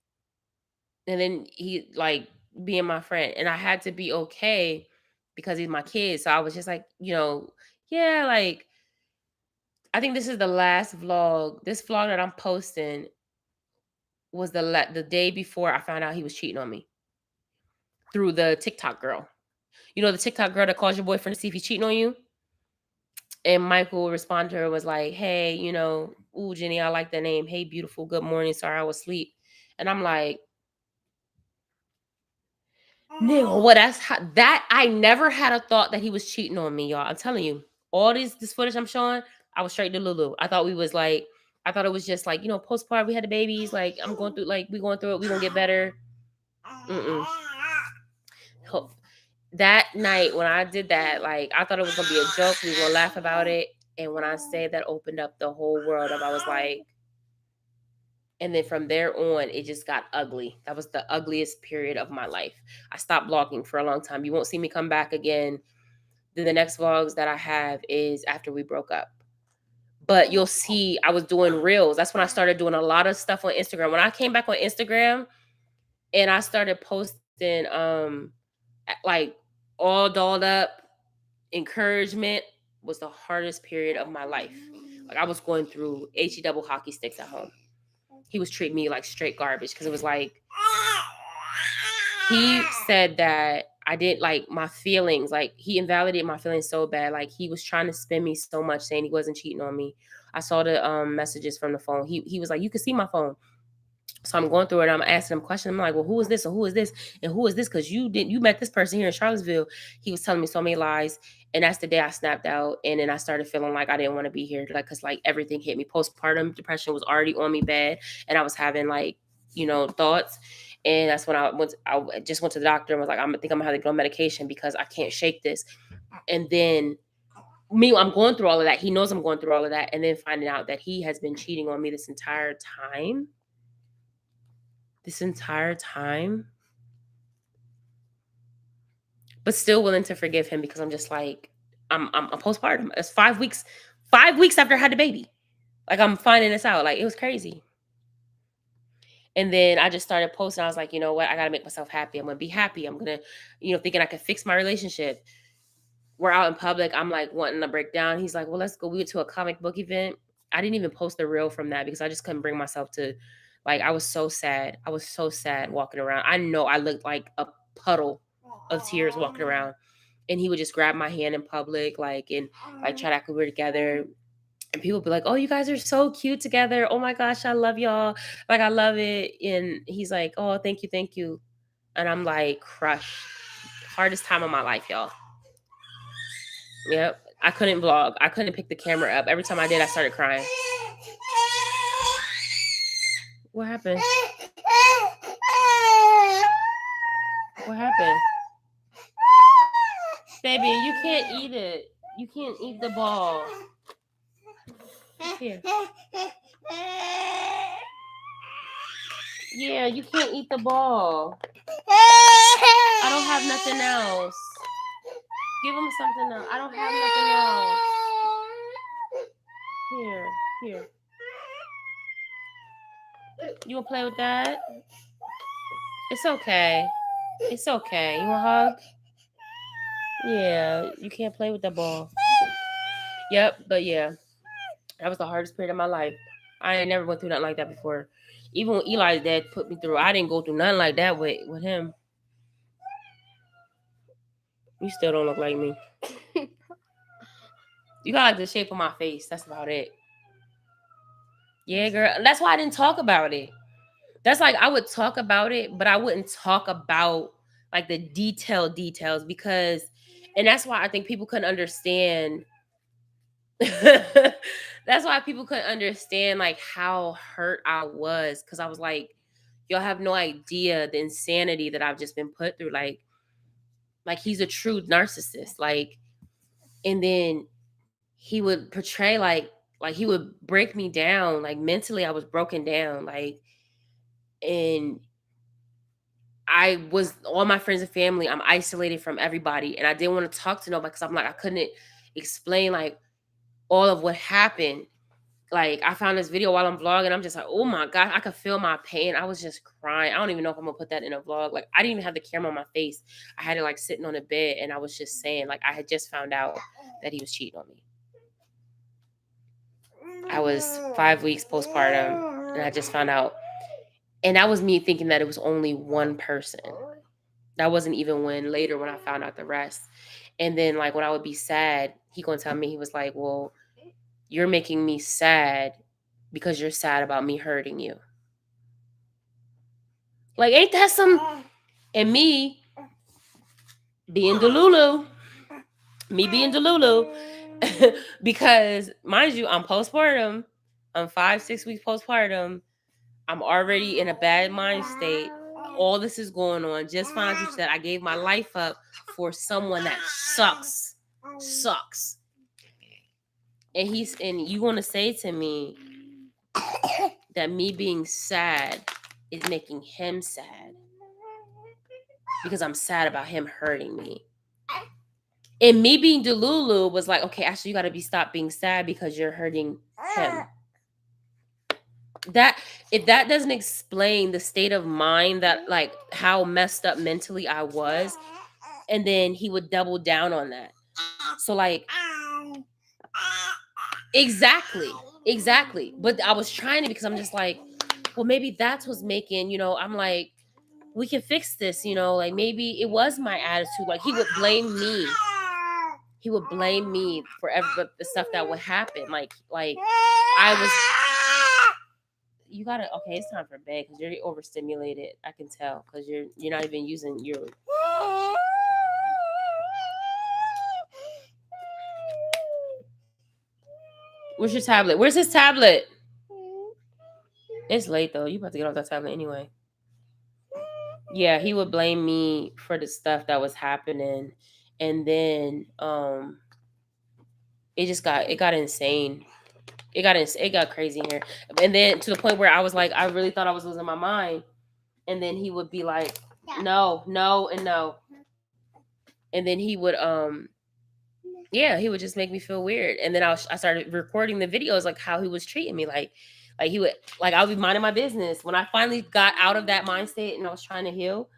And then he like being my friend. And I had to be okay because he's my kid. So I was just like, yeah, like, I think this is the last vlog. This vlog that I'm posting was the day before I found out he was cheating on me through the TikTok girl. You know, the TikTok girl that calls your boyfriend to see if he's cheating on you? And Michael responded to her, was like, hey, ooh, Jenny, I like that name. Hey, beautiful. Good morning. Sorry, I was asleep. And I'm like, nigga, what? That I never had a thought that he was cheating on me, y'all. I'm telling you, all this footage I'm showing, I was straight to Lulu. I thought it was just like, postpartum. We had the babies. Like, I'm going through, like, we going through it. We gonna get better. That night when I did that, like, I thought it was gonna be a joke. We were gonna laugh about it. And when I say that opened up the whole world of, I was like, And then from there on, it just got ugly. That was the ugliest period of my life. I stopped vlogging for a long time. You won't see me come back again. Then the next vlogs that I have is after we broke up. But you'll see I was doing reels. That's when I started doing a lot of stuff on Instagram. When I came back on Instagram and I started posting like all dolled up, encouragement was the hardest period of my life. Like I was going through HE double hockey sticks at home. He was treating me like straight garbage because it was like he said that I didn't like my feelings. Like he invalidated my feelings so bad. Like he was trying to spin me so much, saying he wasn't cheating on me. I saw the messages from the phone. He was like, you can see my phone. So I'm going through it and I'm asking him questions. I'm like, well, who is this? And who is this? And who is this? Because you met this person here in Charlottesville. He was telling me so many lies. And that's the day I snapped out. And then I started feeling like I didn't want to be here. Like, cause like everything hit me. Postpartum depression was already on me bad. And I was having like, thoughts. And that's when I just went to the doctor and was like, I think I'm gonna have to go on medication because I can't shake this. And then I'm going through all of that. He knows I'm going through all of that. And then finding out that he has been cheating on me this entire time. But still willing to forgive him because I'm just like, I'm postpartum. It's 5 weeks. 5 weeks after I had the baby. Like I'm finding this out. Like it was crazy. And then I just started posting. I was like, you know what? I gotta make myself happy. I'm gonna be happy. I'm gonna, thinking I could fix my relationship. We're out in public. I'm like wanting to break down. He's like, well, let's go. We went to a comic book event. I didn't even post the reel from that because I just couldn't bring myself to, like, I was so sad. I was so sad walking around. I know I looked like a puddle of tears walking around. And he would just grab my hand in public, like, and like try to act like we were together. And people would be like, oh, you guys are so cute together. Oh my gosh, I love y'all. Like, I love it. And he's like, oh, thank you, thank you. And I'm like crushed. Hardest time of my life, y'all. Yep. I couldn't vlog. I couldn't pick the camera up. Every time I did, I started crying. What happened? What happened? Baby, you can't eat it. You can't eat the ball. Here. Yeah, you can't eat the ball. I don't have nothing else. Give him something else. I don't have nothing else. Here. You wanna play with that? It's okay. It's okay. You want a hug? Yeah, you can't play with the ball. Yep, but yeah. That was the hardest period of my life. I ain't never went through nothing like that before. Even when Eli's dad put me through, I didn't go through nothing like that with him. You still don't look like me. You got like the shape of my face. That's about it. Yeah, girl. That's why I didn't talk about it. That's like I would talk about it, but I wouldn't talk about like the details because, and that's why I think people couldn't understand. That's why people couldn't understand like how hurt I was because I was like, y'all have no idea the insanity that I've just been put through. Like he's a true narcissist. Like, and then he would portray like he would break me down. Like mentally, I was broken down. Like, and I was all my friends and family. I'm isolated from everybody, and I didn't want to talk to nobody because I'm like I couldn't explain like all of what happened. Like I found this video while I'm vlogging. I'm just like, oh my god, I could feel my pain. I was just crying. I don't even know if I'm gonna put that in a vlog. Like I didn't even have the camera on my face. I had it like sitting on the bed, and I was just saying like I had just found out that he was cheating on me. I was 5 weeks postpartum, and I just found out. And that was me thinking that it was only one person. That wasn't even when later when I found out the rest. And then like when I would be sad, he gonna tell me, he was like, well, you're making me sad because you're sad about me hurting you. Like, ain't that some? And me being Delulu, because mind you, I'm postpartum. I'm 5-6 weeks postpartum. I'm already in a bad mind state. All this is going on. Just found out that I gave my life up for someone that sucks. And you want to say to me that me being sad is making him sad because I'm sad about him hurting me. And me being Delulu was like, okay, actually, you got to stop being sad because you're hurting him. That if that doesn't explain the state of mind that like how messed up mentally I was, and then he would double down on that. So like exactly. But I was trying to because I'm just like, well, maybe that's what's making, I'm like, we can fix this, like maybe it was my attitude. Like he would blame me. He would blame me for the stuff that would happen. Like I was. You gotta. Okay, it's time for bed because you're overstimulated. I can tell because you're not even using your. Where's your tablet? Where's his tablet? It's late though. You about to get off that tablet anyway. Yeah, he would blame me for the stuff that was happening, and then it got insane. It got crazy in here, and then to the point where I was like, I really thought I was losing my mind, and then he would be like, no, and no, and then he would he would just make me feel weird, and then I started recording the videos like how he was treating me, like he would I would be minding my business. When I finally got out of that mind state and I was trying to heal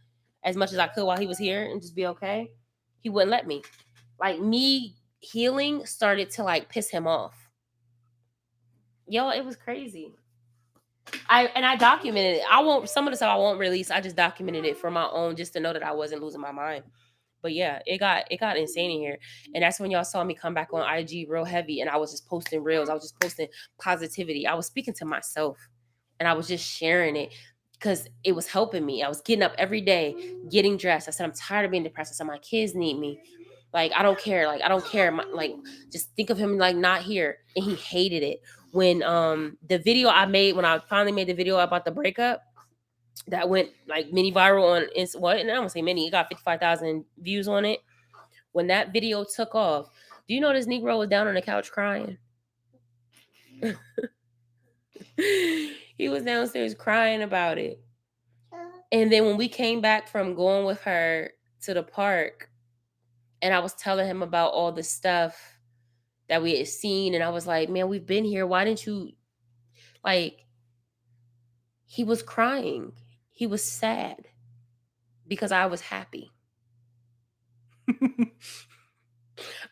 as much as I could while he was here and just be okay, he wouldn't let me. Like me healing started to like piss him off. Yo, it was crazy. I documented it. Some of the stuff I won't release. I just documented it for my own, just to know that I wasn't losing my mind. But yeah, it got insane in here. And that's when y'all saw me come back on IG real heavy, and I was just posting reels. I was just posting positivity. I was speaking to myself, and I was just sharing it because it was helping me. I was getting up every day, getting dressed. I said, I'm tired of being depressed. I said, my kids need me. Like, I don't care. Like, I don't care. Just think of him like not here. And he hated it. When the video I made, when I finally made the video about the breakup, that went like mini viral on what? And I don't say mini. It got 55,000 views on it. When that video took off, do you know this Negro was down on the couch crying? He was downstairs crying about it. And then when we came back from going with her to the park, and I was telling him about all the stuff that we had seen, and I was like, man, we've been here. Why didn't you, like, he was crying. He was sad because I was happy.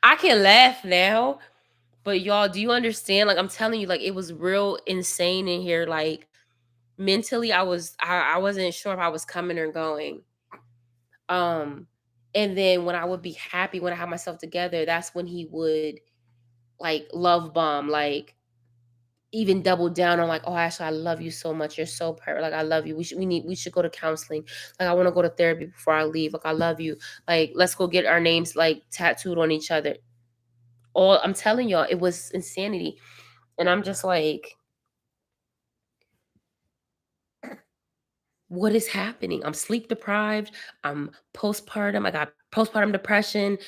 I can laugh now, but y'all, do you understand? Like, I'm telling you, like, it was real insane in here. Like, mentally, I wasn't sure if I was coming or going. And then when I would be happy, when I had myself together, that's when he would like love bomb, like even double down on like, oh, Ashley, I love you so much. You're so perfect. Like, I love you. We should go to counseling. Like, I want to go to therapy before I leave. Like, I love you. Like, let's go get our names like tattooed on each other. All I'm telling y'all, it was insanity. And I'm just like, what is happening? I'm sleep deprived. I'm postpartum. I got postpartum depression.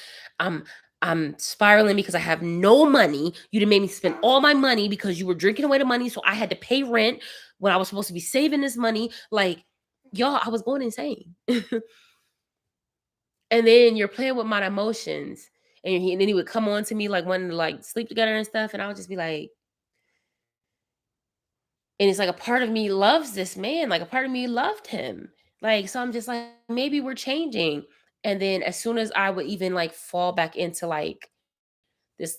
I'm spiraling because I have no money. You done made me spend all my money because you were drinking away the money. So I had to pay rent when I was supposed to be saving this money. Like, y'all, I was going insane. And then you're playing with my emotions. And then he would come on to me like wanting to like sleep together and stuff. And I would just be like, and it's like a part of me loves this man. Like a part of me loved him. Like, so I'm just like, maybe we're changing. And then as soon as I would even like fall back into like this,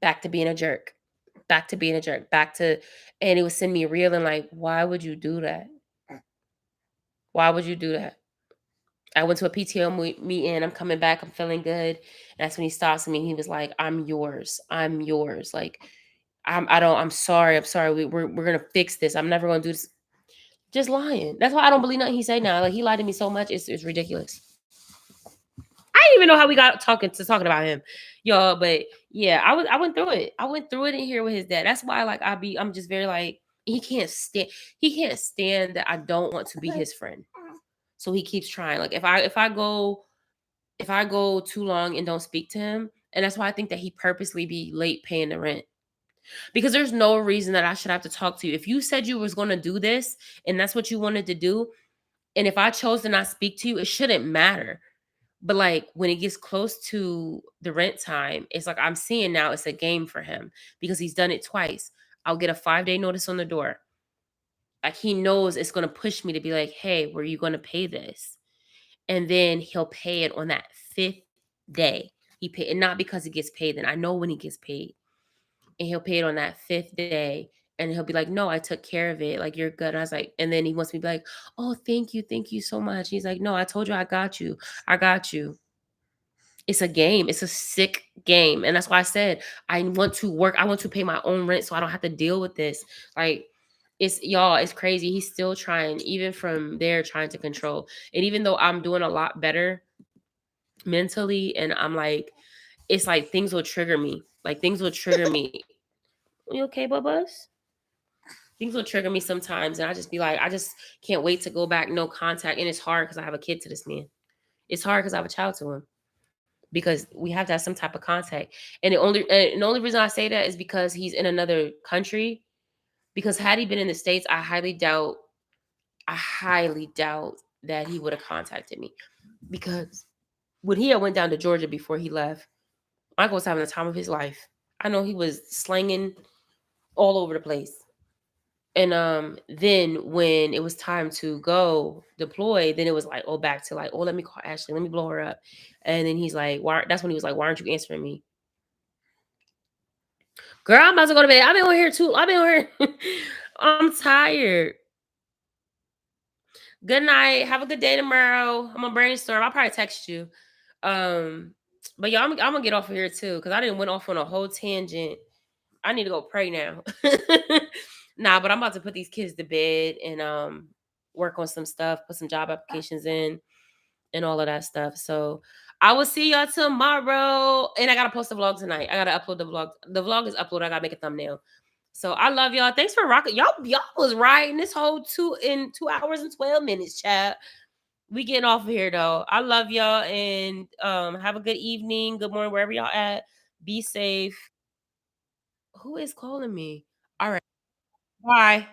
back to being a jerk, and it would send me reeling like, why would you do that? Why would you do that? I went to a PTO meeting. I'm coming back. I'm feeling good. And that's when he stops me. He was like, I'm yours. I'm yours. Like, I'm sorry. I'm sorry. We're going to fix this. I'm never going to do this. Just lying. That's why I don't believe nothing he said now. Like, he lied to me so much. It's ridiculous. I didn't even know how we got talking about him, y'all. But yeah, I went through it. I went through it in here with his dad. That's why, like, I'm just very like, he can't stand that I don't want to be his friend. So he keeps trying. Like, if I go too long and don't speak to him, and that's why I think that he purposely be late paying the rent. because there's no reason that I should have to talk to you. If you said you was going to do this and that's what you wanted to do, and if I chose to not speak to you, it shouldn't matter. But like when it gets close to the rent time, it's like I'm seeing now it's a game for him because he's done it twice. I'll get a 5-day notice on the door. Like he knows it's going to push me to be like, "Hey, were you going to pay this?" And then he'll pay it on that 5th day. He pay, and not because he gets paid. Then I know when he gets paid, and he'll pay it on that 5th day. And he'll be like, "No, I took care of it. Like you're good." And I was like, and then he wants me to be like, "Oh, thank you so much." He's like, "No, I told you I got you. I got you." It's a game. It's a sick game. And that's why I said I want to work. I want to pay my own rent so I don't have to deal with this. Like it's y'all, it's crazy. He's still trying, even from there, trying to control. And even though I'm doing a lot better mentally, and I'm like, it's like things will trigger me. Like things will trigger me. You okay, Bubba's? Things will trigger me sometimes, and I just be like, I just can't wait to go back, no contact. And it's hard because I have a kid to this man. It's hard because I have a child to him. Because we have to have some type of contact. And the only reason I say that is because he's in another country. Because had he been in the States, I highly doubt that he would have contacted me. Because when he had went down to Georgia before he left, Michael was having the time of his life. I know he was slanging all over the place. And then when it was time to go deploy, then it was like, oh, back to like, oh, let me call Ashley, let me blow her up. And then he's like, why? That's when he was like, why aren't you answering me? Girl, I'm about to go to bed. I've been on here too. I've been on here. I'm tired. Good night. Have a good day tomorrow. I'm gonna brainstorm. I'll probably text you. But y'all, I'm gonna get off of here too because I didn't went off on a whole tangent. I need to go pray now. Nah, but I'm about to put these kids to bed and work on some stuff, put some job applications in and all of that stuff. So I will see y'all tomorrow. And I gotta post the vlog tonight. I gotta upload the vlog. The vlog is uploaded. I gotta make a thumbnail. So I love y'all. Thanks for rocking. Y'all was riding this whole 2 hours and 12 minutes, chat. We getting off of here though. I love y'all and have a good evening, good morning, wherever y'all at. Be safe. Who is calling me? All right. Bye.